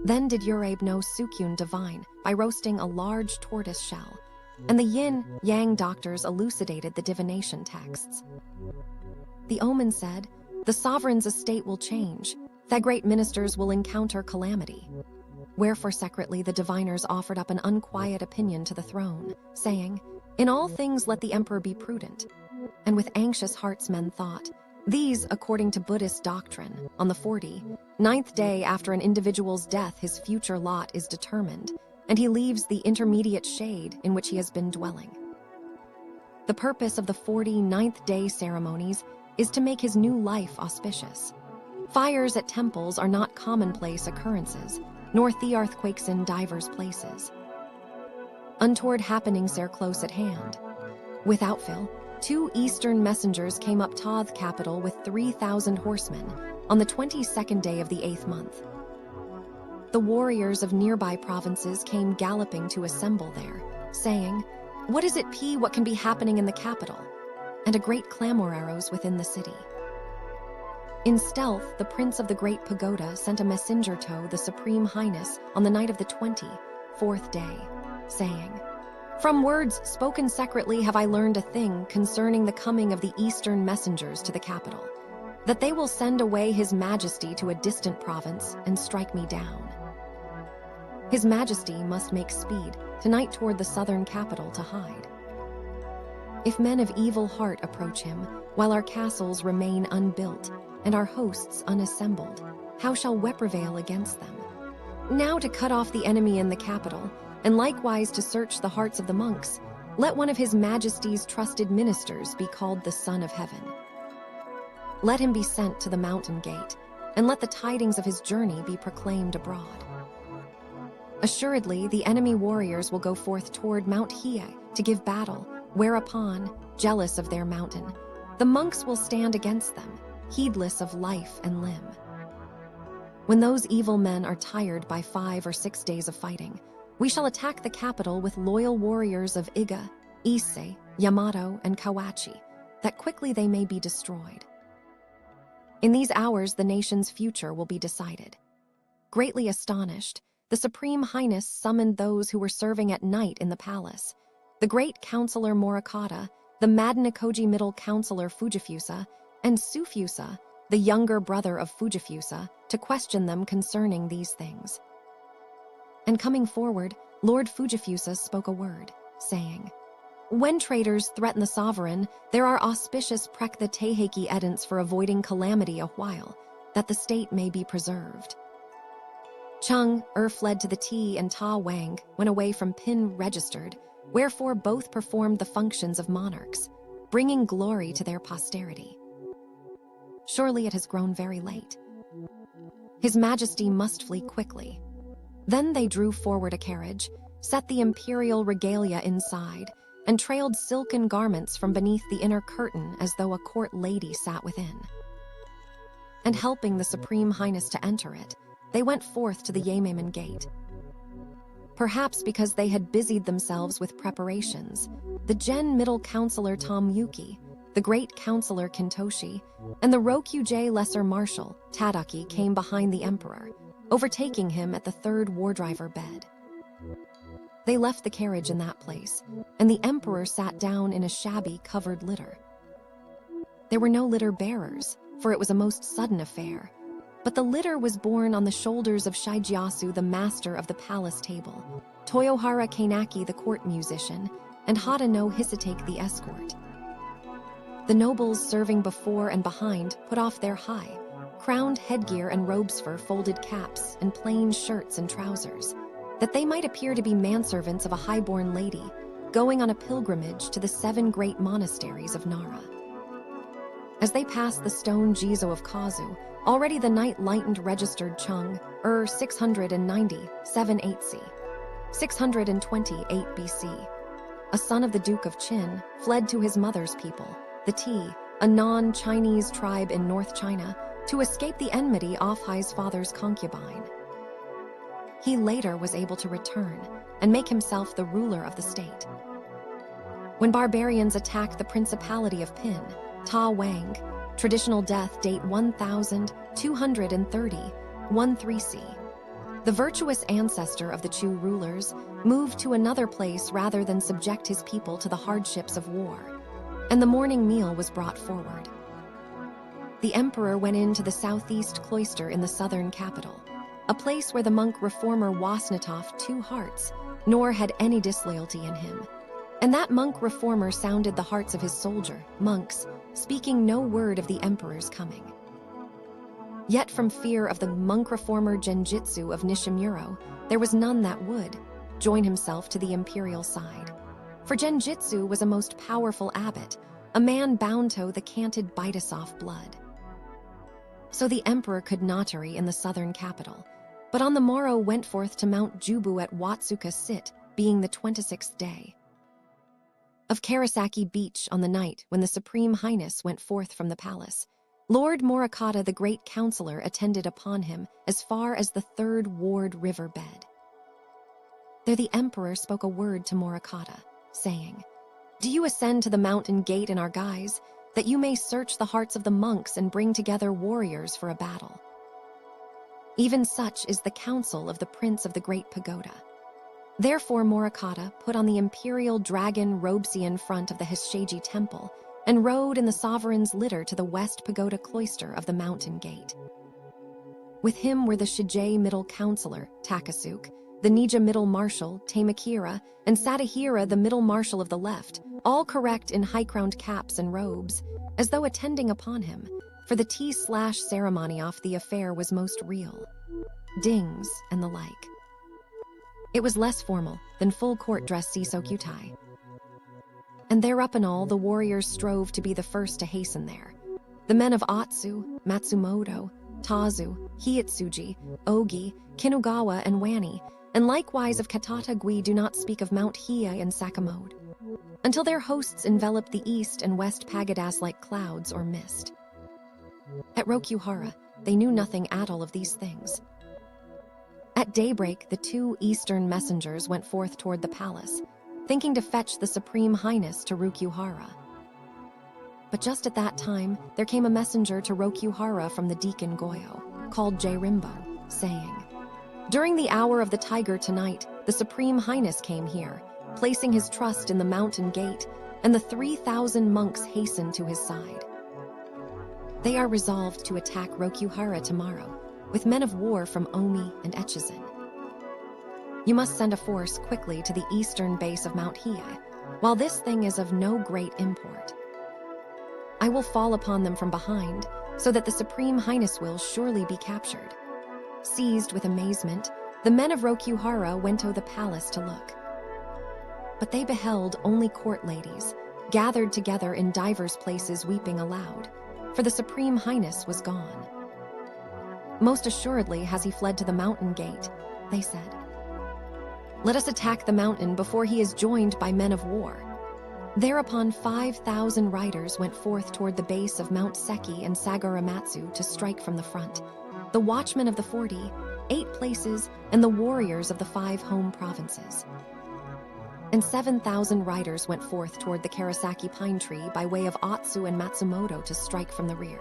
[SPEAKER 1] Then did Urabe know Sukyun divine by roasting a large tortoise shell, and the yin-yang doctors elucidated the divination texts. The omen said, the sovereign's estate will change, the great ministers will encounter calamity. Wherefore secretly the diviners offered up an unquiet opinion to the throne, saying, in all things let the emperor be prudent. And with anxious hearts men thought, these, according to Buddhist doctrine, on the 49th day after an individual's death his future lot is determined, and he leaves the intermediate shade in which he has been dwelling. The purpose of the 49th day ceremonies is to make his new life auspicious. Fires at temples are not commonplace occurrences, nor the earthquakes in divers places. Untoward happenings are close at hand. Without fail, 2 eastern messengers came up Toth capital with 3,000 horsemen on the 22nd day of the 8th month. The warriors of nearby provinces came galloping to assemble there, saying, what is it what can be happening in the capital? And a great clamor arose within the city. In stealth, the prince of the great pagoda sent a messenger to the Supreme Highness on the night of the 24th day, saying, from words spoken secretly have I learned a thing concerning the coming of the eastern messengers to the capital, that they will send away his majesty to a distant province and strike me down. His majesty must make speed tonight toward the southern capital to hide. If men of evil heart approach him, while our castles remain unbuilt and our hosts unassembled, how shall we prevail against them? Now to cut off the enemy in the capital, and likewise to search the hearts of the monks, let one of his majesty's trusted ministers be called the Son of Heaven. Let him be sent to the mountain gate, and let the tidings of his journey be proclaimed abroad. Assuredly, the enemy warriors will go forth toward Mount Hiei to give battle, whereupon, jealous of their mountain, the monks will stand against them, heedless of life and limb. When those evil men are tired by 5 or 6 days of fighting, we shall attack the capital with loyal warriors of Iga, Ise, Yamato, and Kawachi, that quickly they may be destroyed. In these hours the nation's future will be decided. Greatly astonished, the Supreme Highness summoned those who were serving at night in the palace, the great counselor Morikata, the Madanakoji middle counselor Fujifusa, and Sufusa, the younger brother of Fujifusa, to question them concerning these things. And coming forward, Lord Fujifusa spoke a word, saying, when traitors threaten the sovereign, there are auspicious the Taiheiki edents for avoiding calamity a while, that the state may be preserved. Chung, fled to the Ti, and Ta Wang went away from Pin registered, wherefore both performed the functions of monarchs, bringing glory to their posterity. Surely it has grown very late. His Majesty must flee quickly. Then they drew forward a carriage, set the imperial regalia inside, and trailed silken garments from beneath the inner curtain as though a court lady sat within. And helping the Supreme Highness to enter it, they went forth to the Yameman gate. Perhaps because they had busied themselves with preparations, the Gen middle counselor Tom Yuki, the great counselor Kintoshi, and the Rokuj lesser marshal, Tadaki, came behind the emperor, overtaking him at the 3rd wardriver bed. They left the carriage in that place, and the emperor sat down in a shabby covered litter. There were no litter bearers, for it was a most sudden affair, but the litter was borne on the shoulders of Shigeyasu, the master of the palace table, Toyohara Kanaki, the court musician, and Hada no Hisatake, the escort. The nobles serving before and behind put off their high, crowned headgear and robes for folded caps and plain shirts and trousers, that they might appear to be manservants of a highborn lady, going on a pilgrimage to the 7 great monasteries of Nara. As they passed the stone Jizo of Kazu, already the night lightened registered Chung, 697 8C, 628 BC. A son of the Duke of Qin, fled to his mother's people, the Ti, a non-Chinese tribe in North China, to escape the enmity of his father's concubine. He later was able to return and make himself the ruler of the state. When barbarians attacked the Principality of Pin, Ta Wang, traditional death date 1230, 13C, The virtuous ancestor of the Chu rulers moved to another place rather than subject his people to the hardships of war, and the morning meal was brought forward. The emperor went into the southeast cloister in the southern capital, a place where the monk reformer was not of two hearts, nor had any disloyalty in him. And that monk reformer sounded the hearts of his monks, speaking no word of the emperor's coming. Yet from fear of the monk reformer Genjitsu of Nishimuro, there was none that would join himself to the imperial side. For Genjitsu was a most powerful abbot, a man bound to the canted Bitasoff blood. So the emperor could not tarry in the southern capital, but on the morrow went forth to Mount Jubu at Watsuka Sit, being the 26th day of Karasaki Beach. On the night when the Supreme Highness went forth from the palace, Lord Morakata, the great counselor, attended upon him as far as the 3rd Ward River bed. There the emperor spoke a word to Morakata, saying, "Do you ascend to the mountain gate in our guise, that you may search the hearts of the monks and bring together warriors for a battle? Even such is the counsel of the Prince of the Great Pagoda." Therefore Morakata put on the imperial dragon robes in front of the Hisheiji temple and rode in the sovereign's litter to the west pagoda cloister of the mountain gate. With him were the Shijei middle counselor, Takasuke, the Nija middle marshal, Tamakira, and Satahira, the middle marshal of the left, all correct in high-crowned caps and robes, as though attending upon him, for the tea/ceremony off the affair was most real. Dings and the like. It was less formal than full court dress Sisokutai. And thereup and all, the warriors strove to be the first to hasten there. The men of Atsu, Matsumoto, Tazu, Hietsuji, Ogi, Kinugawa, and Wani, and likewise of Katata-gui, do not speak of Mount Hiei and Sakamode, until their hosts enveloped the east and west pagodas like clouds or mist. At Rokuhara, they knew nothing at all of these things. At daybreak, the 2 eastern messengers went forth toward the palace, thinking to fetch the Supreme Highness to Rokuhara. But just at that time, there came a messenger to Rokuhara from the Deacon Goyo, called J-Rimbo, saying, "During the hour of the tiger tonight, the Supreme Highness came here, placing his trust in the mountain gate, and the 3,000 monks hastened to his side. They are resolved to attack Rokuhara tomorrow, with men of war from Omi and Echizen. You must send a force quickly to the eastern base of Mount Hiei, while this thing is of no great import. I will fall upon them from behind, so that the Supreme Highness will surely be captured." Seized with amazement, the men of Rokuhara went to the palace to look. But they beheld only court ladies, gathered together in divers places weeping aloud, for the Supreme Highness was gone. "Most assuredly has he fled to the mountain gate," they said. "Let us attack the mountain before he is joined by men of war." Thereupon 5,000 riders went forth toward the base of Mount Seki and Sagaramatsu to strike from the front, the watchmen of the 40, 8 places, and the warriors of the 5 home provinces. And 7,000 riders went forth toward the Karasaki Pine Tree by way of Atsu and Matsumoto to strike from the rear.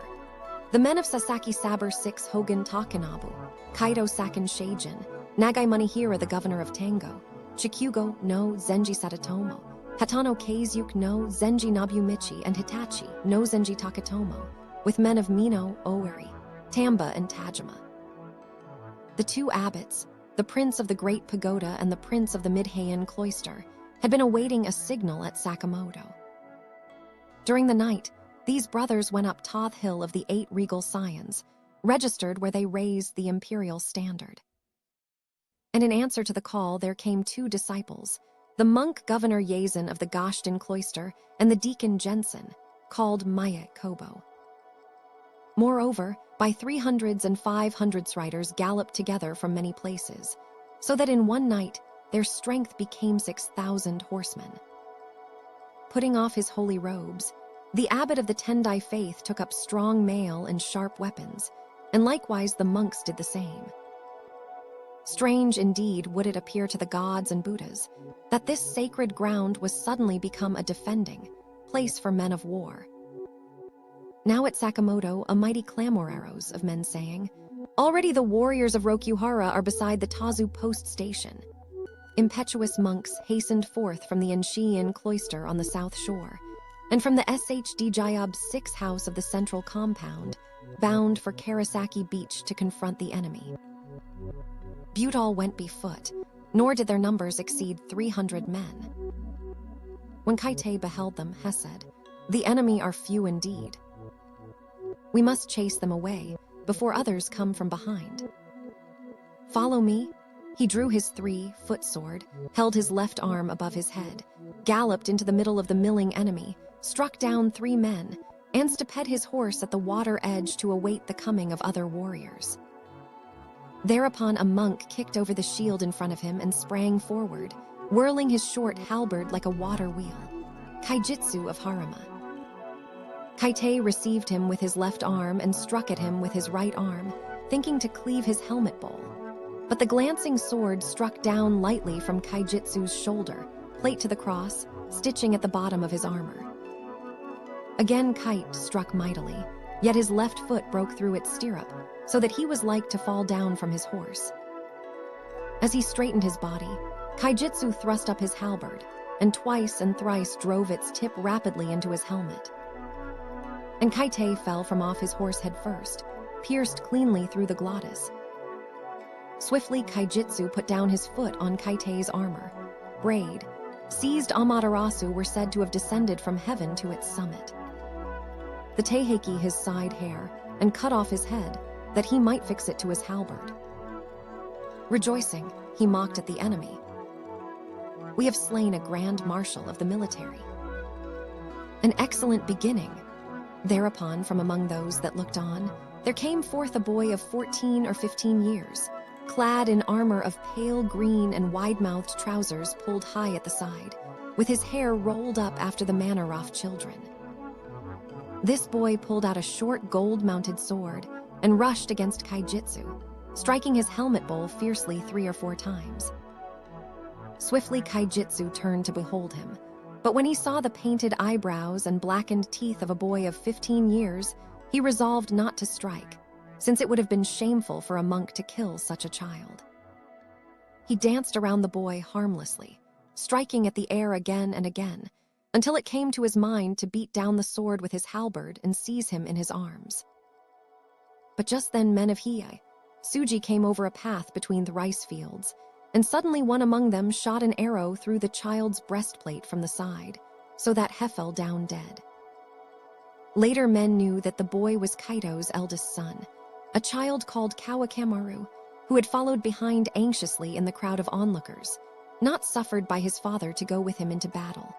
[SPEAKER 1] The men of Sasaki Saber 6 Hogan Takanabu, Kaido Saken Sheijin, Nagai Manihira the governor of Tango, Chikugo no Zenji Sadatomo, Hatano Keizuke no Zenji Nabumichi, and Hitachi no Zenji Takatomo, with men of Mino, Owari, Tamba, and Tajima. The 2 abbots, the prince of the Great Pagoda and the prince of the Midheian Cloister, had been awaiting a signal at Sakamoto. During the night, these brothers went up Toth Hill of the 8 regal scions, registered where they raised the imperial standard. And in answer to the call, there came 2 disciples, the monk governor Yazan of the Gashtin Cloister and the deacon Jensen, called Maye Kobo. Moreover, by 300s and 500s riders galloped together from many places, so that in one night their strength became 6,000 horsemen. Putting off his holy robes, the abbot of the Tendai faith took up strong mail and sharp weapons, and likewise the monks did the same. Strange indeed would it appear to the gods and Buddhas that this sacred ground was suddenly become a defending place for men of war. Now at Sakamoto a mighty clamor arose of men saying, Already the warriors of Rokuhara are beside the Tazu post station. Impetuous monks hastened forth from the Enshiin cloister on the south shore, and from the SHD Jayab 6 house of the central compound, bound for Karasaki Beach to confront the enemy. Butal went befoot, nor did their numbers exceed 300 men. When Kaite beheld them, he said, "The enemy are few indeed. We must chase them away before others come from behind. Follow me." He drew his 3-foot sword, held his left arm above his head, galloped into the middle of the milling enemy, struck down 3 men, and stayed his horse at the water edge to await the coming of other warriors. Thereupon a monk kicked over the shield in front of him and sprang forward, whirling his short halberd like a water wheel. Kaijitsu of Haruma. Kaite received him with his left arm and struck at him with his right arm, thinking to cleave his helmet bowl. But the glancing sword struck down lightly from Kaijitsu's shoulder, plate to the cross, stitching at the bottom of his armor. Again Kite struck mightily, yet his left foot broke through its stirrup, so that he was like to fall down from his horse. As he straightened his body, Kaijitsu thrust up his halberd, and twice and thrice drove its tip rapidly into his helmet. And Kaite fell from off his horse head first, pierced cleanly through the glottis. Swiftly Kaijitsu put down his foot on Kaite's armor. Braid, seized Amaterasu were said to have descended from heaven to its summit. The Taiheiki his side hair, and cut off his head, that he might fix it to his halberd. Rejoicing, he mocked at the enemy. "We have slain a grand marshal of the military. An excellent beginning." Thereupon, from among those that looked on, there came forth a boy of 14 or 15 years, clad in armor of pale green and wide-mouthed trousers pulled high at the side, with his hair rolled up after the manner of children. This boy pulled out a short gold-mounted sword and rushed against Kaijitsu, striking his helmet bowl fiercely 3 or 4 times. Swiftly Kaijitsu turned to behold him, but when he saw the painted eyebrows and blackened teeth of a boy of 15 years, he resolved not to strike, since it would have been shameful for a monk to kill such a child. He danced around the boy harmlessly, striking at the air again and again, until it came to his mind to beat down the sword with his halberd and seize him in his arms. But just then men of Hiei, Tsuji came over a path between the rice fields, and suddenly one among them shot an arrow through the child's breastplate from the side, so that he fell down dead. Later men knew that the boy was Kaito's eldest son, a child called Kawakamaru, who had followed behind anxiously in the crowd of onlookers, not suffered by his father to go with him into battle.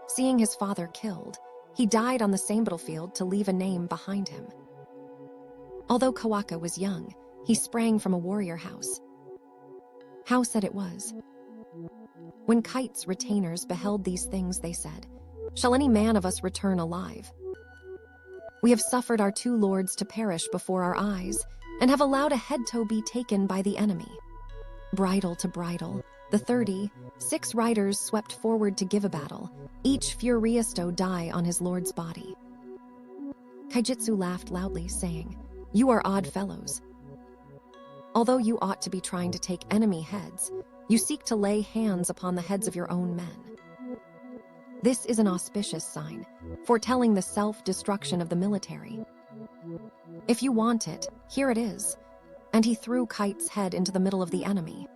[SPEAKER 1] Seeing his father killed, he died on the same battlefield to leave a name behind him. Although Kawaka was young, he sprang from a warrior house. How said it was. When Kite's retainers beheld these things, they said, "Shall any man of us return alive? We have suffered our 2 lords to perish before our eyes, and have allowed a head-toe be taken by the enemy." Bridle to bridle, the 36 riders swept forward to give a battle, each furioso die on his lord's body. Kaijitsu laughed loudly, saying, "You are odd fellows. Although you ought to be trying to take enemy heads, you seek to lay hands upon the heads of your own men. This is an auspicious sign, foretelling the self-destruction of the military. If you want it, here it is." And he threw Kite's head into the middle of the enemy.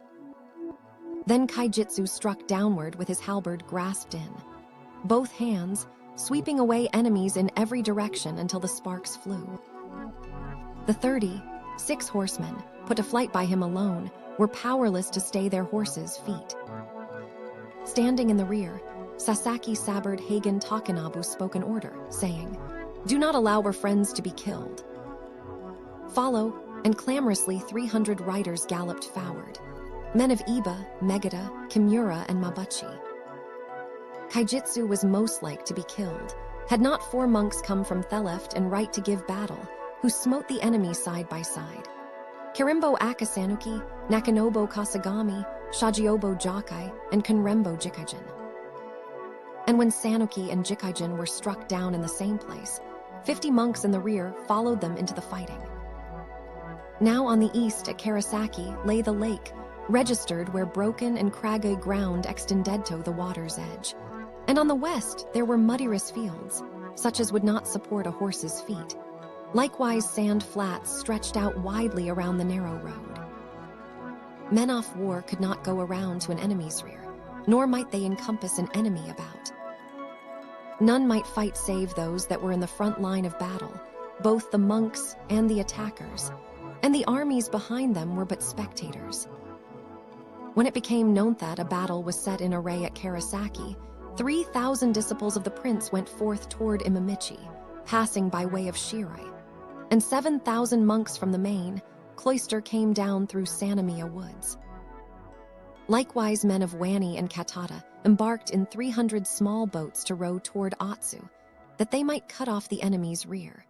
[SPEAKER 1] Then Kaijitsu struck downward with his halberd grasped in both hands, sweeping away enemies in every direction until the sparks flew. The 36 horsemen, put to flight by him alone, were powerless to stay their horses' feet. Standing in the rear, Sasaki Sabard Hagen Takanabu spoke an order, saying, "Do not allow our friends to be killed." Follow, and clamorously 300 riders galloped forward, men of Iba, Megata, Kimura, and Mabuchi. Kaijitsu was most like to be killed, had not 4 monks come from Theleft and right to give battle, who smote the enemy side by side. Kirimbo Akasanuki, Nakanobo Kasagami, Shajiobo Jakai, and Kunrembo Jikaijin. And when Sanuki and Jikaijin were struck down in the same place, 50 monks in the rear followed them into the fighting. Now on the east at Karasaki lay the lake, registered where broken and craggy ground extended to the water's edge. And on the west there were muddiest fields, such as would not support a horse's feet. Likewise sand flats stretched out widely around the narrow road. Men of war could not go around to an enemy's rear, nor might they encompass an enemy about. None might fight save those that were in the front line of battle, both the monks and the attackers, and the armies behind them were but spectators. When it became known that a battle was set in array at Karasaki, 3,000 disciples of the prince went forth toward Imamichi, passing by way of Shirai, and 7,000 monks from the main cloister came down through Sanamiya woods. Likewise men of Wani and Katata embarked in 300 small boats to row toward Atsu, that they might cut off the enemy's rear.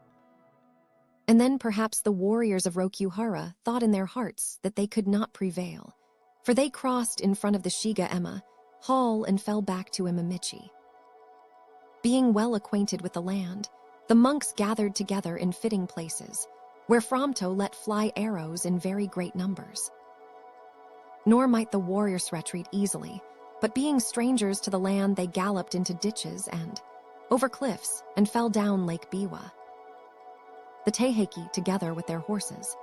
[SPEAKER 1] And then perhaps the warriors of Rokuhara thought in their hearts that they could not prevail, for they crossed in front of the Shiga-ema Hall and fell back to Imamichi. Being well acquainted with the land, the monks gathered together in fitting places, where Framto let fly arrows in very great numbers. Nor might the warriors retreat easily, but being strangers to the land they galloped into ditches and over cliffs and fell down Lake Biwa. The Taiheiki together with their horses.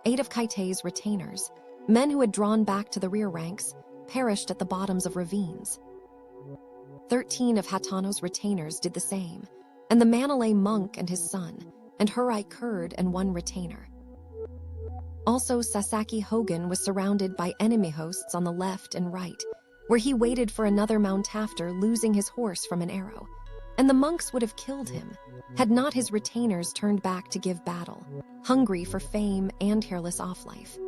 [SPEAKER 1] 8 of Kaite's retainers, men who had drawn back to the rear ranks, perished at the bottoms of ravines. 13 of Hatano's retainers did the same, and the Manalay monk and his son, and Hurai Kurd and 1 retainer. Also Sasaki Hogan was surrounded by enemy hosts on the left and right, where he waited for another mount after losing his horse from an arrow, and the monks would have killed him, had not his retainers turned back to give battle, hungry for fame and hairless off-life.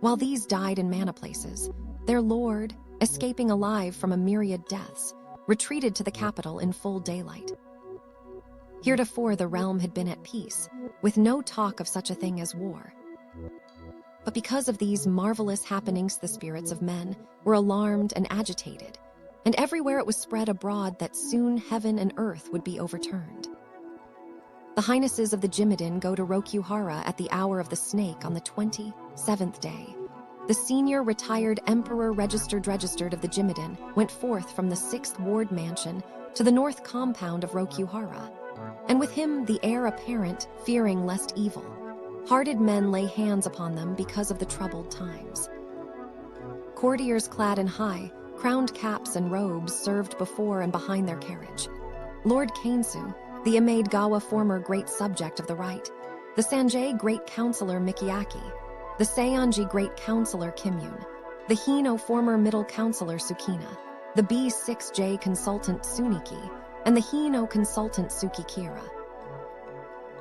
[SPEAKER 1] While these died in mana places, their lord, escaping alive from a myriad deaths, retreated to the capital in full daylight. Heretofore the realm had been at peace, with no talk of such a thing as war. But because of these marvelous happenings, the spirits of men were alarmed and agitated, and everywhere it was spread abroad that soon heaven and earth would be overturned. The highnesses of the Jimiden go to Rokuhara at the hour of the snake on the 27th day. The senior retired emperor registered of the Jimiden went forth from the 6th ward mansion to the north compound of Rokuhara, and with him the heir apparent, fearing lest evil hearted men lay hands upon them because of the troubled times. Courtiers clad in high, crowned caps and robes served before and behind their carriage. Lord Kainsu, the Imade-gawa former great subject of the right, the Sanjay great counselor Mikiaki, the Seonji great counselor Kimyun, the Hino former middle counselor Sukina, the B6J consultant Tsuniki, and the Hino consultant Tsukikira.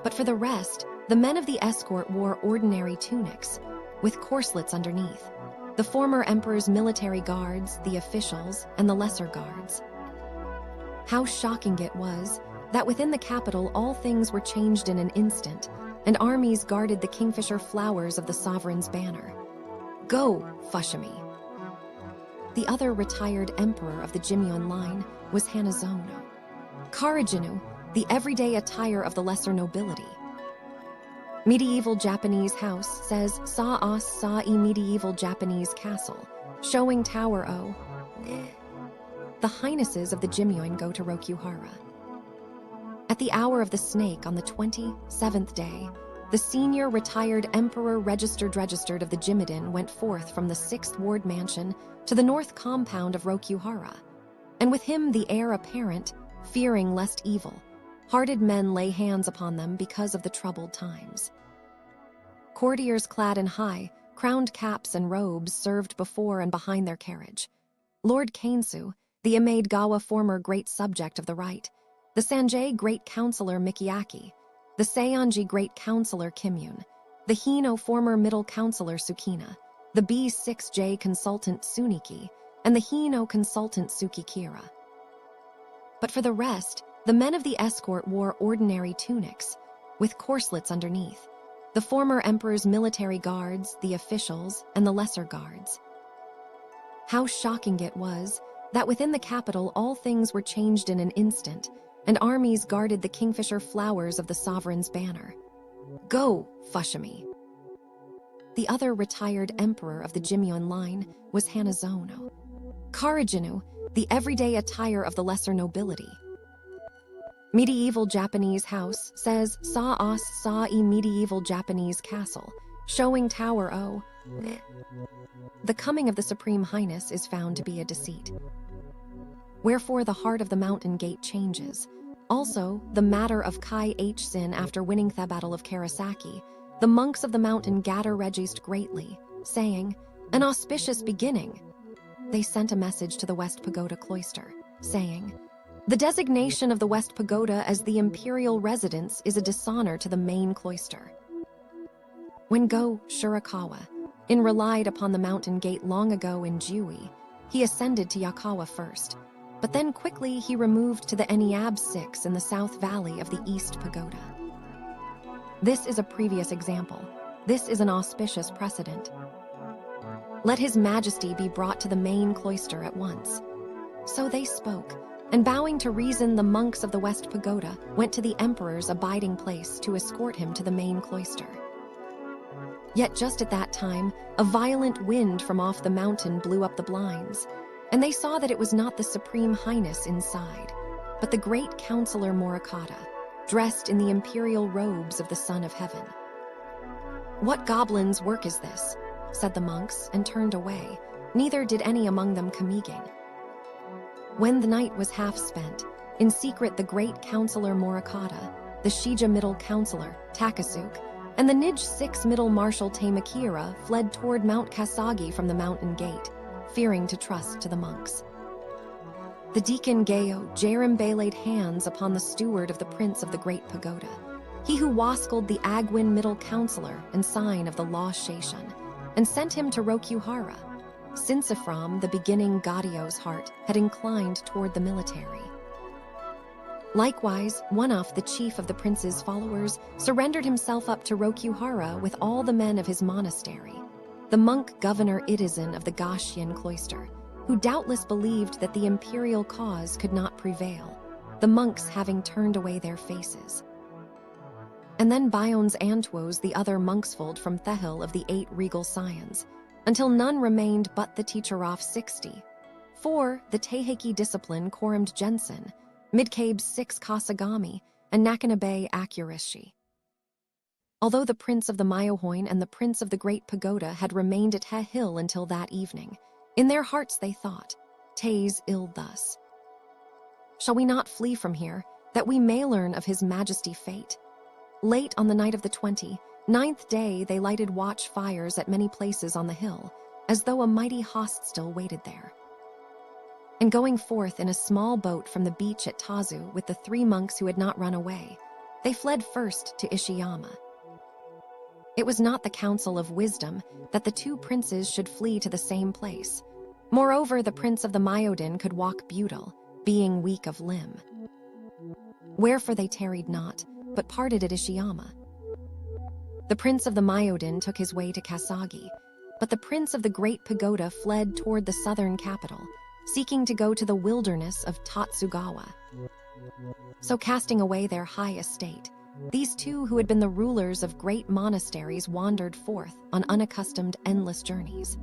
[SPEAKER 1] But for the rest, the men of the escort wore ordinary tunics, with corselets underneath, the former emperor's military guards, the officials, and the lesser guards. How shocking it was that within the capital all things were changed in an instant, and armies guarded the kingfisher flowers of the sovereign's banner. Go, Fushimi! The other retired emperor of the Jimyon line was Hanazono. Karajinu, the everyday attire of the lesser nobility. Medieval Japanese house says Sa-as Sa-e medieval Japanese castle, showing tower o. The highnesses of the Jimyon go to Rokuhara. At the hour of the snake on the 27th day, the senior retired emperor registered of the Jimiden went forth from the 6th ward mansion to the north compound of Rokuhara, and with him the heir apparent, fearing lest evil hearted men lay hands upon them because of the troubled times. Courtiers clad in high, crowned caps and robes served before and behind their carriage. Lord Kainsu, the Imade-gawa former great subject of the right, the Sanjay great counselor Mikiaki, the Seonji great counselor Kimyun, the Hino former middle counselor Sukina, the B6J consultant Tsuniki, and the Hino consultant Tsukikira. But for the rest, the men of the escort wore ordinary tunics, with corselets underneath, the former emperor's military guards, the officials, and the lesser guards. How shocking it was that within the capital all things were changed in an instant, and armies guarded the kingfisher flowers of the sovereign's banner. Go, Fushimi. The other retired emperor of the Jimyon line was Hanazono. Karajinu, the everyday attire of the lesser nobility. Medieval Japanese house says sa-os sa-e medieval Japanese castle, showing tower o. The coming of the Supreme Highness is found to be a deceit. Wherefore the heart of the mountain gate changes. Also, the matter of Kai H. Sin after winning the Battle of Karasaki, the monks of the mountain gather rejoiced greatly, saying, "An auspicious beginning." They sent a message to the West Pagoda cloister, saying, "The designation of the West Pagoda as the imperial residence is a dishonor to the main cloister." When Go Shirakawa relied upon the mountain gate long ago in Jui, he ascended to Yakawa first, but then quickly he removed to the Eniab 6 in the south valley of the East Pagoda. This is a previous example. This is an auspicious precedent. Let his majesty be brought to the main cloister at once. So they spoke, and bowing to reason, the monks of the West Pagoda went to the emperor's abiding place to escort him to the main cloister. Yet just at that time, a violent wind from off the mountain blew up the blinds, and they saw that it was not the Supreme Highness inside, but the great counselor Morikata, dressed in the imperial robes of the Son of Heaven. "What goblin's work is this?" said the monks, and turned away. Neither did any among them coming. When the night was half spent, in secret the great counselor Morikata, the Shija middle counselor Takasuke, and the Nij 6 middle marshal Tamakira fled toward Mount Kasagi from the mountain gate, fearing to trust to the monks. The deacon Gayo Jerimbe laid hands upon the steward of the prince of the great pagoda, he who wascled the Agwin middle counselor and sign of the law Sheishan, and sent him to Rokuhara, since from the beginning Gadio's heart had inclined toward the military. Likewise, One-Off, the chief of the prince's followers, surrendered himself up to Rokuhara with all the men of his monastery. The monk governor Itazan of the Gashian cloister, who doubtless believed that the imperial cause could not prevail, the monks having turned away their faces. And then Biones Antwos the other monksfold from Thehil of the 8 regal scions, until none remained but the teacher off 60. 4. The Taiheiki discipline Korumed Jensen, Midcabe's 6 Kasagami, and Nakanabe Akurishi. Although the prince of the Myohoin and the prince of the great pagoda had remained at He Hill until that evening, in their hearts they thought, "'Tis ill thus. Shall we not flee from here, that we may learn of his majesty fate?" Late on the night of the 29th day they lighted watch fires at many places on the hill, as though a mighty host still waited there. And going forth in a small boat from the beach at Tazu with the 3 monks who had not run away, they fled first to Ishiyama. It was not the counsel of wisdom that the 2 princes should flee to the same place. Moreover, the prince of the Myodin could walk butyl, being weak of limb. Wherefore they tarried not, but parted at Ishiyama. The prince of the Myodin took his way to Kasagi, but the prince of the great pagoda fled toward the southern capital, seeking to go to the wilderness of Tatsugawa. So casting away their high estate, these 2 who had been the rulers of great monasteries wandered forth on unaccustomed endless journeys.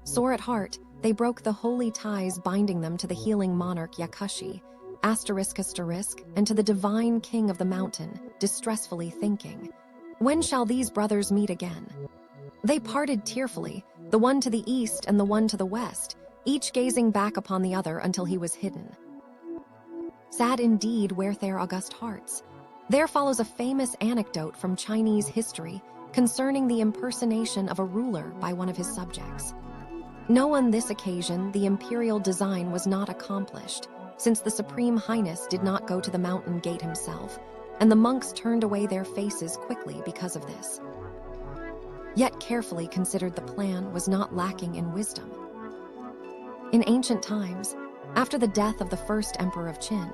[SPEAKER 1] Sore at heart, they broke the holy ties binding them to the healing monarch Yakushi, ***, and to the divine king of the mountain, distressfully thinking, "When shall these brothers meet again?" They parted tearfully, the one to the east and the one to the west, each gazing back upon the other until he was hidden. Sad indeed were their august hearts. There follows a famous anecdote from Chinese history concerning the impersonation of a ruler by one of his subjects. No, on this occasion the imperial design was not accomplished, since the Supreme Highness did not go to the mountain gate himself, and the monks turned away their faces quickly because of this. Yet carefully considered, the plan was not lacking in wisdom. In ancient times, after the death of the first emperor of Qin,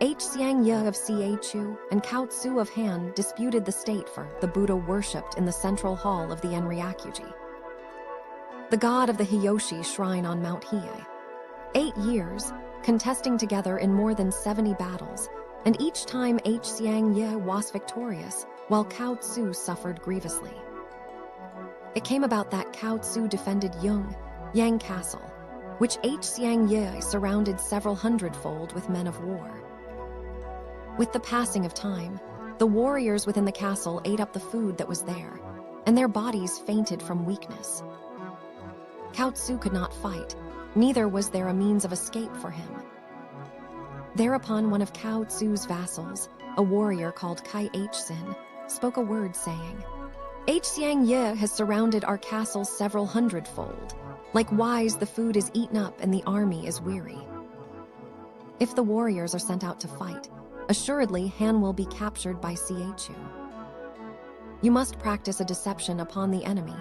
[SPEAKER 1] Xiang Ye of Chu and Cao Tzu of Han disputed the state for the Buddha worshipped in the central hall of the Enryakuji, the god of the Hiyoshi shrine on Mount Hiei. 8 years, contesting together in more than 70 battles, and each time Xiang Ye was victorious, while Cao Tzu suffered grievously. It came about that Cao Tzu defended Yang Castle, which Xiang Yi surrounded several hundredfold with men of war. With the passing of time, the warriors within the castle ate up the food that was there, and their bodies fainted from weakness. Cao Tzu could not fight, neither was there a means of escape for him. Thereupon one of Cao Tzu's vassals, a warrior called Kai Hsin, spoke a word saying, Xiang Yi has surrounded our castle several hundredfold. Likewise, the food is eaten up and the army is weary. If the warriors are sent out to fight, assuredly Han will be captured by Chu. You must practice a deception upon the enemy,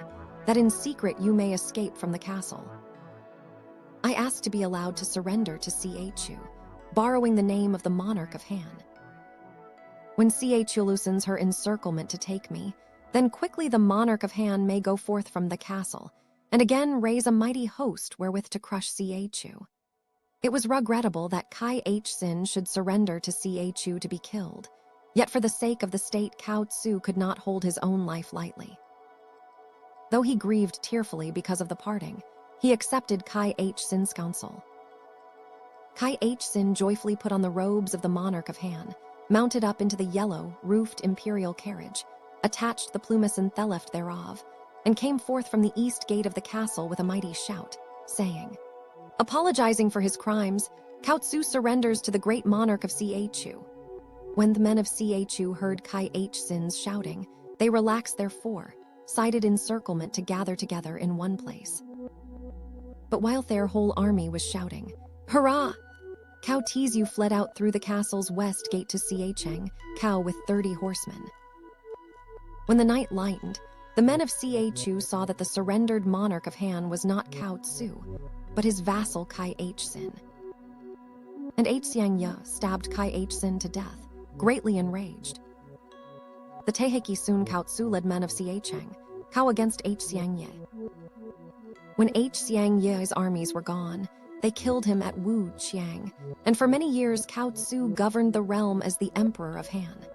[SPEAKER 1] that in secret you may escape from the castle. I ask to be allowed to surrender to Chu, borrowing the name of the monarch of Han. When Chu loosens her encirclement to take me, then quickly the monarch of Han may go forth from the castle, and again raise a mighty host wherewith to crush Chu. It was regrettable that Kai Hsin should surrender to Chu to be killed, yet for the sake of the state Cao Tzu could not hold his own life lightly. Though he grieved tearfully because of the parting, he accepted Kai Hsin's counsel. Kai Hsin joyfully put on the robes of the monarch of Han, mounted up into the yellow, roofed imperial carriage, attached the plumus and theleft thereof, and came forth from the east gate of the castle with a mighty shout, saying, apologizing for his crimes, Cao Tzu surrenders to the great monarch of Chu. When the men of Chu heard Kai Hsin's shouting, they relaxed their four-sided encirclement to gather together in one place. But while their whole army was shouting, hurrah! Cao Tzu fled out through the castle's west gate to Chiang, Cao with 30 horsemen. When the night lightened, the men of Chu saw that the surrendered monarch of Han was not Cao Tzu, but his vassal Kai Hsin. And Xiang Yi stabbed Kai Hsin to death, greatly enraged. The Taiheiki soon Cao Tzu led men of Chiang, Cao against Xiang Yi. When Xiang Yi's armies were gone, they killed him at Wu Qiang, and for many years Cao Tzu governed the realm as the Emperor of Han.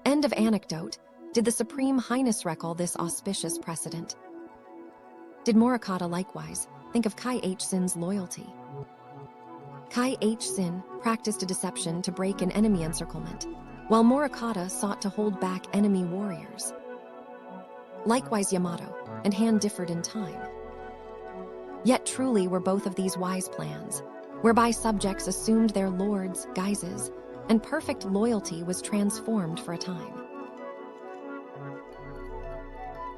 [SPEAKER 1] End of anecdote. Did the Supreme Highness recall this auspicious precedent? Did Morakata likewise think of Kai Hsin's loyalty? Kai Hsin practiced a deception to break an enemy encirclement, while Morakata sought to hold back enemy warriors. Likewise Yamato and Han differed in time. Yet truly were both of these wise plans, whereby subjects assumed their lords' guises, and perfect loyalty was transformed for a time.